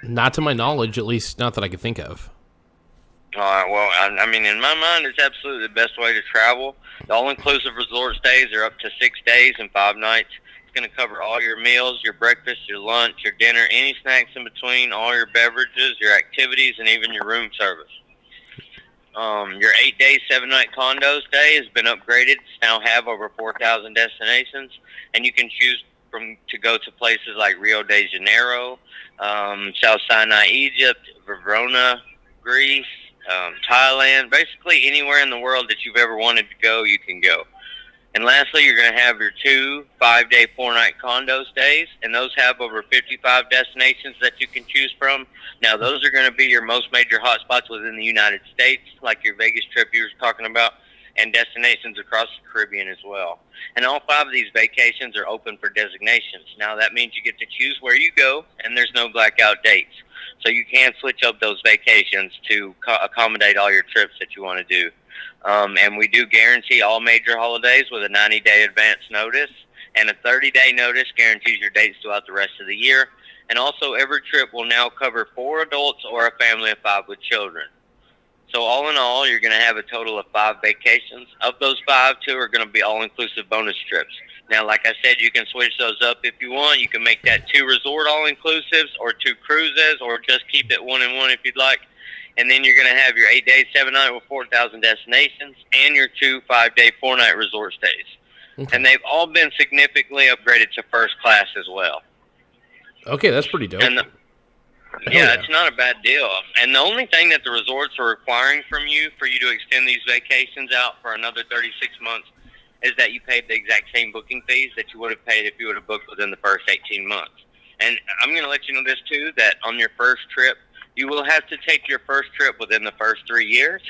Not to my knowledge, at least not that I could think of. All right, well, I mean, in my mind, it's absolutely the best way to travel. The all-inclusive resort stays are up to 6 days and 5 nights. It's going to cover all your meals, your breakfast, your lunch, your dinner, any snacks in between, all your beverages, your activities, and even your room service. Your 8-day, 7-night condo stay has been upgraded. It's now have over 4,000 destinations, and you can choose to go to places like Rio de Janeiro, South Sinai, Egypt, Verona, Greece, Thailand. Basically, anywhere in the world that you've ever wanted to go, you can go. And lastly, you're going to have your 2 5-day, 4-night condo stays, and those have over 55 destinations that you can choose from. Now, those are going to be your most major hotspots within the United States, like your Vegas trip you were talking about, and destinations across the Caribbean as well. And all 5 of these vacations are open for designations. Now, that means you get to choose where you go, and there's no blackout dates. So you can switch up those vacations to accommodate all your trips that you want to do. And we do guarantee all major holidays with a 90-day advance notice, and a 30-day notice guarantees your dates throughout the rest of the year. And also, every trip will now cover 4 adults or a family of 5 with children. So all in all, you're going to have a total of 5 vacations. Of those 5, 2 are going to be all-inclusive bonus trips. Now, like I said, you can switch those up if you want. You can make that 2 resort all-inclusives or 2 cruises, or just keep it 1 and 1 if you'd like. And then you're going to have your 8-day, 7-night with 4,000 destinations, and your 2 5-day, 4-night resort stays. Okay. And they've all been significantly upgraded to first class as well. Okay, that's pretty dope. And yeah, it's not a bad deal. And the only thing that the resorts are requiring from you for you to extend these vacations out for another 36 months is that you paid the exact same booking fees that you would have paid if you would have booked within the first 18 months. And I'm going to let you know this, too, that on your first trip, you will have to take your first trip within the first 3 years.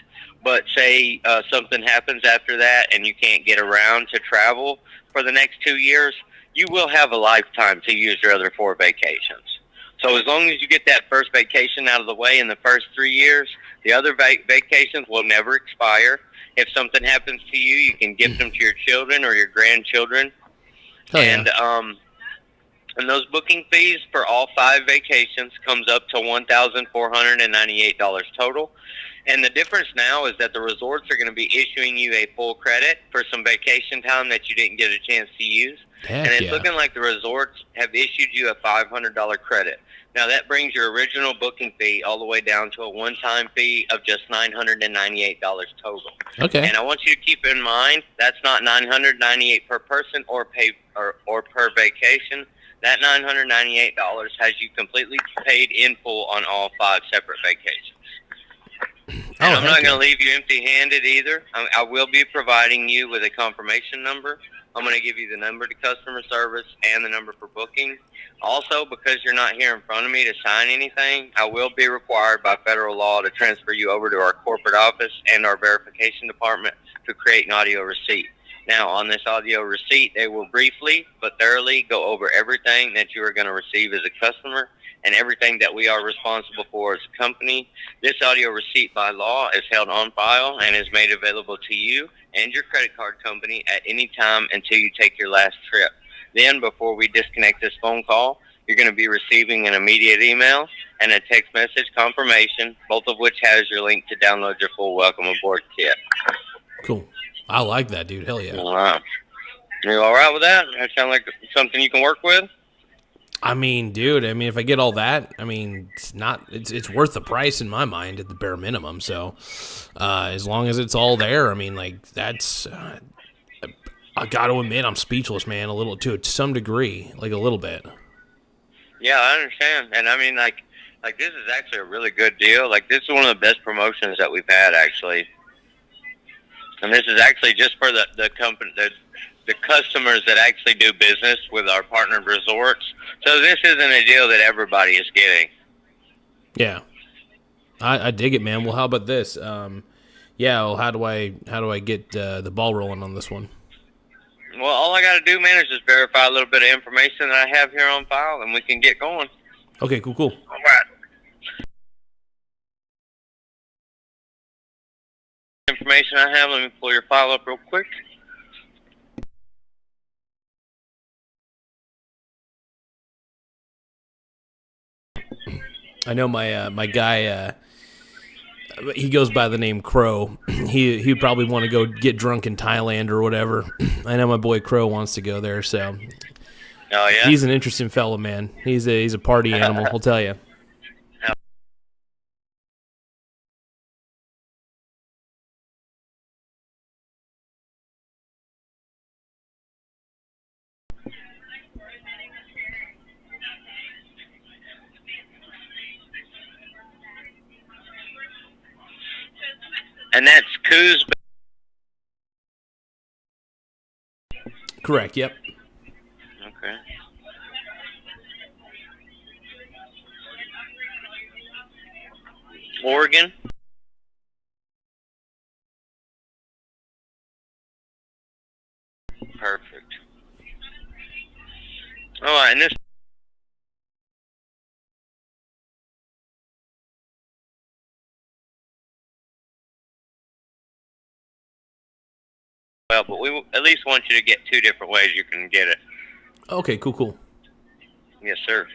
But say something happens after that and you can't get around to travel for the next 2 years, you will have a lifetime to use your other 4 vacations. So as long as you get that first vacation out of the way in the first 3 years, the other vacations will never expire. If something happens to you, you can gift them to your children or your grandchildren. And those booking fees for all 5 vacations comes up to $1,498 total. And the difference now is that the resorts are going to be issuing you a full credit for some vacation time that you didn't get a chance to use. And it's looking like the resorts have issued you a $500 credit. Now, that brings your original booking fee all the way down to a one-time fee of just $998 total. Okay. And I want you to keep in mind, that's not $998 per person or per vacation. That $998 has you completely paid in full on all 5 separate vacations. And I'm not going to leave you empty-handed either. I will be providing you with a confirmation number. I'm going to give you the number to customer service and the number for booking. Also, because you're not here in front of me to sign anything, I will be required by federal law to transfer you over to our corporate office and our verification department to create an audio receipt. Now, on this audio receipt, they will briefly but thoroughly go over everything that you are going to receive as a customer and everything that we are responsible for as a company. This audio receipt by law is held on file and is made available to you and your credit card company at any time until you take your last trip. Then, before we disconnect this phone call, you're going to be receiving an immediate email and a text message confirmation, both of which has your link to download your full Welcome Aboard kit. Cool. I like that, dude. Hell yeah. All right. You all right with that? That sound like something you can work with? I mean, dude, if I get all that, it's worth the price in my mind at the bare minimum. So, as long as it's all there, that's, I got to admit, I'm speechless, man, to some degree, a little bit. Yeah, I understand. And this is actually a really good deal. This is one of the best promotions that we've had, actually. And this is actually just for the company, the customers that actually do business with our partnered resorts. So this isn't a deal that everybody is getting. Yeah, I dig it, man. Well, how about this? How do I get the ball rolling on this one? Well, all I got to do, man, is just verify a little bit of information that I have here on file, and we can get going. Okay, cool. All right. information I have. Let me pull your file up real quick. I know my guy. He goes by the name Crow. He'd probably want to go get drunk in Thailand or whatever. I know my boy Crow wants to go there, so. Oh yeah. He's an interesting fellow, man. He's a party animal. I'll tell you. And that's Coos. Correct. Yep. Okay. Oregon. Perfect. All right, and this. Well, but we at least want you to get 2 different ways you can get it. Okay. Cool. Yes, sir.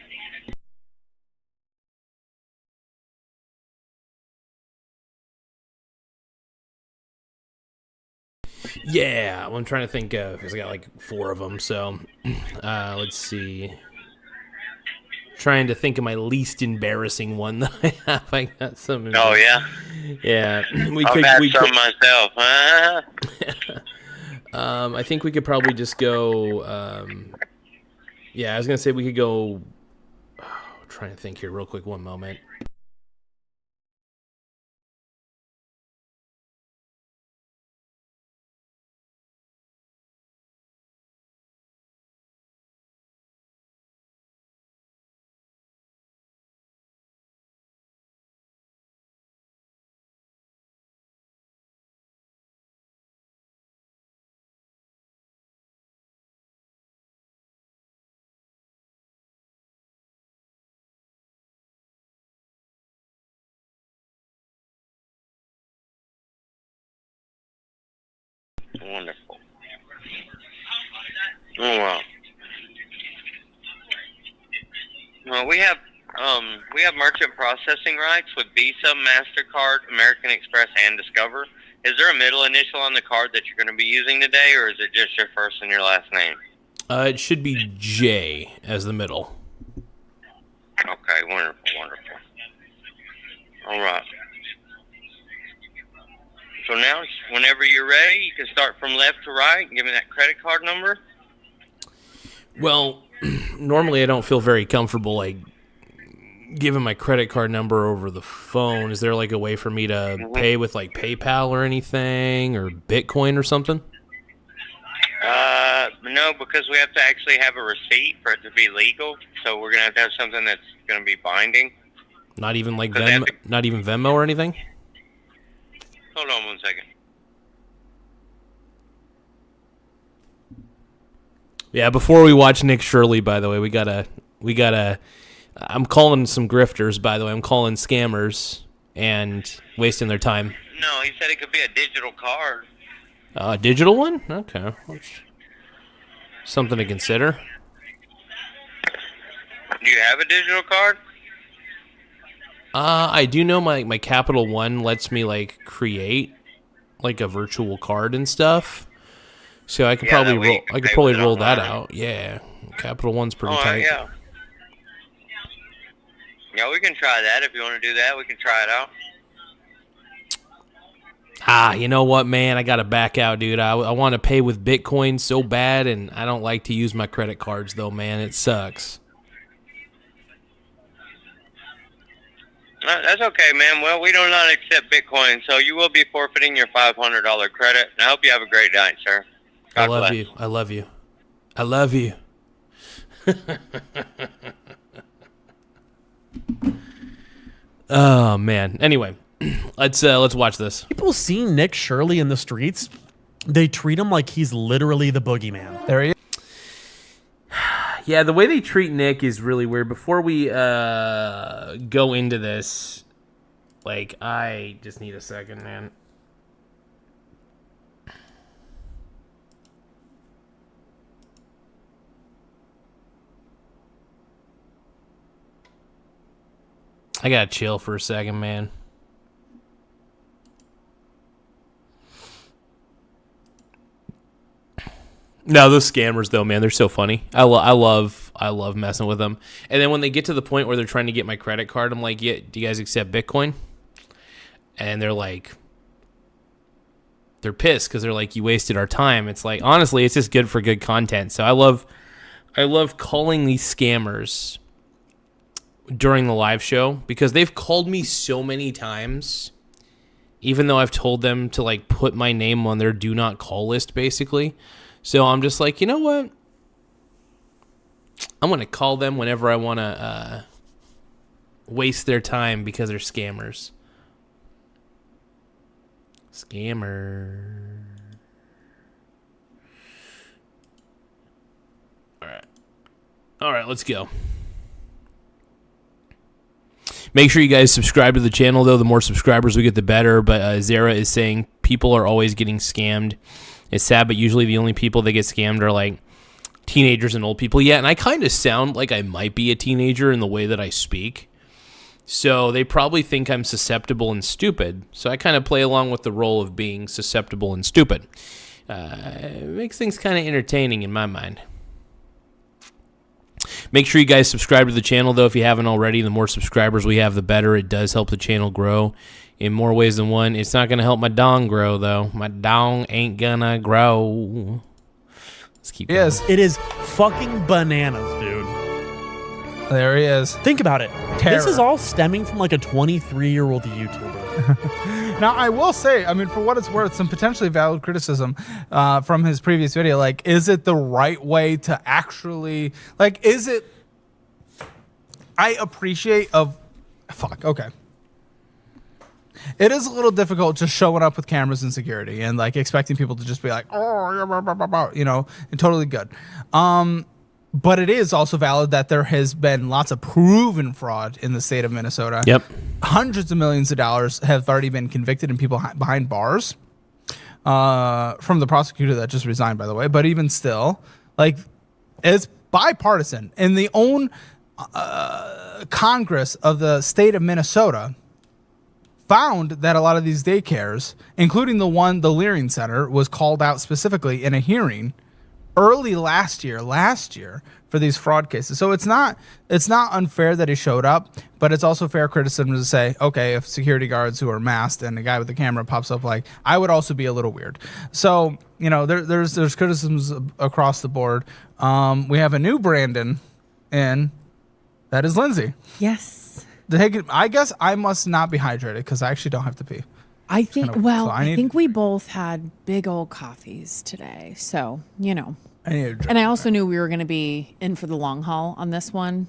Yeah, well, I'm trying to think because I got like 4 of them. So, let's see. Trying to think of my least embarrassing one that I have. I got some. Oh yeah. Yeah, I've had some myself. I think we could probably just go. Yeah, I was gonna say we could go. Trying to think here, real quick. One moment. Wonderful. Oh wow. Well, we have merchant processing rights with Visa, MasterCard, American Express, and Discover. Is there a middle initial on the card that you're going to be using today, or is it just your first and your last name? It should be J as the middle. Okay, wonderful. All right. So now, whenever you're ready, you can start from left to right and give me that credit card number. Well, normally I don't feel very comfortable like giving my credit card number over the phone. Is there like a way for me to pay with like PayPal or anything or Bitcoin or something? No, because we have to actually have a receipt for it to be legal. So we're gonna have something that's gonna be binding. Not even like not even Venmo or anything? Hold on 1 second. Yeah, before we watch Nick Shirley, by the way, we gotta I'm calling some grifters, by the way. I'm calling scammers and wasting their time. No, he said it could be a digital card. A digital one? Okay. Something to consider. Do you have a digital card? I do know my Capital One lets me like create like a virtual card and stuff. So I could probably roll that out. Yeah. Capital One's pretty tight. Yeah. Yeah, we can try that. If you want to do that, we can try it out. You know what, man? I got to back out, dude. I want to pay with Bitcoin so bad, and I don't like to use my credit cards, though, man. It sucks. That's okay, man. Well, we do not accept Bitcoin, so you will be forfeiting your $500 credit. And I hope you have a great night, sir. God I love bless. you. I love you. I love you. Oh, man. Anyway, let's watch this. People see Nick Shirley in the streets, they treat him like he's literally the boogeyman. There he is. Yeah, the way they treat Nick is really weird. Before we go into this, like, I just need a second, man. I gotta chill for a second, man. No, those scammers though, man, they're so funny. I love messing with them. And then when they get to the point where they're trying to get my credit card, I'm like, "Yeah, do you guys accept Bitcoin?" And they're like, they're pissed because they're like, "You wasted our time." It's like, honestly, it's just good for good content. So I love calling these scammers during the live show because they've called me so many times, even though I've told them to like put my name on their do not call list, basically. So I'm just like, you know what? I'm going to call them whenever I want to waste their time because they're scammers. Scammer. All right, let's go. Make sure you guys subscribe to the channel, though. The more subscribers we get, the better. But Zara is saying people are always getting scammed. It's sad, but usually the only people that get scammed are like teenagers and old people. Yeah, and I kind of sound like I might be a teenager in the way that I speak. So they probably think I'm susceptible and stupid. So I kind of play along with the role of being susceptible and stupid. It makes things kind of entertaining in my mind. Make sure you guys subscribe to the channel, though, if you haven't already. The more subscribers we have, the better. It does help the channel grow in more ways than one. It's not going to help my dong grow, though. My dong ain't gonna grow. Let's keep going. It is fucking bananas, dude. There he is. Think about it. Terror. This is all stemming from like a 23-year-old YouTuber. Now, I will say, I mean, for what it's worth, some potentially valid criticism from his previous video. Like, is it the right way to actually, like, is it, I appreciate okay. It is a little difficult just showing up with cameras and security and, like, expecting people to just be like, oh, you know, and totally good. But it is also valid that there has been lots of proven fraud in the state of Minnesota. Yep. Hundreds of millions of dollars have already been convicted and people behind bars from the prosecutor that just resigned, by the way. But even still, like, it's bipartisan. And the own Congress of the state of Minnesota found that a lot of these daycares, including the Leering Center, was called out specifically in a hearing early last year for these fraud cases. So it's not unfair that he showed up, but it's also fair criticism to say, okay, if security guards who are masked and a guy with the camera pops up, like, I would also be a little weird. So, you know, there's criticisms across the board. We have a new Brandon in, that is Lindsay. Yes. I guess I must not be hydrated because I actually don't have to pee. I think, I think we both had big old coffees today. So, you know. And I also knew we were going to be in for the long haul on this one.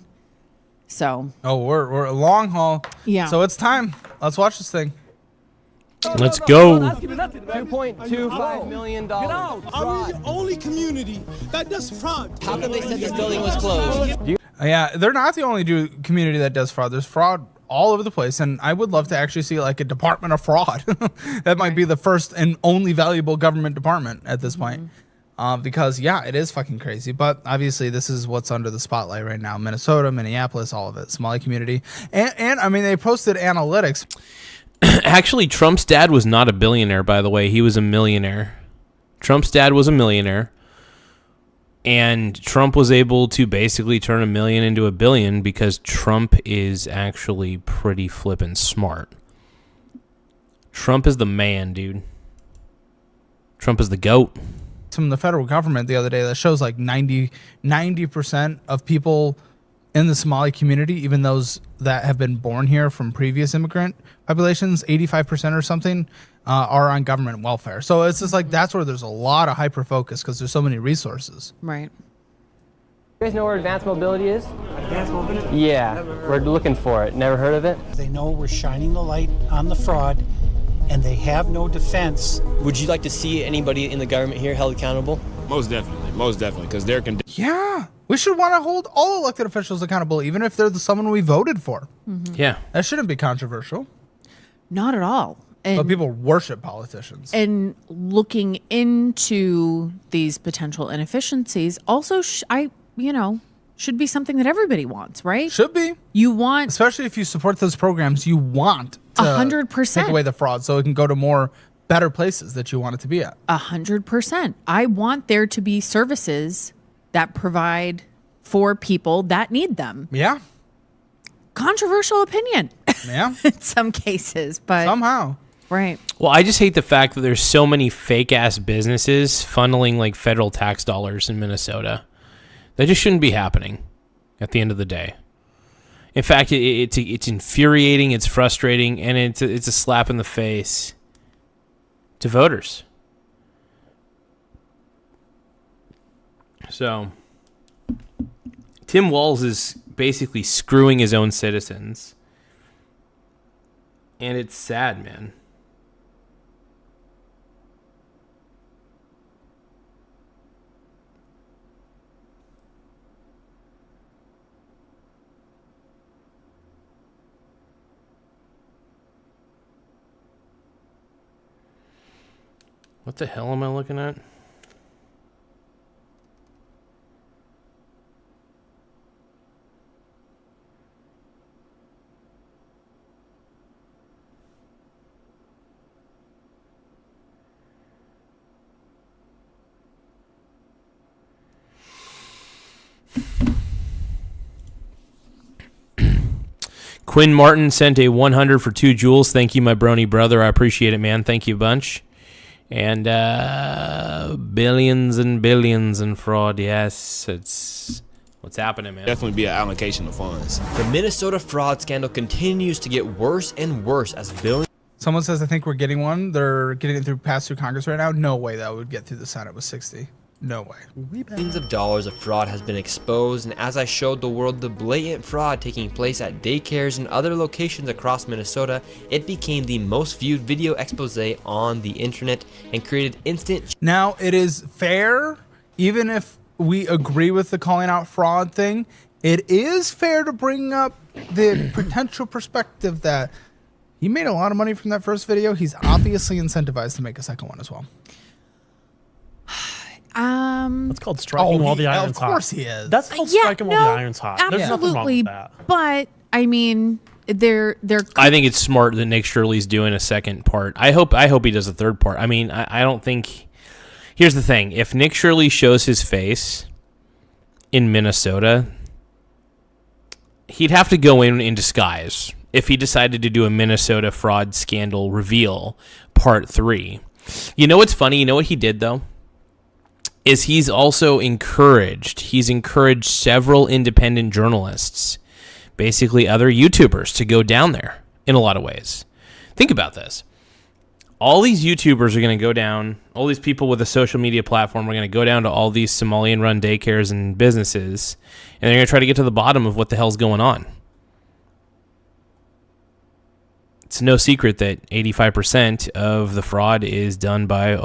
So. Oh, we're a long haul. Yeah. So it's time. Let's watch this thing. Let's go. $2.25 million. Are we the only community that does fraud? How come they said this building was closed? Yeah, they're not the only community that does fraud. There's fraud all over the place, and I would love to actually see like a department of fraud. That might be the first and only valuable government department at this point. Because, yeah, it is fucking crazy. But obviously, this is what's under the spotlight right now. Minnesota, Minneapolis, all of it. Somali community. And I mean, they posted analytics. Actually, Trump's dad was not a billionaire, by the way. He was a millionaire. Trump's dad was a millionaire. And Trump was able to basically turn $1 million into $1 billion because Trump is actually pretty flippin' smart. Trump is the man, dude. Trump is the GOAT. From the federal government the other day that shows like 90% of people in the Somali community, even those that have been born here from previous immigrant populations, 85% or something, are on government welfare. So it's just like that's where there's a lot of hyper focus because there's so many resources. Right. You guys know where advanced mobility is? Advanced mobility? Yeah, we're looking for it. Never heard of it? They know we're shining the light on the fraud, and they have no defense. Would you like to see anybody in the government here held accountable? Most definitely, because they're Yeah, we should want to hold all elected officials accountable, even if they're someone we voted for. Yeah. That shouldn't be controversial. Not at all. But people worship politicians. And looking into these potential inefficiencies, also, should be something that everybody wants, right? Should be. You want, especially if you support those programs, you want to 100% take away the fraud so it can go to more better places that you want it to be at. 100%. I want there to be services that provide for people that need them. Yeah. Controversial opinion. Yeah. In some cases, but somehow. Right. Well, I just hate the fact that there's so many fake ass businesses funneling like federal tax dollars in Minnesota. That just shouldn't be happening at the end of the day. In fact, it's infuriating, it's frustrating, and it's a slap in the face to voters. So, Tim Walz is basically screwing his own citizens. And it's sad, man. What the hell am I looking at? Quinn Martin sent a 100 for 2 joules. Thank you, my brony brother. I appreciate it, man. Thank you a bunch. And billions and billions in fraud. Yes, it's what's happening, man. Definitely be an allocation of funds. The Minnesota fraud scandal continues to get worse and worse as billions. Someone says, I think we're getting one. They're getting it passed through Congress right now. No way that would get through the Senate with 60. No way. Billions of dollars of fraud has been exposed, and as I showed the world the blatant fraud taking place at daycares and other locations across Minnesota, it became the most viewed video expose on the internet and created instant. Now, it is fair, even if we agree with the calling out fraud thing, it is fair to bring up the potential perspective that he made a lot of money from that first video. He's obviously incentivized to make a second one as well. That's called striking while the iron's hot. Of course he is. That's called striking while the iron's hot. There's nothing wrong with that. But I mean, they're. I think it's smart that Nick Shirley's doing a second part. I hope he does a third part. I mean, I don't think. Here's the thing: if Nick Shirley shows his face in Minnesota, he'd have to go in disguise if he decided to do a Minnesota fraud scandal reveal part 3. You know what's funny? You know what he did though? Is he's encouraged several independent journalists, basically other YouTubers, to go down there in a lot of ways. Think about this. All these YouTubers are going to go down, all these people with a social media platform are going to go down to all these Somalian-run daycares and businesses, and they're going to try to get to the bottom of what the hell's going on. It's no secret that 85% of the fraud is done by,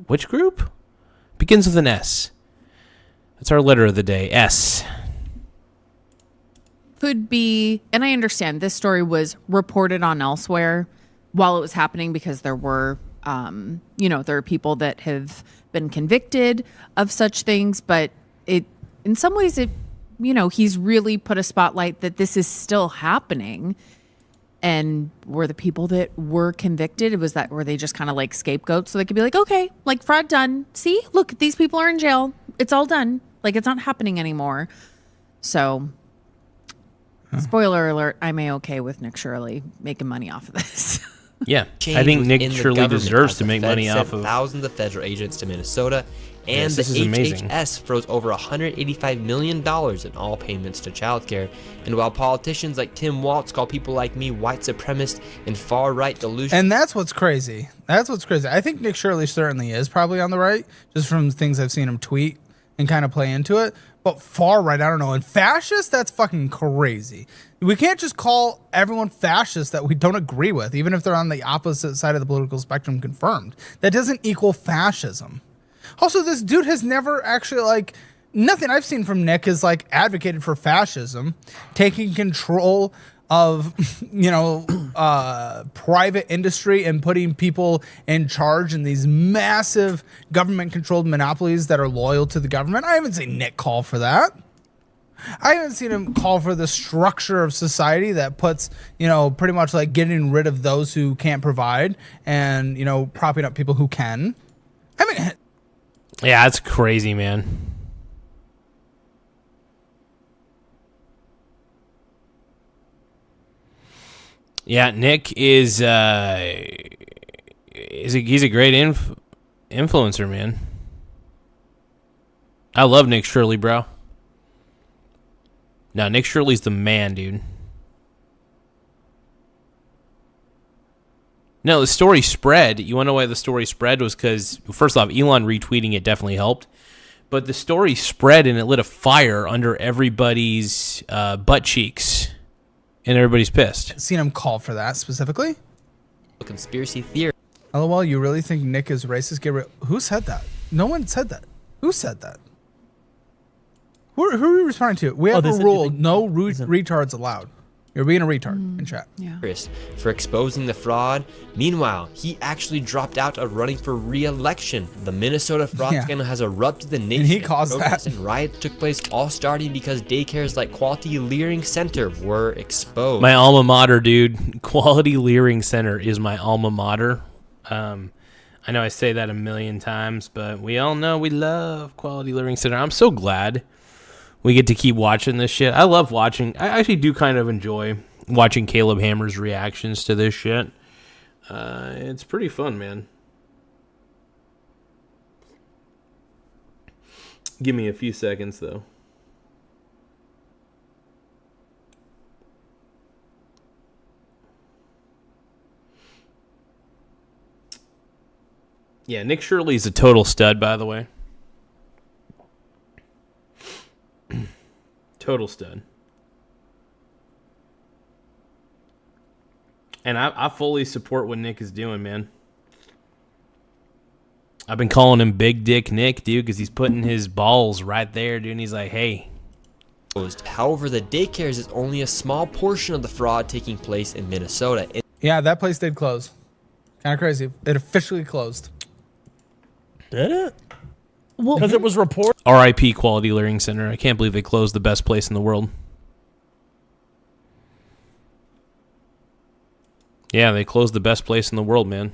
which group? Begins with an S. That's our letter of the day, S. Could be, and I understand this story was reported on elsewhere while it was happening because there were, there are people that have been convicted of such things, but it, in some ways, he's really put a spotlight that this is still happening. And were the people that were convicted, were they just kind of like scapegoats so they could be like, okay, like fraud done. See, look, these people are in jail. It's all done. Like it's not happening anymore. So, spoiler alert, I'm okay with Nick Shirley making money off of this. Yeah, I think Nick Shirley deserves to make money off of thousands of federal agents to Minnesota, and the HHS froze over $185 million in all payments to childcare. And while politicians like Tim Walz call people like me white supremacist and far-right delusional, and that's what's crazy. I think Nick Shirley certainly is probably on the right, just from things I've seen him tweet and kind of play into it. But far right, I don't know. And fascist, that's fucking crazy. We can't just call everyone fascist that we don't agree with, even if they're on the opposite side of the political spectrum confirmed. That doesn't equal fascism. Also, this dude has never actually, nothing I've seen from Nick has, advocated for fascism, taking control of, private industry and putting people in charge in these massive government-controlled monopolies that are loyal to the government. I haven't seen Nick call for that. I haven't seen him call for the structure of society that puts, you know, pretty much like getting rid of those who can't provide and, you know, propping up people who can. I mean, yeah, it's crazy, man. Yeah, Nick is he's a great influencer, man. I love Nick Shirley, bro. No, Nick Shirley's the man, dude. No, the story spread. You want to know why the story spread? Was because, first off, Elon retweeting it definitely helped. But the story spread and it lit a fire under everybody's butt cheeks. And everybody's pissed. Seen him call for that specifically? A conspiracy theory. LOL, you really think Nick is racist? Who said that? No one said that. Who said that? Who are we responding to? We have a rule, no retards allowed. You're being a retard in chat. Yeah. For exposing the fraud. Meanwhile, he actually dropped out of running for re-election. The Minnesota fraud scandal has erupted the nation. And he caused that. And riots took place, all starting because daycares like Quality Leering Center were exposed. My alma mater, dude. Quality Leering Center is my alma mater. I know I say that a million times, but we all know we love Quality Leering Center. I'm so glad we get to keep watching this shit. I love watching. I actually do kind of enjoy watching Caleb Hammer's reactions to this shit. It's pretty fun, man. Give me a few seconds, though. Yeah, Nick Shirley's a total stud, by the way. Total stud. And I fully support what Nick is doing, man. I've been calling him Big Dick Nick, dude, because he's putting his balls right there, dude. And he's like, hey. However, the daycares is only a small portion of the fraud taking place in Minnesota. Yeah, that place did close. Kind of crazy. It officially closed. Did it? Because it was reported. RIP Quality Leering Center. I can't believe they closed the best place in the world. Yeah, they closed the best place in the world, man.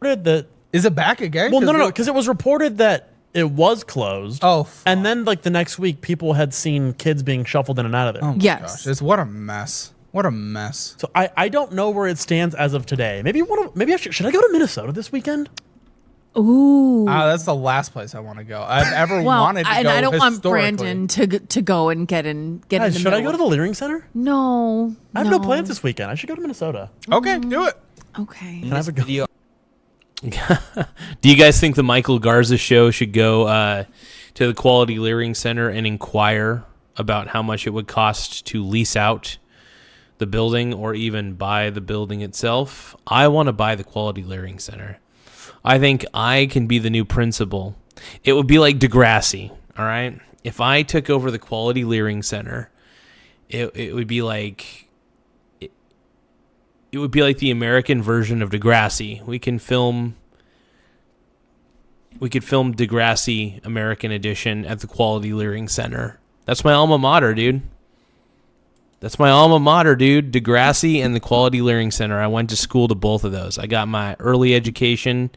Is it back again? Well, no, because it was reported that it was closed. Oh, and then like the next week, people had seen kids being shuffled in and out of it. Oh my gosh, what a mess! What a mess. So I don't know where it stands as of today. Maybe I should I go to Minnesota this weekend? Ooh. That's the last place I want to go. I've ever wanted to go. And I don't want historically. Brandon to go and get in. Guys, should I go to the Leering Center? No. I have no plans this weekend. I should go to Minnesota. Okay, do it. Okay. Can I have a go? Do you guys think the Michael Garza Show should go to the Quality Leering Center and inquire about how much it would cost to lease out the building or even buy the building itself? I want to buy the Quality Leering Center. I think I can be the new principal. It would be like Degrassi, all right? If I took over the Quality Leering Center, it would be like it would be like the American version of Degrassi. We could film Degrassi American Edition at the Quality Leering Center. That's my alma mater, dude. That's my alma mater, dude. Degrassi and the Quality Leering Center. I went to school to both of those. I got my early education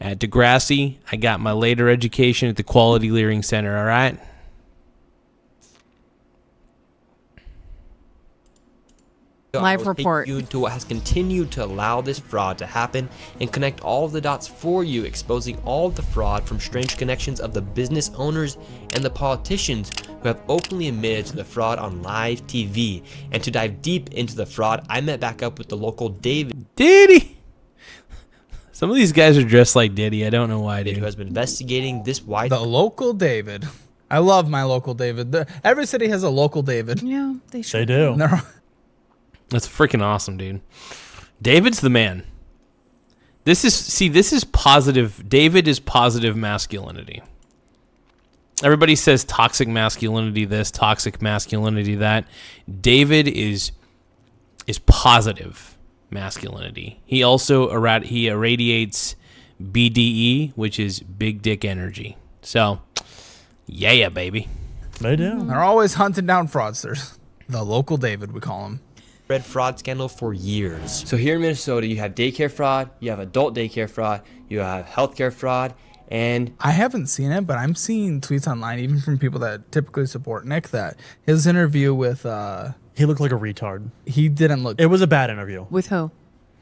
at Degrassi. I got my later education at the Quality Leering Center, all right? Live report. To what has continued to allow this fraud to happen and connect all of the dots for you, exposing all of the fraud from strange connections of the business owners and the politicians who have openly admitted to the fraud on live TV. And to dive deep into the fraud, I met back up with the local David. Diddy! Some of these guys are dressed like Diddy. I don't know why, dude. Who has been investigating this wide... The local David. I love my local David. Every city has a local David. Yeah, they should. They do. That's freaking awesome, dude. David's the man. This is positive. David is positive masculinity. Everybody says toxic masculinity this, toxic masculinity that. David is positive masculinity. He also irradiates BDE, which is big dick energy. So, yeah, baby. They do. They're always hunting down fraudsters. The local David, we call him. Red fraud scandal for years. So here in Minnesota, you have daycare fraud, you have adult daycare fraud, you have healthcare fraud, and I haven't seen it, but I'm seeing tweets online, even from people that typically support Nick, that his interview with he looked like a retard. He didn't look. It was a bad interview. With who?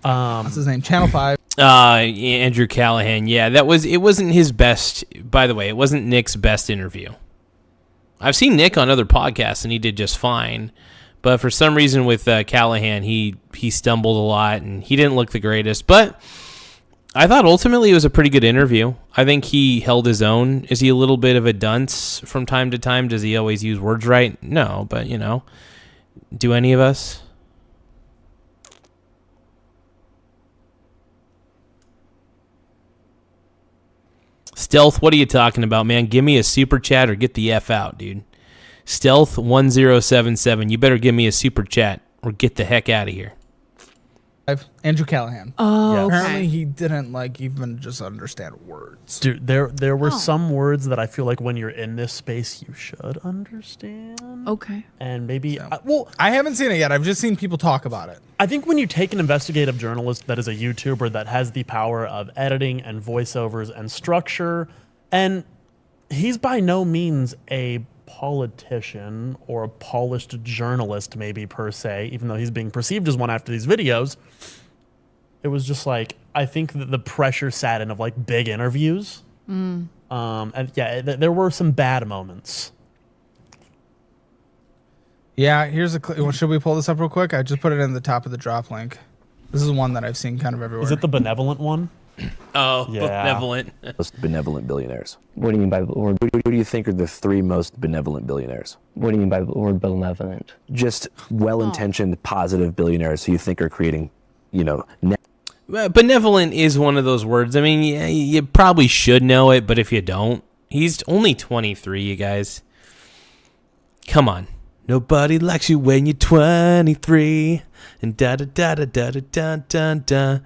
What's his name? Channel 5. Andrew Callahan. Yeah, it wasn't his best. By the way, it wasn't Nick's best interview. I've seen Nick on other podcasts, and he did just fine. But for some reason with Callahan, he stumbled a lot, and he didn't look the greatest. But I thought ultimately it was a pretty good interview. I think he held his own. Is he a little bit of a dunce from time to time? Does he always use words right? No, but, do any of us? Stealth, what are you talking about, man? Give me a super chat or get the F out, dude. Stealth 1077, you better give me a super chat or get the heck out of here. Andrew Callahan. Oh, okay. Apparently he didn't even just understand words. Dude, there were some words that I feel like when you're in this space you should understand. Okay. And maybe I haven't seen it yet. I've just seen people talk about it. I think when you take an investigative journalist that is a YouTuber that has the power of editing and voiceovers and structure, and he's by no means a politician or a polished journalist maybe per se, even though he's being perceived as one after these videos, it was just I think that the pressure sat in of big interviews. And yeah, there were some bad moments. Yeah, here's should we pull this up real quick? I just put it in the top of the drop link. This is one that I've seen kind of everywhere. Is it the benevolent one? Oh, yeah. benevolent. Most benevolent billionaires. What do you mean by word? Who do you think are the 3 most benevolent billionaires? What do you mean by word benevolent? Just well-intentioned, positive billionaires who you think are creating, Benevolent is one of those words. I mean, yeah, you probably should know it, but if you don't, he's only 23, you guys. Come on. Nobody likes you when you're 23. And da-da-da-da-da-da-da-da.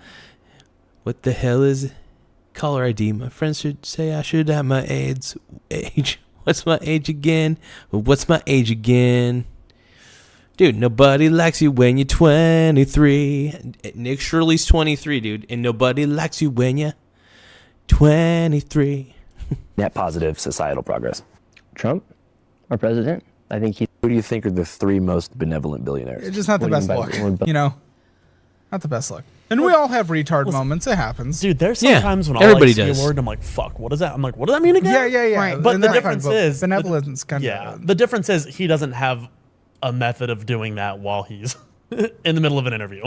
What the hell is caller ID? My friends should say I should have my age. What's my age again? What's my age again? Dude, nobody likes you when you're 23. Nick Shirley's 23, dude. And nobody likes you when you're 23. Net positive societal progress. Trump? Our president? I think he... Who do you think are the 3 most benevolent billionaires? It's just not the best look. Not the best look. And we all have retard moments. It happens. Dude, there's sometimes when everybody I see does. a word, I'm like, fuck, what is that? I'm like, what does that mean again? Yeah. Right. But And the that difference kind of is... benevolence kind of... The difference is he doesn't have a method of doing that while he's in the middle of an interview.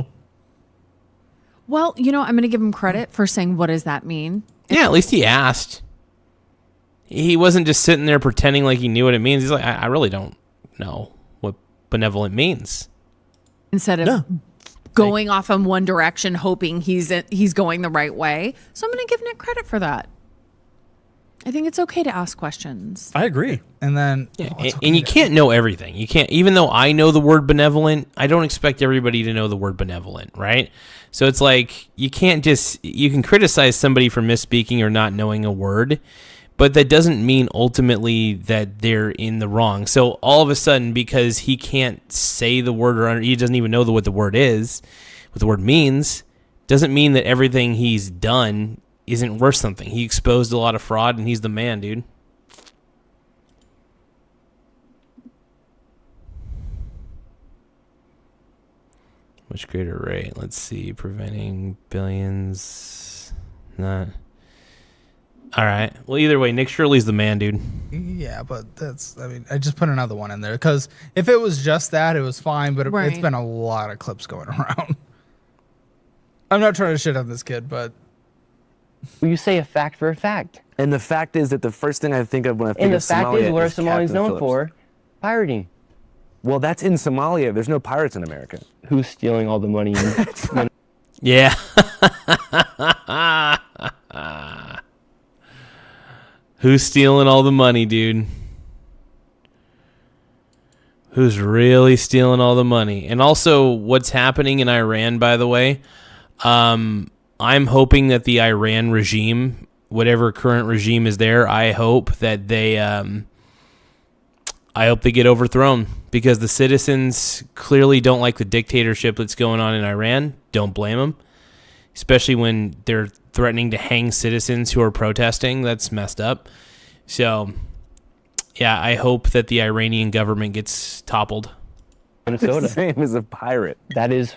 Well, I'm going to give him credit for saying, what does that mean? Yeah, at least he asked. He wasn't just sitting there pretending like he knew what it means. He's like, I really don't know what benevolent means. Instead of going off in one direction, hoping he's going the right way. So I'm going to give Nick credit for that. I think it's okay to ask questions. I agree. And then... and you can't know everything. You can't, even though I know the word benevolent, I don't expect everybody to know the word benevolent, right? So it's like, you can't just... You can criticize somebody for misspeaking or not knowing a word, but that doesn't mean ultimately that they're in the wrong. So all of a sudden, because he can't say the word or he doesn't even know what the word is, what the word means, doesn't mean that everything he's done isn't worth something. He exposed a lot of fraud, and he's the man, dude. Much greater rate. Let's see. Preventing billions. Not. All right. Well, either way, Nick Shirley's the man, dude. Yeah, but I just put another one in there because if it was just that, it was fine, but it's been a lot of clips going around. I'm not trying to shit on this kid, but... Well, you say a fact for a fact. And the fact is that the first thing I think of when I think And the of fact Somalia is, what are is Somalians Captain known Phillips. for? Pirating. Well, that's in Somalia. There's no pirates in America. Who's stealing all the money? Yeah. Who's stealing all the money, dude? Who's really stealing all the money? And also, what's happening in Iran, by the way, I'm hoping that the Iran regime, whatever current regime is there, I hope that they I hope they get overthrown because the citizens clearly don't like the dictatorship that's going on in Iran. Don't blame them, especially when they're threatening to hang citizens who are protesting. That's messed up. So, yeah, I hope that the Iranian government gets toppled. Minnesota. The same as a pirate. That is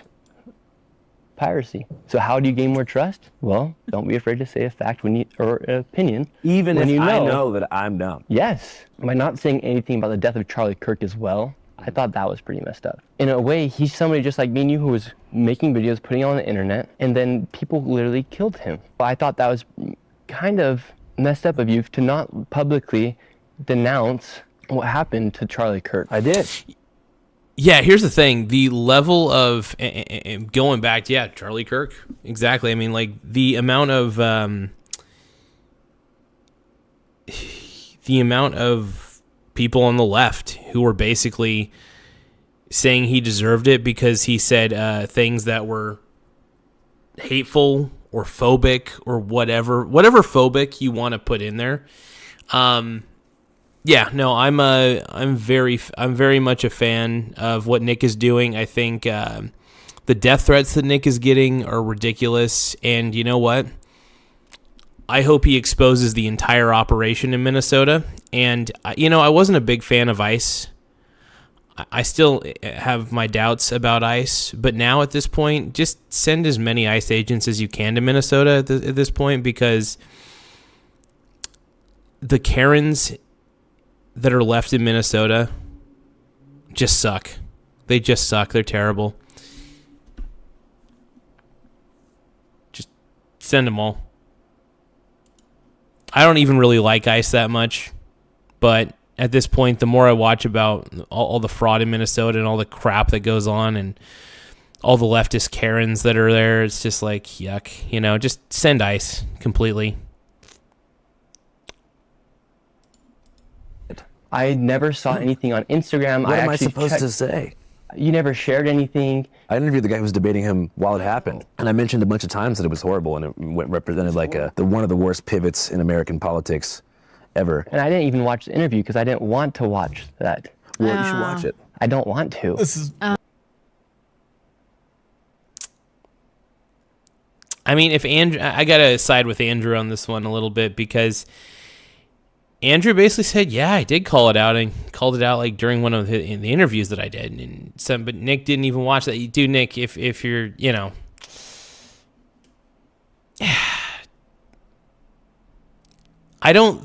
piracy. So how do you gain more trust? Well, don't be afraid to say a fact or an opinion. Even when if you I know that I'm dumb. Yes. By not saying anything about the death of Charlie Kirk as well, I thought that was pretty messed up. In a way, he's somebody just like me and you who was making videos, putting it on the internet, and then people literally killed him. I thought that was kind of messed up of you to not publicly denounce what happened to Charlie Kirk. I did. Yeah, here's the thing. The level of, going back to, Charlie Kirk. Exactly. I mean, like, the amount of people on the left who were basically saying he deserved it because he said things that were hateful or phobic or whatever phobic you want to put in there. Yeah, no, I'm very much a fan of what Nick is doing. I think the death threats that Nick is getting are ridiculous, and you know what? I hope he exposes the entire operation in Minnesota. And I wasn't a big fan of ICE. I still have my doubts about ICE, but now at this point, just send as many ICE agents as you can to Minnesota at this point, because the Karens that are left in Minnesota just suck. They just suck. They're terrible. Just send them all. I don't even really like ICE that much, but at this point, the more I watch about all the fraud in Minnesota and all the crap that goes on and all the leftist Karens that are there, it's just like, yuck. Just send ICE completely. I never saw anything on Instagram. What am I supposed to say? You never shared anything. I interviewed the guy who was debating him while it happened, and I mentioned a bunch of times that it was horrible, and it represented like one of the worst pivots in American politics ever. And I didn't even watch the interview because I didn't want to watch that. Well, you should watch it. I don't want to. I mean, if Andrew, I gotta side with Andrew on this one a little bit, because Andrew basically said, "Yeah, I did call it out," and called it out like during one of the interviews that I did. And but Nick didn't even watch that. Dude, Nick, if you're,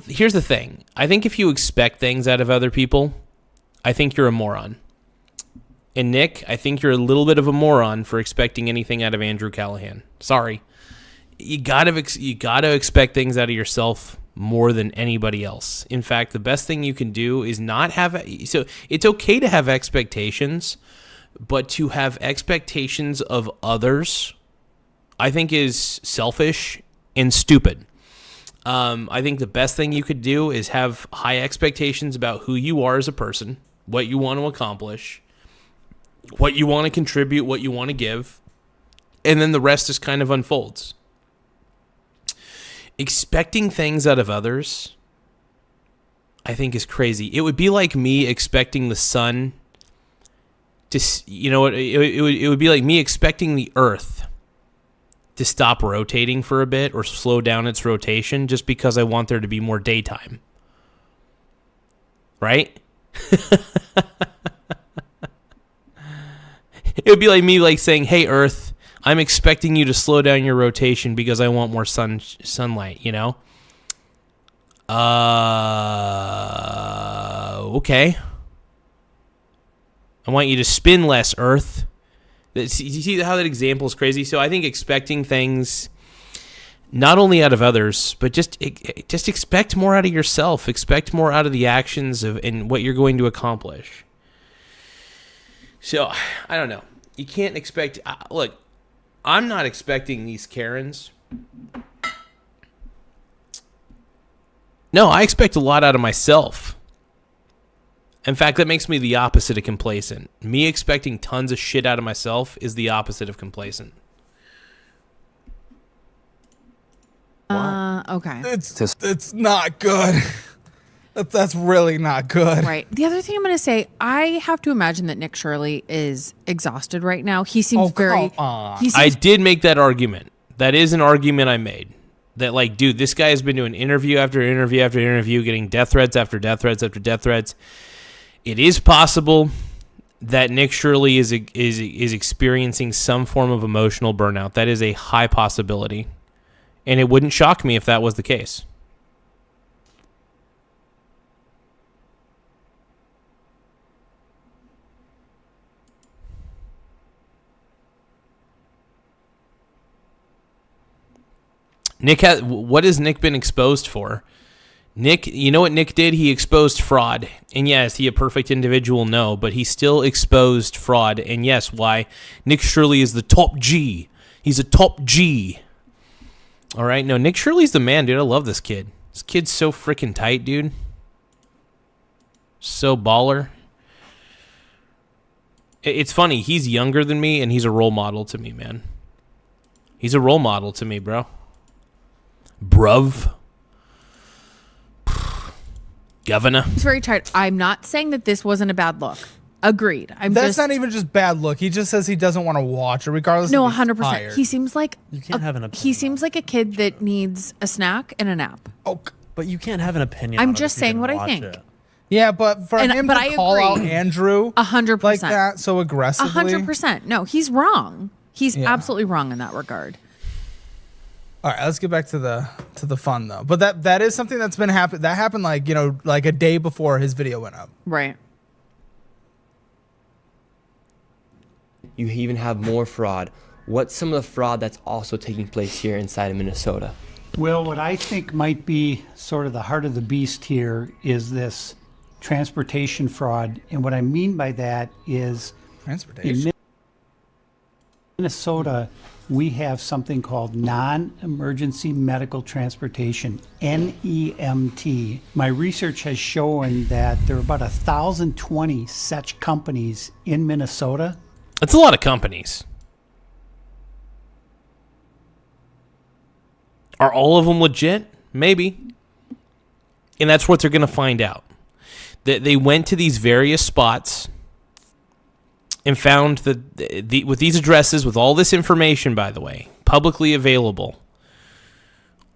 here's the thing. I think if you expect things out of other people, I think you're a moron. And Nick, I think you're a little bit of a moron for expecting anything out of Andrew Callahan. Sorry. You gotta expect things out of yourself more than anybody else. In fact, the best thing you can do is not have... So it's okay to have expectations, but to have expectations of others, I think is selfish and stupid. I think the best thing you could do is have high expectations about who you are as a person, what you want to accomplish, what you want to contribute, what you want to give, and then the rest just kind of unfolds. Expecting things out of others, I think, is crazy. It would be like me expecting the sun to, it would be like me expecting the earth to stop rotating for a bit or slow down its rotation just because I want there to be more daytime. Right? It would be like me saying, "Hey, Earth, I'm expecting you to slow down your rotation because I want more sunlight, Okay. I want you to spin less, Earth." You see how that example is crazy? So I think expecting things not only out of others, but just expect more out of yourself. Expect more out of the actions and what you're going to accomplish. So, I don't know. You can't expect... look, I'm not expecting these Karens. No, I expect a lot out of myself. In fact, that makes me the opposite of complacent. Me expecting tons of shit out of myself is the opposite of complacent. Okay. It's not good. That's really not good. Right. The other thing I'm going to say, I have to imagine that Nick Shirley is exhausted right now. He seems very. Come on. He seems, I did make that argument. That is an argument I made. That, like, dude, this guy has been doing interview after interview after interview, getting death threats after death threats after death threats. It is possible that Nick Shirley is experiencing some form of emotional burnout. That is a high possibility. And it wouldn't shock me if that was the case. What has Nick been exposed for? Nick, you know what Nick did? He exposed fraud. And yes, he a perfect individual? No, but he still exposed fraud. And yes, why? Nick Shirley is the top G. He's a top G. All right, no, Nick Shirley's the man, dude. I love this kid. This kid's so freaking tight, dude. So baller. It's funny. He's younger than me, and he's a role model to me, man. He's a role model to me, bro. Bruv. Governor. He's very tired. I'm not saying that this wasn't a bad look. Agreed. That's not even just bad look. He just says he doesn't want to watch it, regardless. No, if he's 100%. tired. He seems like You can't have an opinion. he seems like a kid that needs a snack and a nap. Oh, But you can't have an opinion. I'm on it just if you saying didn't what I watch think. it. yeah, but for him but to I call out agree. Andrew 100% like that so aggressively, 100%. No, he's wrong. He's Yeah. absolutely wrong in that regard. All right, let's get back to the fun though. But that is something that's been happened. That happened like like a day before his video went up. Right. You even have more fraud. What's some of the fraud that's also taking place here inside of Minnesota? Well, what I think might be sort of the heart of the beast here is this transportation fraud. And what I mean by that is Transportation. in Minnesota, we have something called non-emergency medical transportation, NEMT. My research has shown that there are about 1,020 such companies in Minnesota. That's a lot of companies. Are all of them legit? Maybe. And that's what they're going to find out. They went to these various spots and found that with these addresses, with all this information, by the way, publicly available,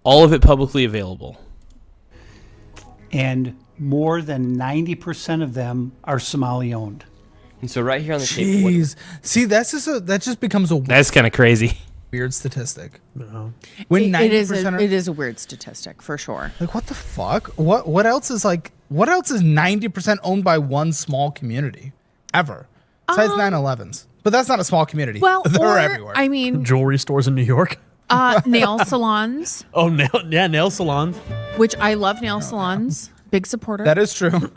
all of it publicly available. And more than 90% of them are Somali-owned. And so right here on the table, Jeez. See, that just becomes a That's kind of crazy. weird statistic. No. When It is 90% it is a weird statistic for sure. like what the fuck? What else is 90% owned by one small community ever? Besides 9/11s. But that's not a small community. Well, they're or, everywhere. I mean, Jewelry stores in New York. nail salons, Oh, nail salons. which I love nail salons. Big supporter. That is true.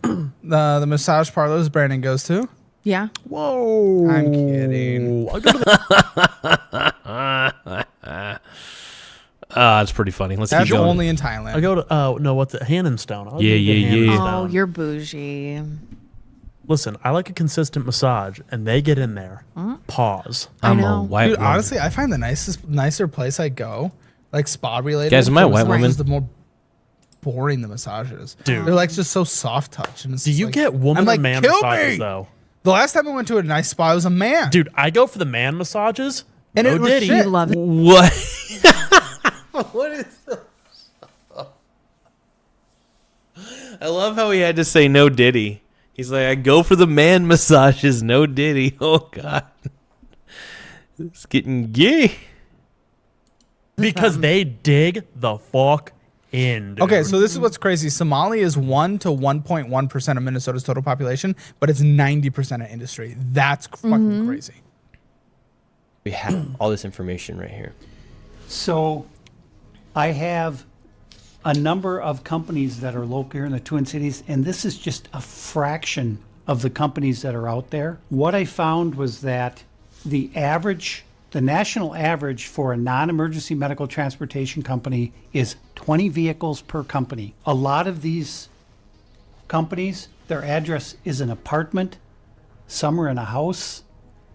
The massage parlors Brandon goes to. Yeah. Whoa. I'm kidding. I go to the, It's pretty funny. Let's That's keep going. only in Thailand. I go to no, what's it? Hannonstone. I'll Yeah, go to yeah, yeah. Hannonstone. Oh, you're bougie. Listen, I like a consistent massage, and they get in there. Pause. I I'm know. a white Dude, woman. honestly, I find the nicer place I go, like spa related. Guys, am I a for white massages, woman? The more boring the massages. Dude. They're like just so soft touch. And it's Do just you like, get woman I'm or like, man kill massages me! though? The last time I went to a nice spa, it was a man. Dude, I go for the man massages. And no it was diddy. shit. You love it. What? What is this? I love how he had to say no diddy. He's like, I go for the man massages, no diddy. Oh, God. It's getting gay. Because they dig the fuck in. Dude. Okay, so this is what's crazy. Somali is 1 to 1.1% of Minnesota's total population, but it's 90% of industry. That's fucking crazy. we have all this information right here. So I have a number of companies that are local here in the Twin Cities, and this is just a fraction of the companies that are out there. What I found was that the national average for a non-emergency medical transportation company is 20 vehicles per company. A lot of these companies, their address is an apartment, some are in a house,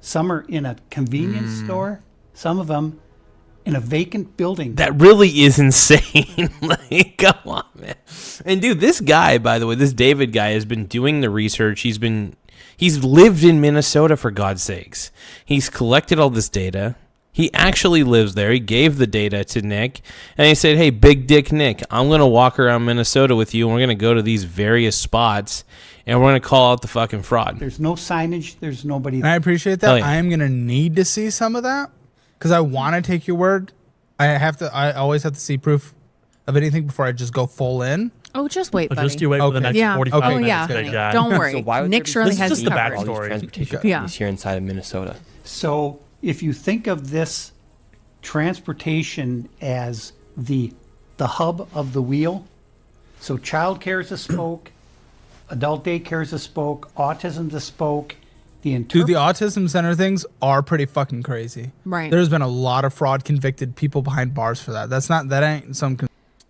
some are in a convenience store, some of them in a vacant building. That really is insane. Like, come on, man. And dude, this guy, by the way, this David guy has been doing the research. He's lived in Minnesota, for God's sakes. He's collected all this data. He actually lives there. He gave the data to Nick, and he said, hey, Big Dick Nick, I'm going to walk around Minnesota with you, and we're going to go to these various spots, and we're going to call out the fucking fraud. There's no signage. There's nobody. And I appreciate that. I am going to need to see some of that because I want to take your word. I always have to see proof of anything before I just go full in. Oh, just wait, buddy. Just you wait for the next 45 Oh, minutes. yeah. big guy. Don't worry. So why would Nick there be Shirley has just you the covered. all these backstory. transportation Yeah. companies here inside of Minnesota? So if you think of this transportation as the hub of the wheel, so childcare is a spoke, adult daycare is a spoke, autism is a spoke. Dude, the autism center things are pretty fucking crazy. Right. There's been a lot of fraud convicted people behind bars for that. That ain't some.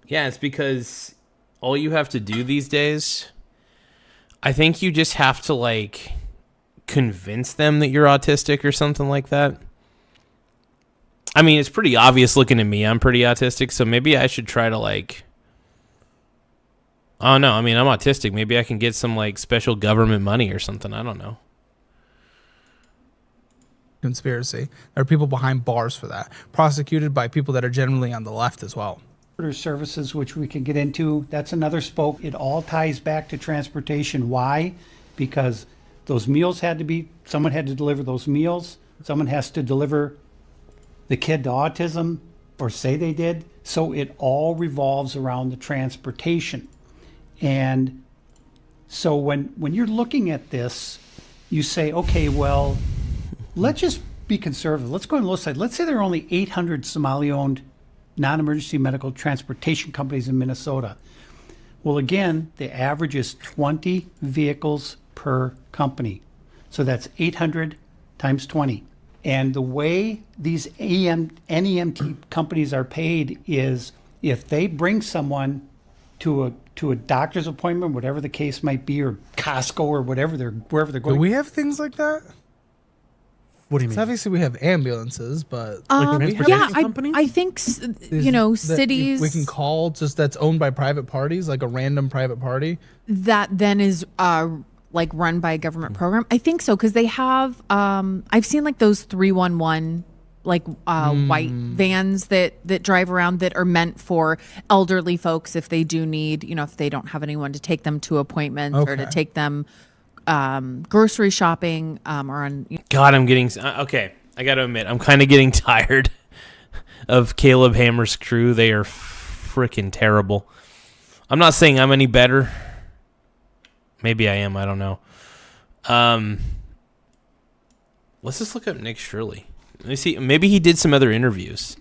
Yeah, it's because all you have to do these days, I think you just have to, like, convince them that you're autistic or something like that. I mean, it's pretty obvious looking at me. I'm pretty autistic, so maybe I should try to, like... Oh, no, I mean, I'm autistic. Maybe I can get some, like, special government money or something. I don't know. Conspiracy. There are people behind bars for that. Prosecuted by people that are generally on the left as well. Services, which we can get into, that's another spoke. It all ties back to transportation. Why? Because those meals someone had to deliver those meals. Someone has to deliver the kid to autism, or say they did. So it all revolves around the transportation. And so when you're looking at this, you say, okay, well, let's just be conservative. Let's go on the low side. Let's say there are only 800 Somali-owned non-emergency medical transportation companies in Minnesota. Well, again, the average is 20 vehicles per company. So that's 800 times 20. And the way these NEMT companies are paid is if they bring someone to a doctor's appointment, whatever the case might be, or Costco or wherever wherever they're going. Do we have things like that? What do you mean? Obviously, we have ambulances, but Yeah, I think, cities... we can call just that's owned by private parties, like a random private party. That then is like run by a government program. I think so, because they have... I've seen like those 311 like white vans that drive around that are meant for elderly folks if they do need, if they don't have anyone to take them to appointments or to take them grocery shopping or on. God, I'm getting... Okay, I got to admit, I'm kind of getting tired of Caleb Hammer's crew. They are freaking terrible. I'm not saying I'm any better. Maybe I am. I don't know. Let's just look up Nick Shirley. Let me see. Maybe he did some other interviews.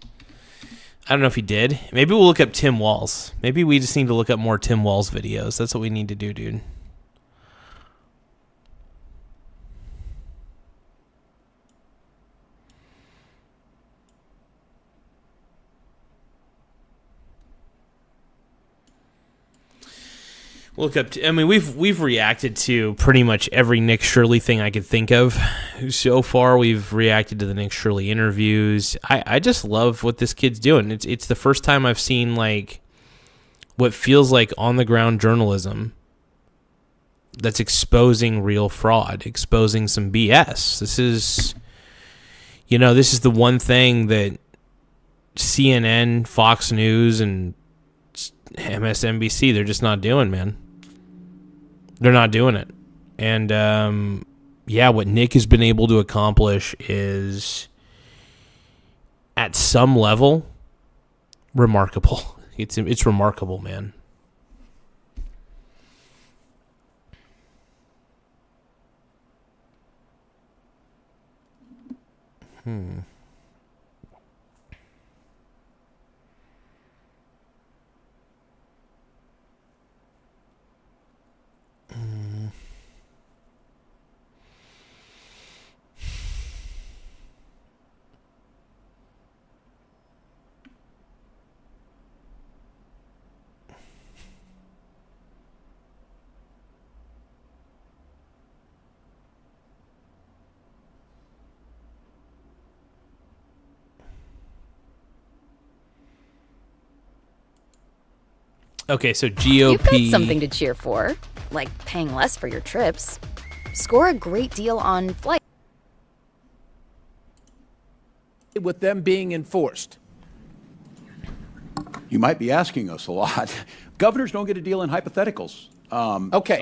I don't know if he did. Maybe we'll look up Tim Walz. Maybe we just need to look up more Tim Walz videos. That's what we need to do, dude. Look up. I mean, we've reacted to pretty much every Nick Shirley thing I could think of. So far, we've reacted to the Nick Shirley interviews. I just love what this kid's doing. It's the first time I've seen like what feels like on the ground journalism that's exposing real fraud, exposing some BS. This is the one thing that CNN, Fox News, and MSNBC, they're just not doing, man. They're not doing it. And, what Nick has been able to accomplish is, at some level, remarkable. It's remarkable, man. Okay, so You've got GOP. something to cheer for, like paying less for your trips. Score a great deal on flight. With them being enforced. You might be asking us a lot. Governors don't get a deal in hypotheticals. Okay,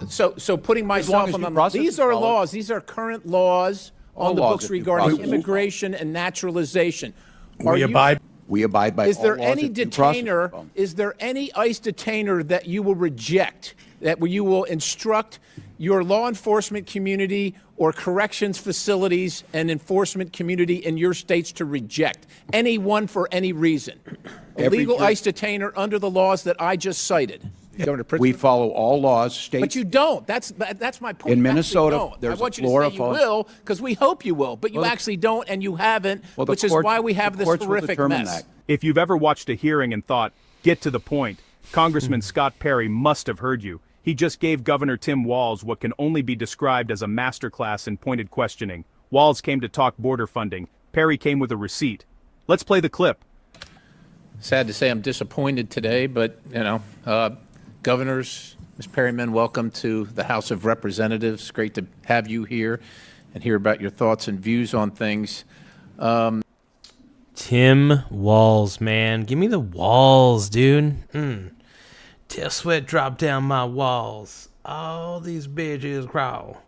so putting myself on the these are laws. These are current laws on the books regarding immigration and naturalization. We abide by Is all there laws any of due process. detainer? Is there any ICE detainer that you will reject? That you will instruct your law enforcement community or corrections facilities and enforcement community in your states to reject anyone for any reason? Illegal ICE detainer under the laws that I just cited. Governor Pritzker. We follow all laws, states. But you don't. That's my point. In You Minnesota, actually don't. there's I want a you to Florida say you will, because we hope you will, but you actually don't, and you haven't, which is why we have this horrific mess. If you've ever watched a hearing and thought, get to the point, Congressman Scott Perry must have heard you. He just gave Governor Tim Walz what can only be described as a masterclass in pointed questioning. Walz came to talk border funding. Perry came with a receipt. Let's play the clip. Sad to say I'm disappointed today, but, governors, Ms. Perryman, welcome to the House of Representatives. Great to have you here and hear about your thoughts and views on things. Tim Walz, man. Give me the walls, dude. Till sweat drop down my walls. All these bitches crawl.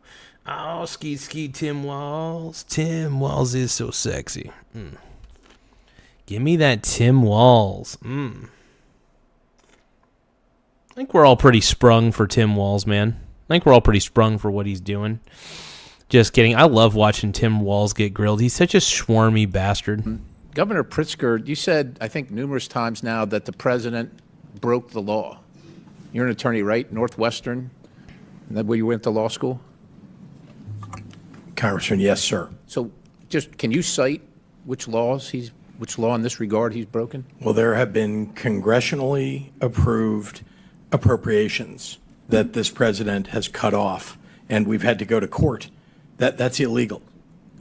Oh, ski, Tim Walz. Tim Walz is so sexy. Give me that Tim Walz. I think we're all pretty sprung for Tim Walz, man. I think we're all pretty sprung for what he's doing. Just kidding. I love watching Tim Walz get grilled. He's such a swarmy bastard. Governor Pritzker, you said, I think numerous times now, that the president broke the law. You're an attorney, right? Northwestern? Is that where you went to law school? Congressman, yes, sir. So just, can you cite which law in this regard he's broken? Well, there have been congressionally approved appropriations that this president has cut off, and we've had to go to court. That's illegal.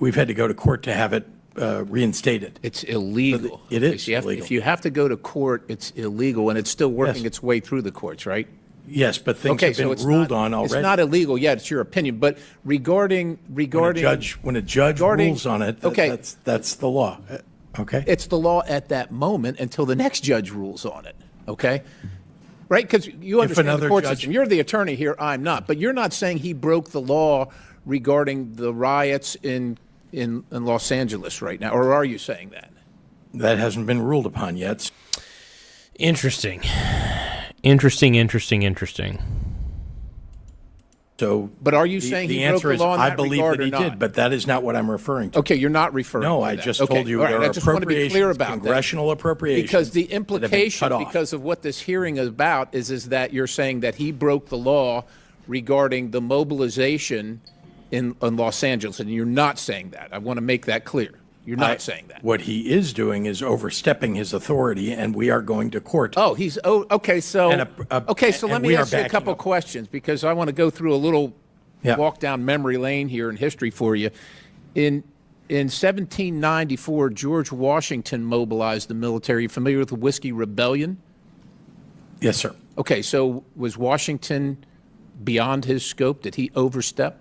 We've had to go to court to have it reinstated. It's illegal. It is illegal. If you have to go to court, it's illegal, and it's still working its way through the courts, right? Yes, but things have been ruled on already. It's not illegal yet. It's your opinion. But regarding when a judge rules on it, that's the law. Okay. It's the law at that moment until the next judge rules on it. Okay. Right? Because you understand the court system. You're the attorney here. I'm not. But you're not saying he broke the law regarding the riots in Los Angeles right now, or are you saying that? That hasn't been ruled upon yet. Interesting. So, but are you saying he broke the law in that regard or not? I believe that he did, but that is not what I'm referring to. Okay, you're not referring to that. No, I just told you there are appropriations, congressional appropriations. Because the implication, because of what this hearing is about, is that you're saying that he broke the law regarding the mobilization in Los Angeles, and you're not saying that. I want to make that clear. You're not saying that. What he is doing is overstepping his authority, and we are going to court. Okay. So let me ask you a couple questions, because I want to go through a little walk down memory lane here in history for you. In 1794, George Washington mobilized the military. You familiar with the Whiskey Rebellion? Yes, sir. Okay, so was Washington beyond his scope? Did he overstep?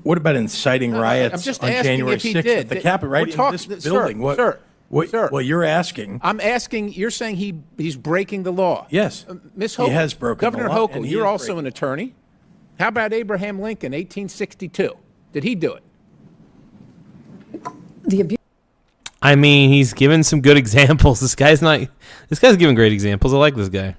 What about inciting riots on January 6th at the Capitol, right in this building? Sir, well, you're asking. I'm asking, you're saying he's breaking the law. Yes. Ms. Hochul, he has broken Governor the law. Hochul, you're also an attorney. How about Abraham Lincoln, 1862? Did he do it? I mean, he's given some good examples. This guy's giving great examples. I like this guy.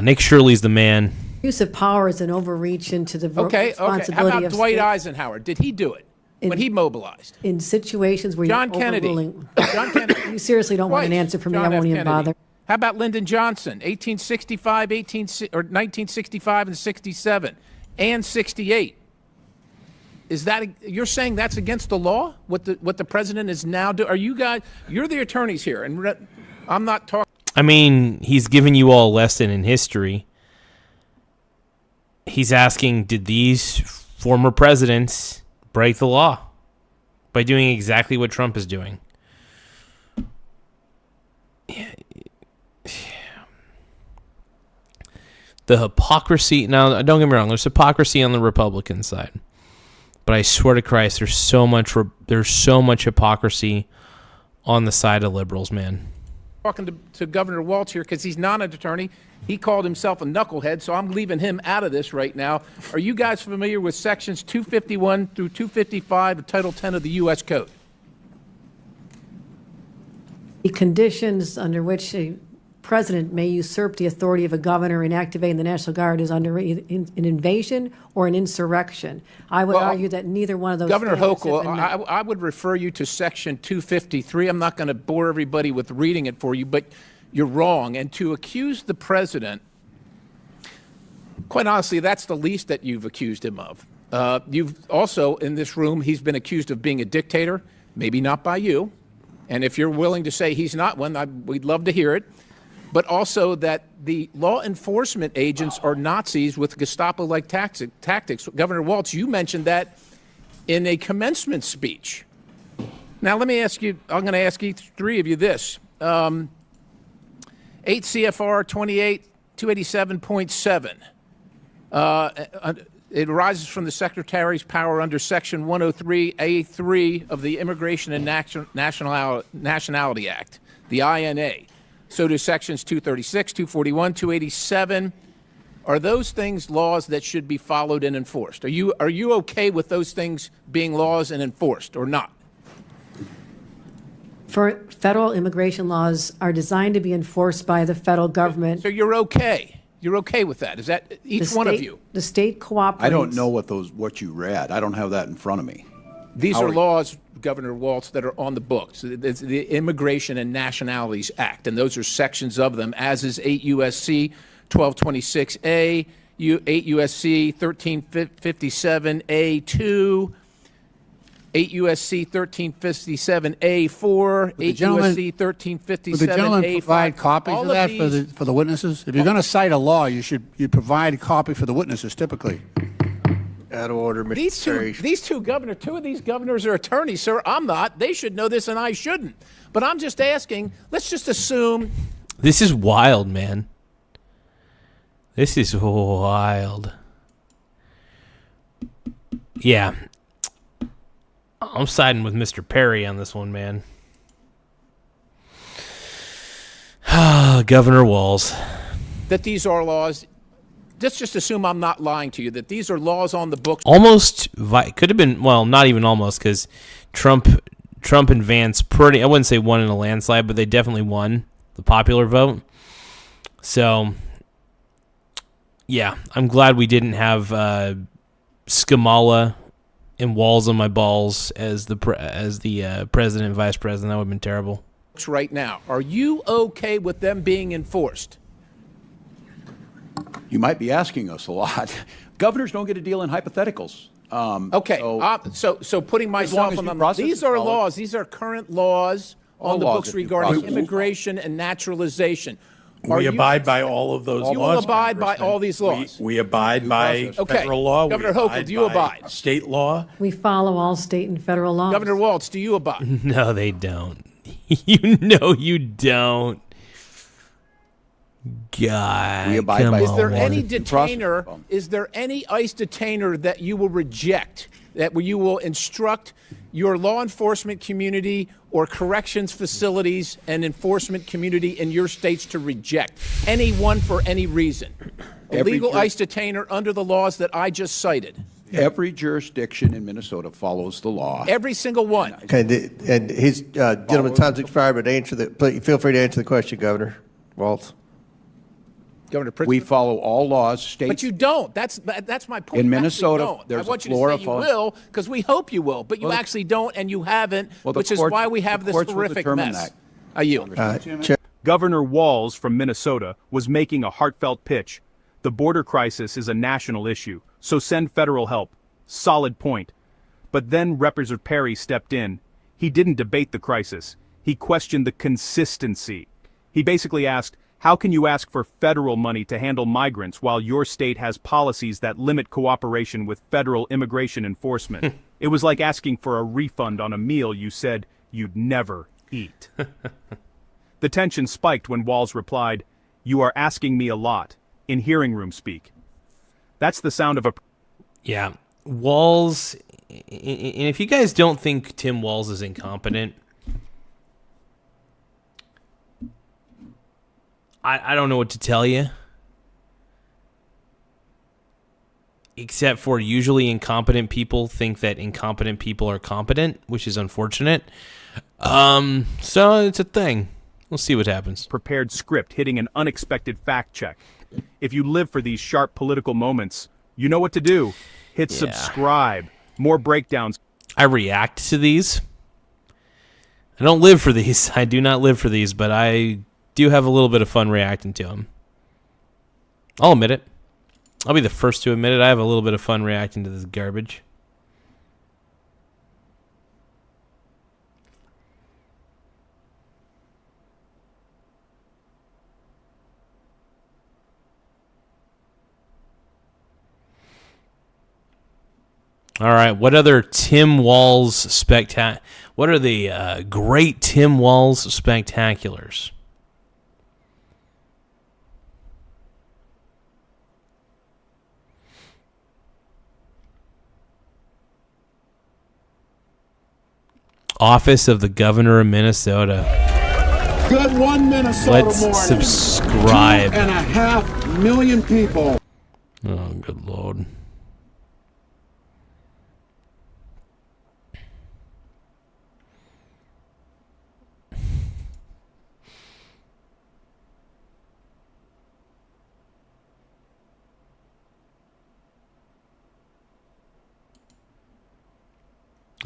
Nick Shirley's the man. Use of power is an overreach into the responsibility How about of Dwight state. Eisenhower? Did he do it when he mobilized? In situations where John you're Kennedy. overruling. John Kennedy. You seriously don't want an answer from me. I won't even bother. How about Lyndon Johnson, 1965 and 67, and 68? Is that you're saying that's against the law? What the president is now doing? Are you guys? You're the attorneys here, and I'm not talking. I mean, he's giving you all a lesson in history. He's asking, did these former presidents break the law by doing exactly what Trump is doing? The hypocrisy. Now, don't get me wrong. There's hypocrisy on the Republican side, but I swear to Christ, there's so much hypocrisy on the side of liberals, man. Talking to Governor Walz here because he's not an attorney. He called himself a knucklehead, so I'm leaving him out of this right now. Are you guys familiar with sections 251 through 255 of Title 10 of the U.S. Code? The conditions under which a president may usurp the authority of a governor in activating the National Guard is under an invasion or an insurrection. I would argue that neither one of those. Governor standards Hochul, have been met. I would refer you to section 253. I'm not going to bore everybody with reading it for you, but you're wrong. And to accuse the president, quite honestly, that's the least that you've accused him of. You've also, in this room, he's been accused of being a dictator, maybe not by you. And if you're willing to say he's not one, we'd love to hear it. But also that the law enforcement agents are Nazis with Gestapo-like tactics. Governor Walz, you mentioned that in a commencement speech. Now, let me ask you, I'm going to ask each three of you this. 8 CFR 287.7. It arises from the Secretary's power under Section 103A3 of the Immigration and Nationality Act, the INA. So do sections 236, 241, 287. Are those things laws that should be followed and enforced? Are you okay with those things being laws and enforced or not? Federal immigration laws are designed to be enforced by the federal government. So you're okay. You're okay with that? Is that each one of you? The state cooperates. I don't know what you read. I don't have that in front of me. These are laws, Governor Walz, that are on the books. It's the Immigration and Nationalities Act, and those are sections of them, as is 8 U.S.C. 1226A, 8 U.S.C. 1357A2, 8 U.S.C. 1357A4, 8 U.S.C. 1357A5. Would the gentleman provide copies of that for the witnesses? If you're going to cite a law, you provide a copy for the witnesses typically. Out of order, Mr. These two governors, two of these governors are attorneys, sir. I'm not. They should know this and I shouldn't. But I'm just asking, let's just assume. This is wild, man. This is wild. Yeah. I'm siding with Mr. Perry on this one, man. Governor Walz. That these are laws. Let's just assume I'm not lying to you, that these are laws on the books. Almost, could have been, well, not even almost, because Trump and Vance I wouldn't say won in a landslide, but they definitely won the popular vote. So, yeah, I'm glad we didn't have Skamala and Walz on my balls as the president and vice president. That would have been terrible. Right now, are you okay with them being enforced? You might be asking us a lot. Governors don't get to deal in hypotheticals. Okay, so putting myself on them, these are laws. These are current laws on the books regarding immigration and naturalization. We abide by all of those laws. You will abide by all these laws. We abide by federal law. Governor Hochul, do you abide? State law. We follow all state and federal laws. Governor Walz, do you abide? No, they don't. You know you don't. God, we abide by Is there any detainer? Is there any ICE detainer that you will reject? That you will instruct your law enforcement community or corrections facilities and enforcement community in your states to reject anyone for any reason? A legal ICE detainer under the laws that I just cited. Every jurisdiction in Minnesota follows the law. Every single one. Okay, and his gentleman's time's expired, but feel free to answer the question, Governor Walz. Governor Pritzker. We follow all laws, states. But you don't. That's my point. In Minnesota, there's I want a you to Florida say you will, because we hope you will, but you actually don't, and you haven't, which is why we have this horrific mess. I yield. Governor Walz from Minnesota was making a heartfelt pitch. The border crisis is a national issue, so send federal help. Solid point. But then Representative Perry stepped in. He didn't debate the crisis. He questioned the consistency. He basically asked, how can you ask for federal money to handle migrants while your state has policies that limit cooperation with federal immigration enforcement? It was like asking for a refund on a meal you said you'd never eat. The tension spiked when Walz replied, "You are asking me a lot. in hearing room speak. That's the sound of a... Yeah. Walz, and if you guys don't think Tim Walz is incompetent, I don't know what to tell you. Except for usually incompetent people think that incompetent people are competent, which is unfortunate. So it's a thing. We'll see what happens. Prepared script hitting an unexpected fact check. If you live for these sharp political moments, you know what to do. Hit subscribe. More breakdowns. I react to these. I don't live for these. I do not live for these, but I do have a little bit of fun reacting to them. I'll admit it. I'll be the first to admit it. I have a little bit of fun reacting to this garbage. All right, what other Tim Walz what are the great Tim Walz spectaculars? Office of the Governor of Minnesota. Good one Minnesota Let's morning. subscribe. 2.5 million people. Oh, good Lord.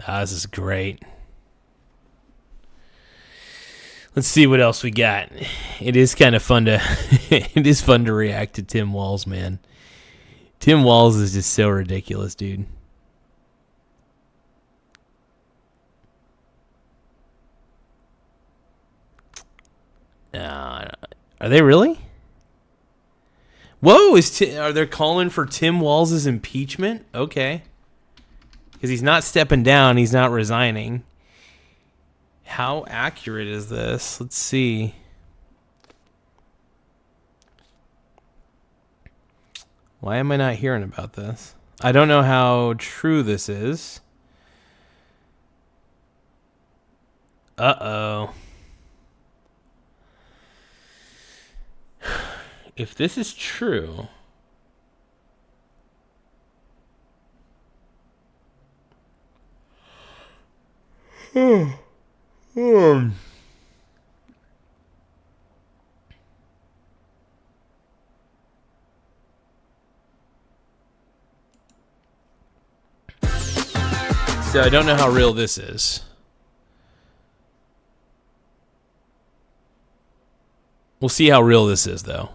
This is great. Let's see what else we got. It is kind of fun to it is fun to react to Tim Walz, man. Tim Walz is just so ridiculous, dude. Are they really? Whoa, are they calling for Tim Walz's impeachment? Okay. Because he's not stepping down, he's not resigning. How accurate is this? Let's see. Why am I not hearing about this? I don't know how true this is. Uh-oh. If this is true... So I don't know how real this is. We'll see how real this is, though.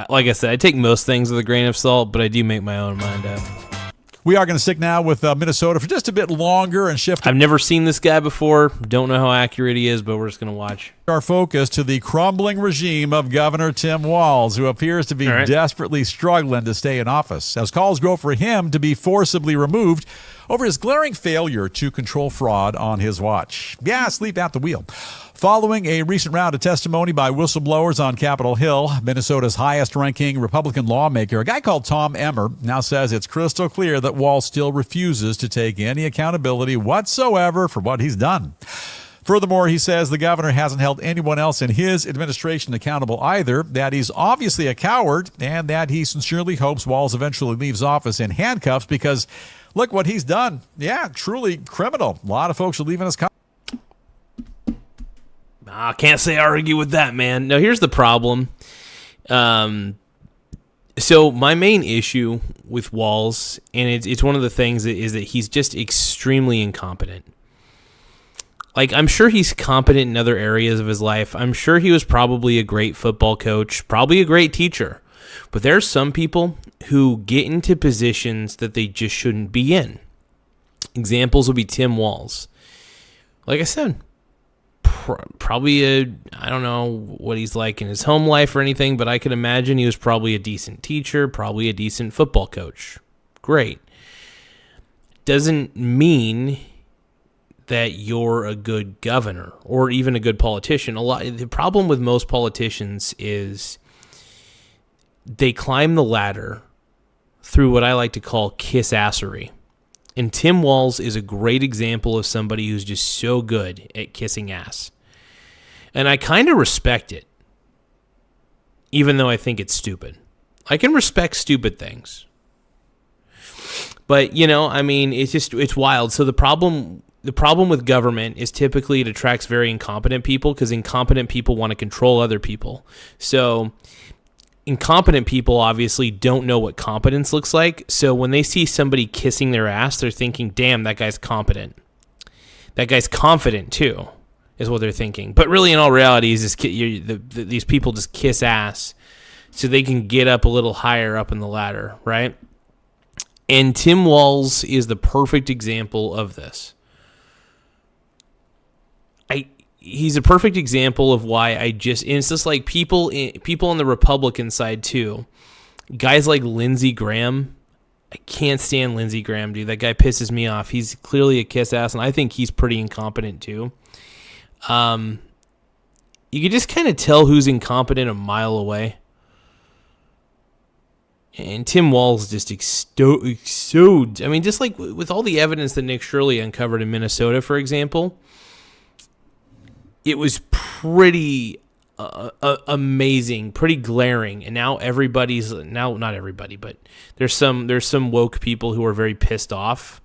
Like I said, I take most things with a grain of salt, but I do make my own mind up. We are going to stick now with Minnesota for just a bit longer and shift. I've never seen this guy before. Don't know how accurate he is, but we're just going to watch. Our focus to the crumbling regime of Governor Tim Walz, who appears to be desperately struggling to stay in office, as calls grow for him to be forcibly removed over his glaring failure to control fraud on his watch. Yeah, sleep at the wheel. Following a recent round of testimony by whistleblowers on Capitol Hill, Minnesota's highest-ranking Republican lawmaker, a guy called Tom Emmer, now says it's crystal clear that Walz still refuses to take any accountability whatsoever for what he's done. Furthermore, he says the governor hasn't held anyone else in his administration accountable either, that he's obviously a coward, and that he sincerely hopes Walz eventually leaves office in handcuffs because, look what he's done. Yeah, truly criminal. A lot of folks are leaving his country. I can't say I argue with that, man. No, here's the problem. So my main issue with Walz, and it's one of the things is that he's just extremely incompetent. Like, I'm sure he's competent in other areas of his life. I'm sure he was probably a great football coach, probably a great teacher. But there's some people who get into positions that they just shouldn't be in. Examples would be Tim Walz. Like I said, probably I don't know what he's like in his home life or anything, but I could imagine he was probably a decent teacher, probably a decent football coach. Great. Doesn't mean that you're a good governor or even a good politician. The problem with most politicians is they climb the ladder through what I like to call kiss-assery. And Tim Walz is a great example of somebody who's just so good at kissing ass. And I kind of respect it, even though I think it's stupid. I can respect stupid things. But, it's wild. So the problem with government is typically it attracts very incompetent people because incompetent people want to control other people. So incompetent people obviously don't know what competence looks like. So when they see somebody kissing their ass, they're thinking, damn, that guy's competent. That guy's confident too, is what they're thinking. But really, in all reality, is these people just kiss ass so they can get up a little higher up in the ladder, right? And Tim Walz is the perfect example of this. He's a perfect example of why and it's just like people on the Republican side too. Guys like Lindsey Graham, I can't stand Lindsey Graham, dude. That guy pisses me off. He's clearly a kiss ass, and I think he's pretty incompetent too. You can just kind of tell who's incompetent a mile away. And Tim Walz just exudes. I mean, just like with all the evidence that Nick Shirley uncovered in Minnesota, for example, it was pretty amazing, pretty glaring. And now not everybody, but there's some woke people who are very pissed off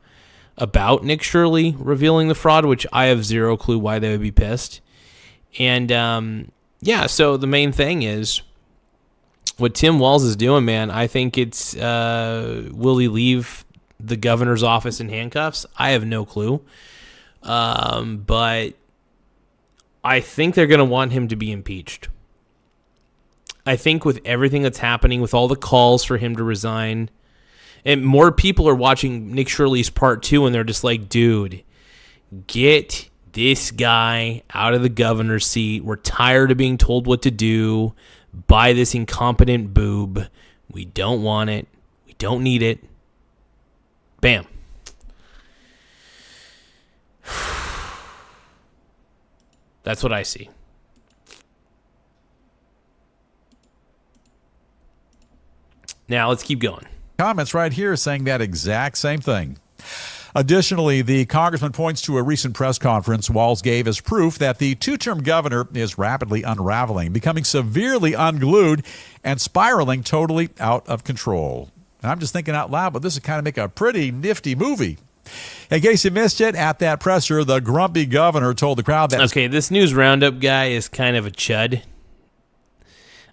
about Nick Shirley revealing the fraud, which I have zero clue why they would be pissed. And so the main thing is what Tim Walz is doing, man. I think it's will he leave the governor's office in handcuffs? I have no clue. But I think they're going to want him to be impeached. I think with everything that's happening, with all the calls for him to resign, and more people are watching Nick Shirley's part 2, and they're just like, dude, get this guy out of the governor's seat. We're tired of being told what to do by this incompetent boob. We don't want it. We don't need it. Bam. That's what I see. Now let's keep going. Comments right here saying that exact same thing. Additionally, the congressman points to a recent press conference Walz gave as proof that the two-term governor is rapidly unraveling, becoming severely unglued, and spiraling totally out of control. And I'm just thinking out loud, but this would kind of make a pretty nifty movie. In case you missed it, at that presser, the grumpy governor told the crowd that... Okay, this news roundup guy is kind of a chud.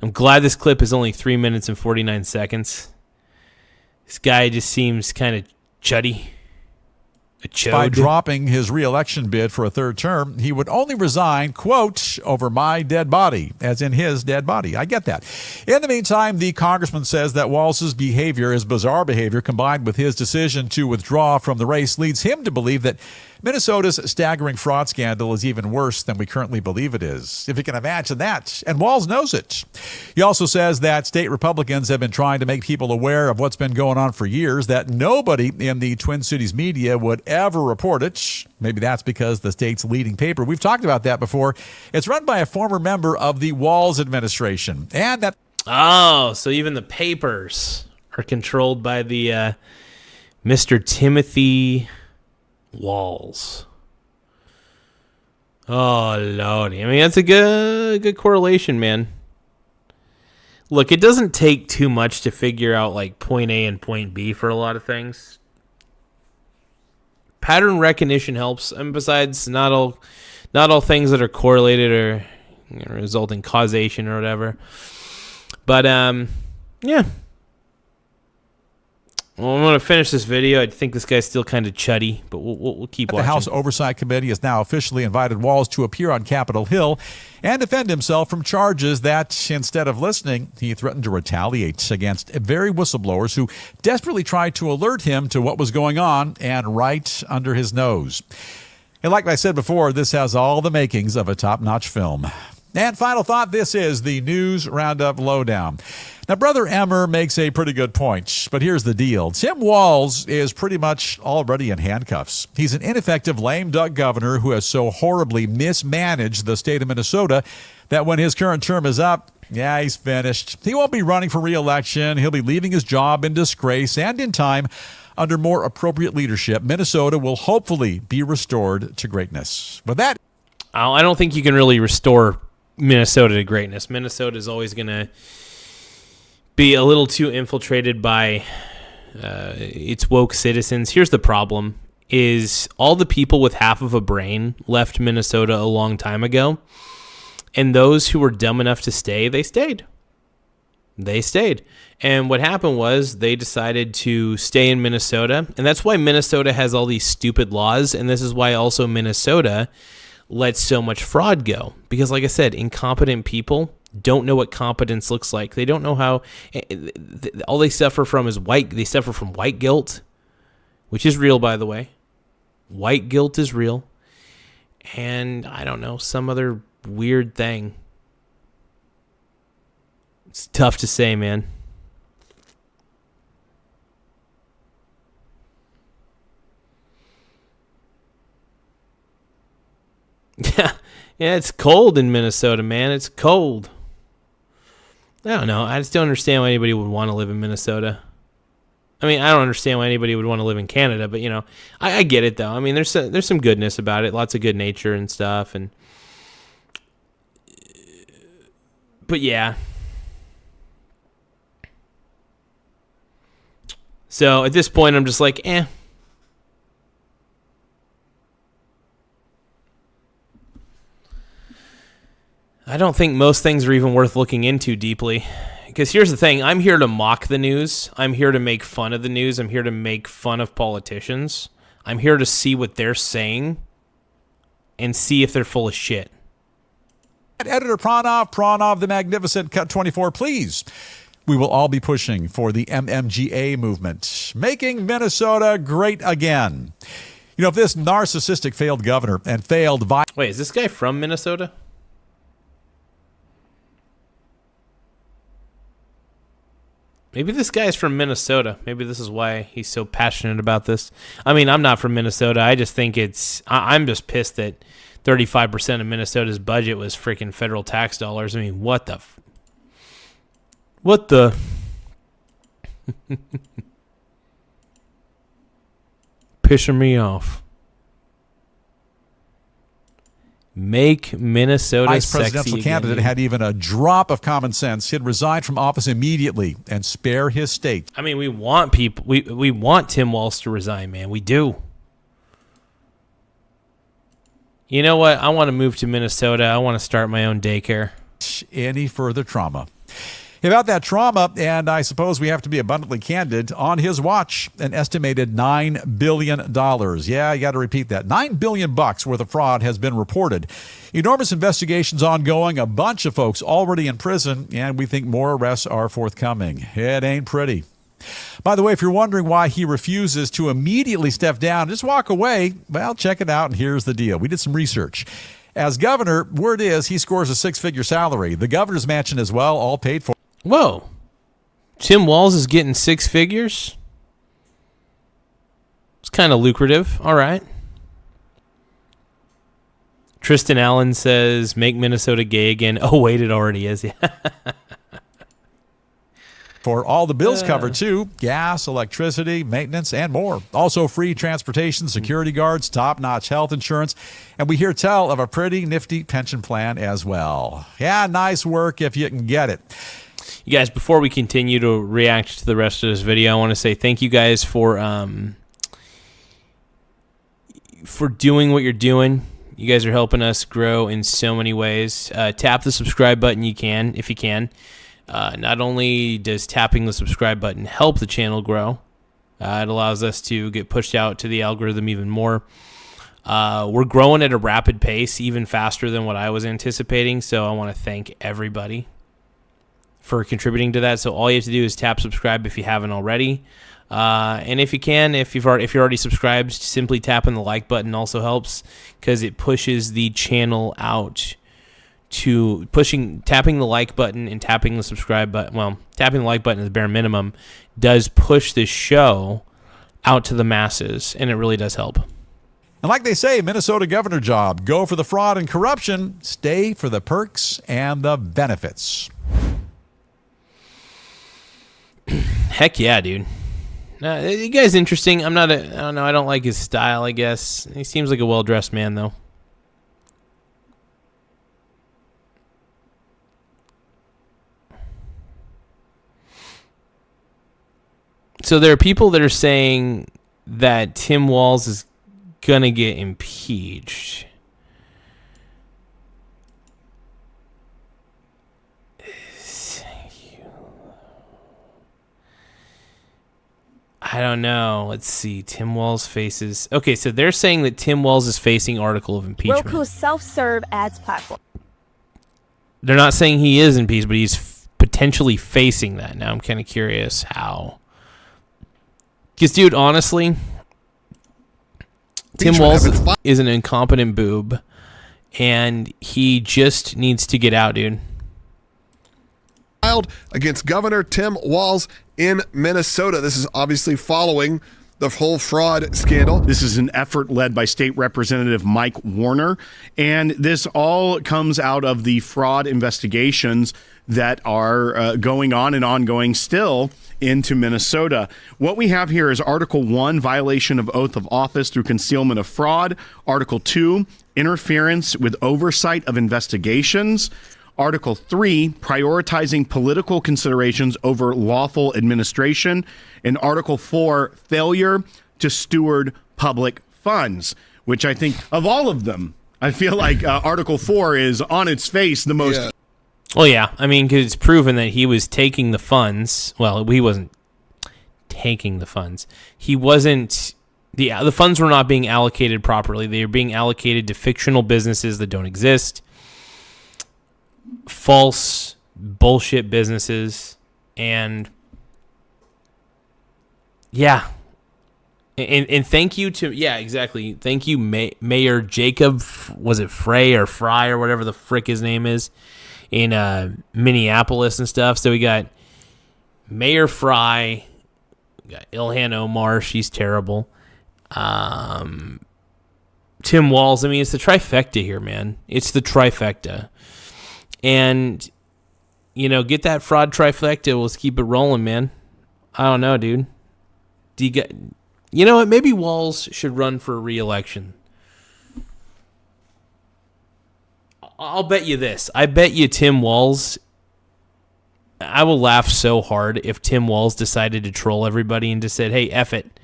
I'm glad this clip is only 3 minutes and 49 seconds. This guy just seems kind of chuddy. By dropping his re-election bid for a third term, he would only resign, quote, over my dead body, as in his dead body. I get that. In the meantime, the congressman says that Walz's behavior, his bizarre behavior, combined with his decision to withdraw from the race, leads him to believe that Minnesota's staggering fraud scandal is even worse than we currently believe it is. If you can imagine that. And Walz knows it. He also says that state Republicans have been trying to make people aware of what's been going on for years, that nobody in the Twin Cities media would ever report it. Maybe that's because the state's leading paper, we've talked about that before, it's run by a former member of the Walz administration. And that... Oh, so even the papers are controlled by the Mr. Timothy Walz. Oh, Lordy. I mean, that's a good correlation, man. Look, it doesn't take too much to figure out like point A and point B for a lot of things. Pattern recognition helps, and besides, not all things that are correlated or result in causation or whatever. But yeah. Well, I'm going to finish this video. I think this guy's still kind of chuddy, but we'll keep watching. The House Oversight Committee has now officially invited Walz to appear on Capitol Hill and defend himself from charges that, instead of listening, he threatened to retaliate against very whistleblowers who desperately tried to alert him to what was going on and right under his nose. And like I said before, this has all the makings of a top-notch film. And final thought, this is the News Roundup Lowdown. Now, Brother Emmer makes a pretty good point, but here's the deal. Tim Walz is pretty much already in handcuffs. He's an ineffective, lame duck governor who has so horribly mismanaged the state of Minnesota that when his current term is up, yeah, he's finished. He won't be running for re-election. He'll be leaving his job in disgrace, and in time, under more appropriate leadership, Minnesota will hopefully be restored to greatness. With that, I don't think you can really restore Minnesota to greatness. Minnesota is always going to be a little too infiltrated by its woke citizens. Here's the problem, is all the people with half of a brain left Minnesota a long time ago, and those who were dumb enough to stay, they stayed. They stayed. And what happened was they decided to stay in Minnesota, and that's why Minnesota has all these stupid laws, and this is why also Minnesota lets so much fraud go. Because like I said, incompetent people don't know what competence looks like. They don't know how. All they suffer from is they suffer from white guilt, which is real, by the way. White guilt is real. And I don't know, some other weird thing. It's tough to say, man. Yeah, it's cold in Minnesota, man. It's cold. I don't know. I just don't understand why anybody would want to live in Minnesota. I mean, I don't understand why anybody would want to live in Canada, but, you know, I get it, though. I mean, there's some goodness about it, lots of good nature and stuff. But, yeah. So, at this point, I'm just like, eh. I don't think most things are even worth looking into deeply. Because here's the thing. I'm here to mock the news. I'm here to make fun of the news. I'm here to make fun of politicians. I'm here to see what they're saying and see if they're full of shit. Editor Pranov the Magnificent, Cut 24, please. We will all be pushing for the MMGA movement, making Minnesota great again. You know, if this narcissistic failed governor and failed... Wait, is this guy from Minnesota? Maybe this guy's from Minnesota. Maybe this is why he's so passionate about this. I mean, I'm not from Minnesota. I just think I'm just pissed that 35% of Minnesota's budget was freaking federal tax dollars. I mean, what the... Pissing me off. Make Minnesota Vice sexy presidential candidate had even a drop of common sense. He'd resign from office immediately and spare his state. I mean, we want people. We want Tim Walz to resign, man. We do. You know what? I want to move to Minnesota. I want to start my own daycare. Any further trauma? About that trauma, and I suppose we have to be abundantly candid, on his watch, an estimated $9 billion. Yeah, you got to repeat that. $9 billion worth of fraud has been reported. Enormous investigations ongoing, a bunch of folks already in prison, and we think more arrests are forthcoming. It ain't pretty. By the way, if you're wondering why he refuses to immediately step down, just walk away, well, check it out, and here's the deal. We did some research. As governor, word is he scores a six-figure salary. The governor's mansion as well, all paid for. Whoa. Tim Walz is getting six figures? It's kind of lucrative. All right. Tristan Allen says, make Minnesota gay again. Oh, wait, it already is. For all the bills covered, too. Gas, electricity, maintenance, and more. Also free transportation, security guards, top-notch health insurance. And we hear tell of a pretty nifty pension plan as well. Yeah, nice work if you can get it. You guys, before we continue to react to the rest of this video, I want to say thank you guys for doing what you're doing. You guys are helping us grow in so many ways. Tap the subscribe button if you can. Not only does tapping the subscribe button help the channel grow, it allows us to get pushed out to the algorithm even more. We're growing at a rapid pace, even faster than what I was anticipating, so I want to thank everybody for contributing to that. So all you have to do is tap subscribe if you haven't already. And if you can, if you're already subscribed, simply tapping the like button also helps because it pushes the channel out tapping the like button and tapping the subscribe button. Well, tapping the like button is the bare minimum, does push this show out to the masses, and it really does help. And like they say, Minnesota governor job, go for the fraud and corruption, stay for the perks and the benefits. Heck yeah, dude. The guy's interesting. I don't know. I don't like his style, I guess. He seems like a well-dressed man, though. So there are people that are saying that Tim Walz is going to get impeached. I don't know. Let's see. Tim Walz faces... Okay, so they're saying that Tim Walz is facing article of impeachment. Roku's self-serve ads platform. They're not saying he is impeached, but he's potentially facing that. Now I'm kind of curious how. Because, dude, honestly, Tim Walz is an incompetent boob, and he just needs to get out, dude. Filed against Governor Tim Walz in Minnesota. This is obviously following the whole fraud scandal. This is an effort led by State Representative Mike Warner, and this all comes out of the fraud investigations that are going on and ongoing still into Minnesota. What we have here is Article 1, violation of oath of office through concealment of fraud. Article 2, interference with oversight of investigations. Article 3, prioritizing political considerations over lawful administration. And Article 4, failure to steward public funds, which I think of all of them, I feel like Article 4 is on its face the most. Yeah. Well, yeah. I mean, because it's proven that he was taking the funds. Well, he wasn't taking the funds. He wasn't... The funds were not being allocated properly. They were being allocated to fictional businesses that don't exist. False bullshit businesses. And yeah. And thank you to... Yeah, exactly. Thank you, Mayor Jacob. Was it Frey or Fry or whatever the frick his name is? In Minneapolis and stuff. So we got Mayor Fry, we got Ilhan Omar, she's terrible. Tim Walz, I mean, it's the trifecta here, man. It's the trifecta. And, you know, get that fraud trifecta, let's keep it rolling, man. I don't know, dude. You know what? Maybe Walz should run for re-election. I'll bet you this. I bet you Tim Walz... I will laugh so hard if Tim Walz decided to troll everybody and just said, hey, F it.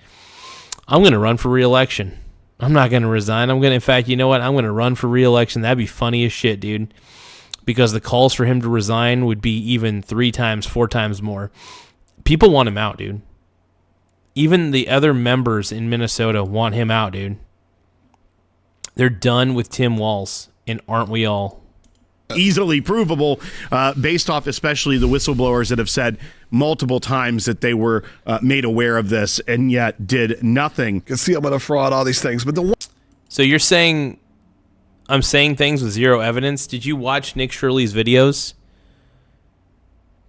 I'm going to run for re-election. I'm not going to resign. In fact, you know what? I'm going to run for re-election. That'd be funny as shit, dude. Because the calls for him to resign would be even 3 times, 4 times more. People want him out, dude. Even the other members in Minnesota want him out, dude. They're done with Tim Walz. And aren't we all? Easily provable, based off especially the whistleblowers that have said multiple times that they were made aware of this and yet did nothing. Concealment of fraud, all these things. But So you're saying I'm saying things with zero evidence? Did you watch Nick Shirley's videos?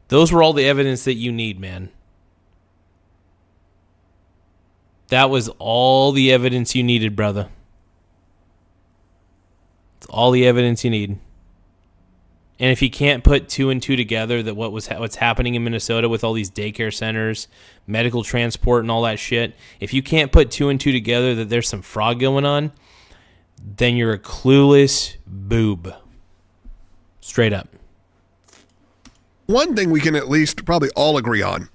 Those were all the evidence that you need, man. That was all the evidence you needed, brother. It's all the evidence you need. And if you can't put 2 and 2 together that what's happening in Minnesota with all these daycare centers, medical transport and all that shit, if you can't put 2 and 2 together that there's some fraud going on, then you're a clueless boob. Straight up. One thing we can at least probably all agree on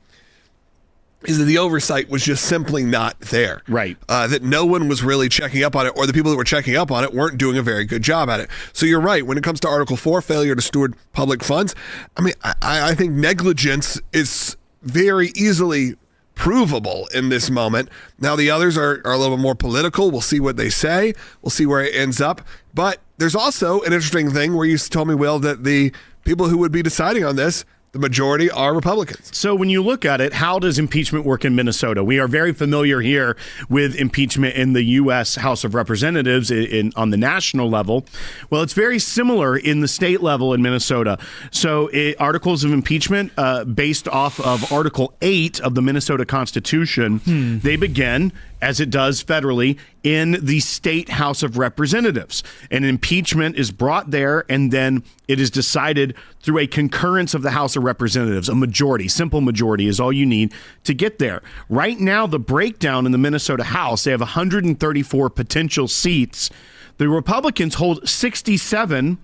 is that the oversight was just simply not there. Right. That no one was really checking up on it, or the people that were checking up on it weren't doing a very good job at it. So you're right. When it comes to Article 4, failure to steward public funds, I mean, I think negligence is very easily provable in this moment. Now, the others are a little bit more political. We'll see what they say. We'll see where it ends up. But there's also an interesting thing where you told me, Will, that the people who would be deciding on this The majority are Republicans. So when you look at it, how does impeachment work in Minnesota? We are very familiar here with impeachment in the U.S. House of Representatives on the national level. Well, it's very similar in the state level in Minnesota. So articles of impeachment based off of Article 8 of the Minnesota Constitution, they begin, as it does federally, in the state House of Representatives. An impeachment is brought there, and then it is decided through a concurrence of the House of Representatives. A majority, simple majority is all you need to get there. Right now, the breakdown in the Minnesota House, they have 134 potential seats. The Republicans hold 67.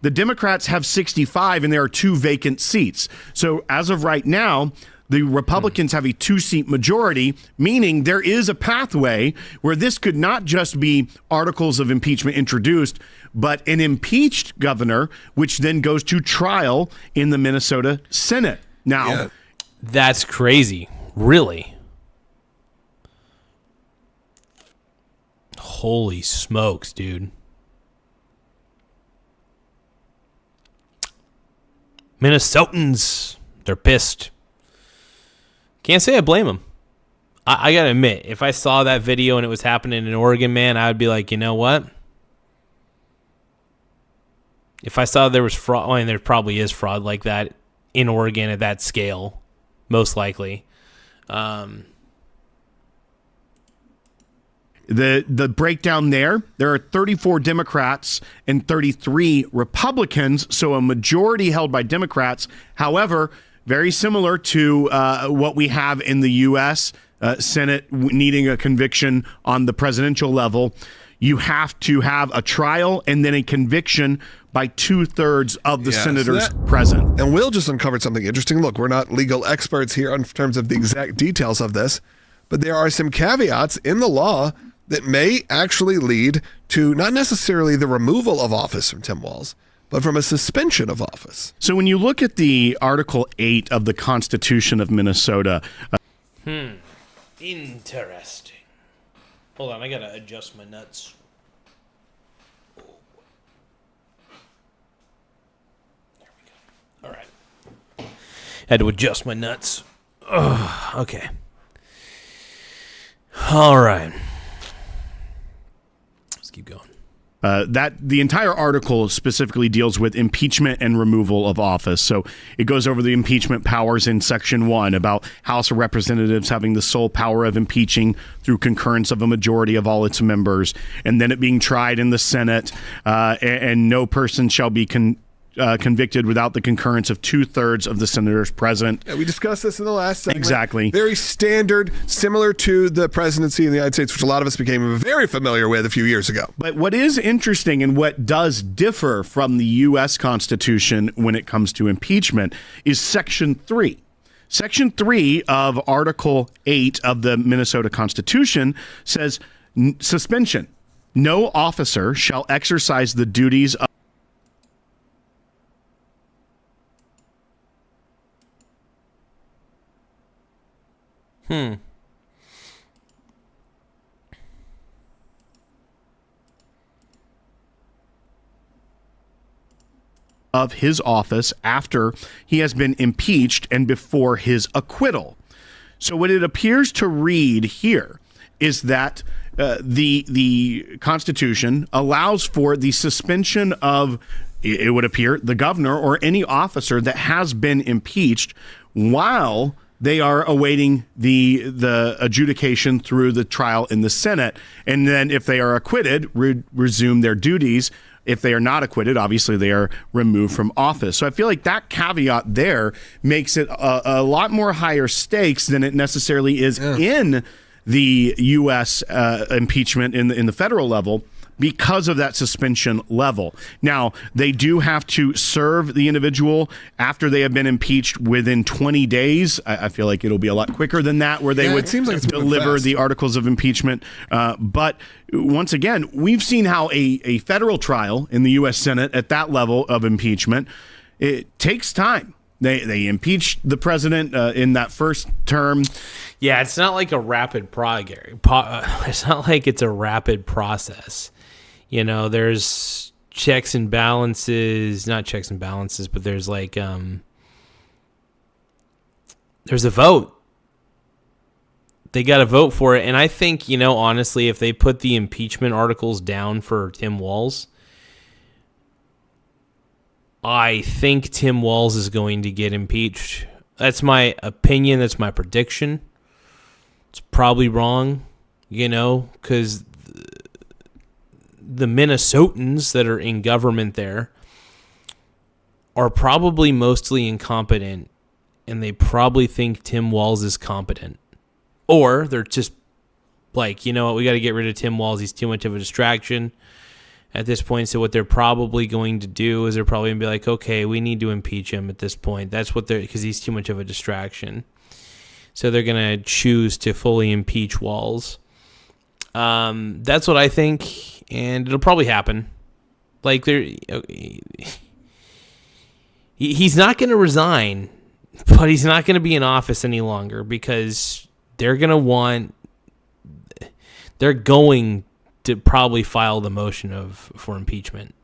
The Democrats have 65, and there are 2 vacant seats. So as of right now, the Republicans have a 2-seat majority, meaning there is a pathway where this could not just be articles of impeachment introduced, but an impeached governor, which then goes to trial in the Minnesota Senate. Now, that's crazy. Really? Holy smokes, dude. Minnesotans, they're pissed. Can't say I blame them. I got to admit, if I saw that video and it was happening in Oregon, man, I would be like, you know what? If I saw there was fraud, and there probably is fraud like that in Oregon at that scale, most likely. The breakdown there are 34 Democrats and 33 Republicans, so a majority held by Democrats. However, very similar to what we have in the U.S. Senate needing a conviction on the presidential level. You have to have a trial and then a conviction by 2/3 of the senators present. And Will just uncovered something interesting. Look, we're not legal experts here in terms of the exact details of this, but there are some caveats in the law that may actually lead to not necessarily the removal of office from Tim Walz, but from a suspension of office. So when you look at the Article 8 of the Constitution of Minnesota. Interesting. Hold on, I got to adjust my nuts. There we go. All right. Had to adjust my nuts. Ugh, okay. All right. Let's keep going. That the entire article specifically deals with impeachment and removal of office. So it goes over the impeachment powers in Section 1 about House of Representatives having the sole power of impeaching through concurrence of a majority of all its members, and then it being tried in the Senate, and no person shall be convicted without the concurrence of 2/3 of the senators present. Yeah, we discussed this in the last segment. Exactly. Very standard, similar to the presidency in the United States, which a lot of us became very familiar with a few years ago. But what is interesting and what does differ from the U.S. Constitution when it comes to impeachment is Section 3. Section 3 of Article 8 of the Minnesota Constitution says suspension. No officer shall exercise the duties of his office after he has been impeached and before his acquittal. So what it appears to read here is that the Constitution allows for the suspension of, it would appear, the governor or any officer that has been impeached while they are awaiting the adjudication through the trial in the Senate. And then if they are acquitted, resume their duties. If they are not acquitted, obviously they are removed from office. So I feel like that caveat there makes it a lot more higher stakes than it necessarily is in the U.S. Impeachment in the federal level, because of that suspension level. Now, they do have to serve the individual after they have been impeached within 20 days. I feel like it'll be a lot quicker than that, where they would deliver the articles of impeachment. But once again, we've seen how a federal trial in the U.S. Senate at that level of impeachment, it takes time. They impeached the president in that first term. Yeah, it's not like a rapid it's not like it's a rapid process. You know, there's checks and balances, not checks and balances, but there's like there's a vote. They got to vote for it. And I think, honestly, if they put the impeachment articles down for Tim Walz, I think Tim Walz is going to get impeached. That's my opinion. That's my prediction. It's probably wrong, because the Minnesotans that are in government there are probably mostly incompetent, and they probably think Tim Walz is competent. Or they're just like, you know what, we got to get rid of Tim Walz. He's too much of a distraction at this point. So what they're probably going to do is they're probably going to be like, okay, we need to impeach him at this point. That's what because he's too much of a distraction. So they're going to choose to fully impeach Walz. That's what I think, and it'll probably happen. Like, he's not going to resign, but he's not going to be in office any longer because they're going to probably file the motion for impeachment.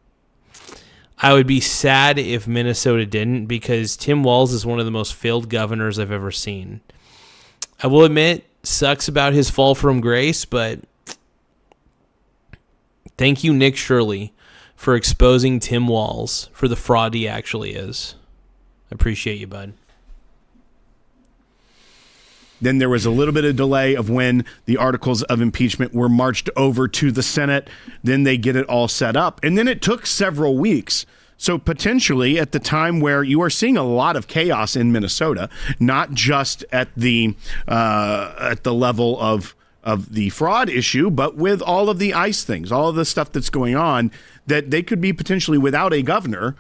I would be sad if Minnesota didn't, because Tim Walz is one of the most failed governors I've ever seen. I will admit, sucks about his fall from grace, but thank you, Nick Shirley, for exposing Tim Walz for the fraud he actually is. I appreciate you, bud. Then there was a little bit of delay of when the articles of impeachment were marched over to the Senate. Then they get it all set up. And then it took several weeks. So potentially at the time where you are seeing a lot of chaos in Minnesota, not just at the level of the fraud issue, but with all of the ICE things, all of the stuff that's going on, that they could be potentially without a governor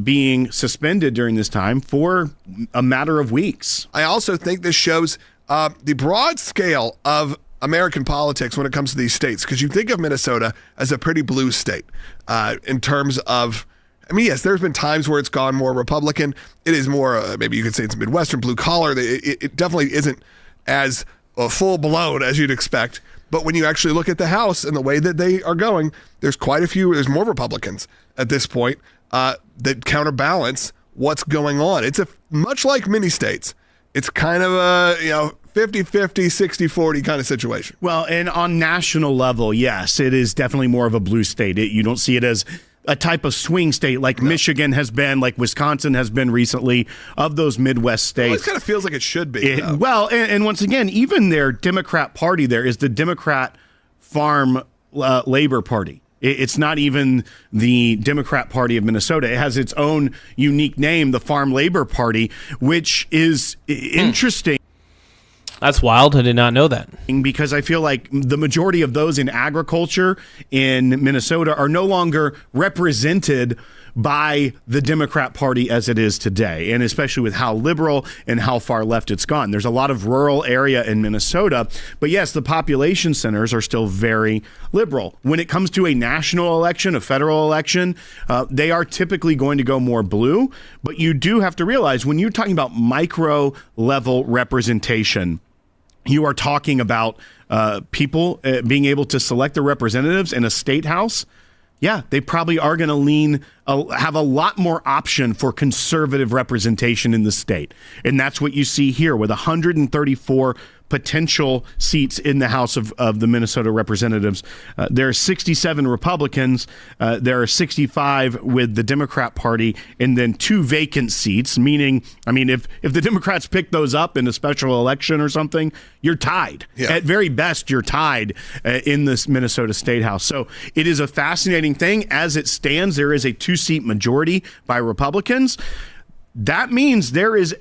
being suspended during this time for a matter of weeks. I also think this shows the broad scale of American politics when it comes to these states, because you think of Minnesota as a pretty blue state in terms of, yes, there's been times where it's gone more Republican. It is more, maybe you could say it's Midwestern, blue collar. It definitely isn't as full blown as you'd expect. But when you actually look at the House and the way that they are going, there's more Republicans at this point that counterbalance what's going on. It's much like many states. It's kind of a 50-50, 60-40 kind of situation. Well, and on national level, yes, it is definitely more of a blue state. You don't see it as a type of swing state like Michigan has been, like Wisconsin has been recently, of those Midwest states. Well, it kind of feels like it should be. And once again, even their Democrat party there is the Democrat Farm Labor Party. It's not even the Democrat Party of Minnesota. It has its own unique name, the Farm Labor Party, which is interesting. That's wild. I did not know that. Because I feel like the majority of those in agriculture in Minnesota are no longer represented by the Democrat Party as it is today, and especially with how liberal and how far left it's gone. There's a lot of rural area in Minnesota, but yes, the population centers are still very liberal. When it comes to a national election, a federal election, they are typically going to go more blue, but you do have to realize when you're talking about micro level representation, you are talking about people being able to select their representatives in a state house. Yeah, they probably are going to have a lot more option for conservative representation in the state. And that's what you see here with 134 potential seats in the House of the Minnesota Representatives. There are 67 Republicans. There are 65 with the Democrat Party, and then 2 vacant seats, meaning, if the Democrats pick those up in a special election or something, you're tied. Yeah. At very best, you're tied in this Minnesota State House. So it is a fascinating thing. As it stands, there is a 2-seat majority by Republicans. That means there is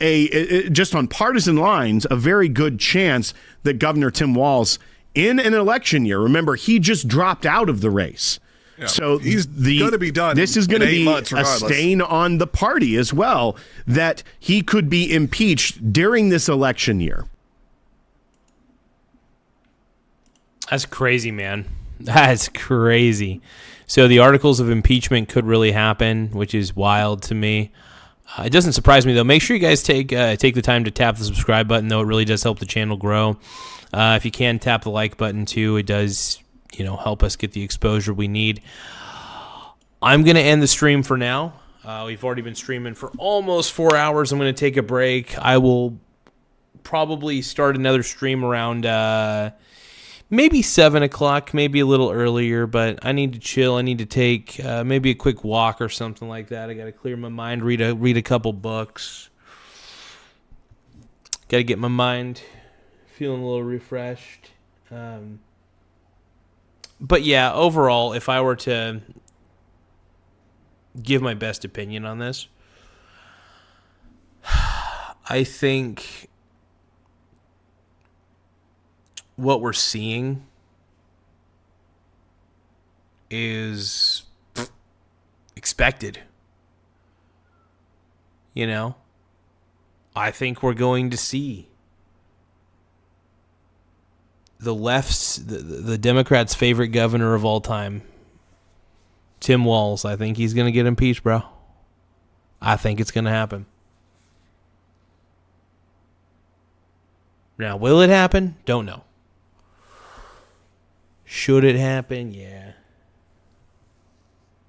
just on partisan lines, a very good chance that Governor Tim Walz, in an election year, remember, he just dropped out of the race. Yeah. So he's going to be done. This is going to be a stain on the party as well, that he could be impeached during this election year. That's crazy, man. That's crazy. So the articles of impeachment could really happen, which is wild to me. It doesn't surprise me, though. Make sure you guys take the time to tap the subscribe button, though. It really does help the channel grow. If you can, tap the like button, too. It does, help us get the exposure we need. I'm going to end the stream for now. We've already been streaming for almost 4 hours. I'm going to take a break. I will probably start another stream around maybe 7 o'clock, maybe a little earlier, but I need to chill. I need to take maybe a quick walk or something like that. I got to clear my mind, read a couple books. Got to get my mind feeling a little refreshed. But yeah, overall, if I were to give my best opinion on this, I think what we're seeing is expected. You know, I think we're going to see the left's, the Democrats' favorite governor of all time, Tim Walz. I think he's going to get impeached, bro. I think it's going to happen. Now, will it happen? Don't know. Should it happen? Yeah.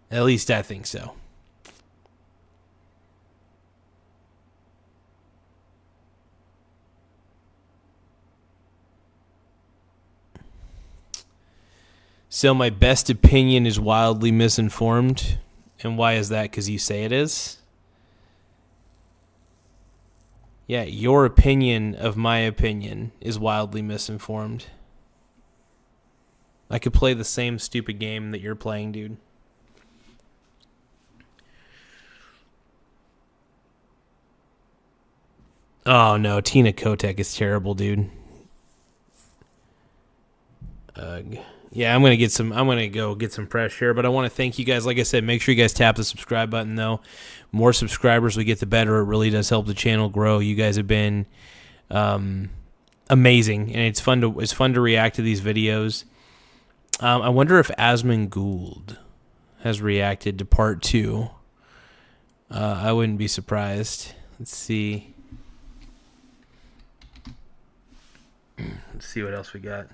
At least I think so. So my best opinion is wildly misinformed. And why is that? Because you say it is? Yeah, your opinion of my opinion is wildly misinformed. I could play the same stupid game that you're playing, dude. Oh no, Tina Kotek is terrible, dude. Yeah, I'm gonna go get some fresh air, but I want to thank you guys. Like I said, make sure you guys tap the subscribe button though. More subscribers we get, the better. It really does help the channel grow. You guys have been amazing, and it's fun to react to these videos. I wonder if Asmund Gould has reacted to part 2. I wouldn't be surprised. Let's see. Let's see what else we got.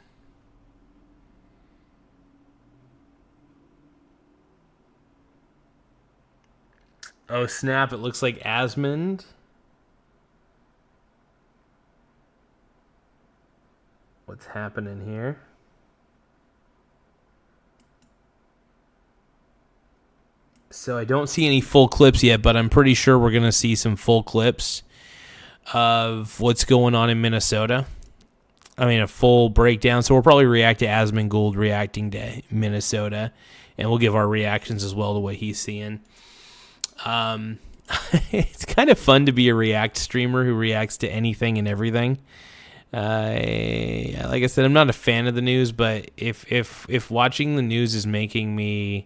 Oh, snap. It looks like Asmund. What's happening here? So I don't see any full clips yet, but I'm pretty sure we're going to see some full clips of what's going on in Minnesota. I mean, a full breakdown. So we'll probably react to Asmund Gould reacting to Minnesota, and we'll give our reactions as well to what he's seeing. It's kind of fun to be a React streamer who reacts to anything and everything. Like I said, I'm not a fan of the news, but if watching the news is making the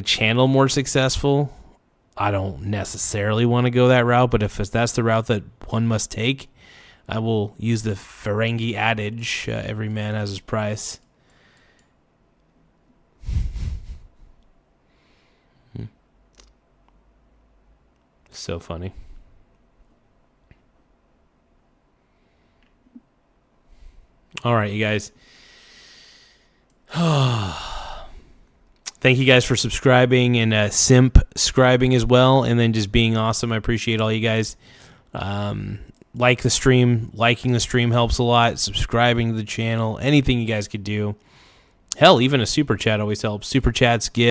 channel more successful, I don't necessarily want to go that route. But if that's the route that one must take, I will use the Ferengi adage, every man has his price. So funny. All right, you guys. Thank you guys for subscribing and simp-scribing as well, and then just being awesome. I appreciate all you guys. Like the stream. Liking the stream helps a lot. Subscribing to the channel. Anything you guys could do. Hell, even a super chat always helps. Super chats, gifts.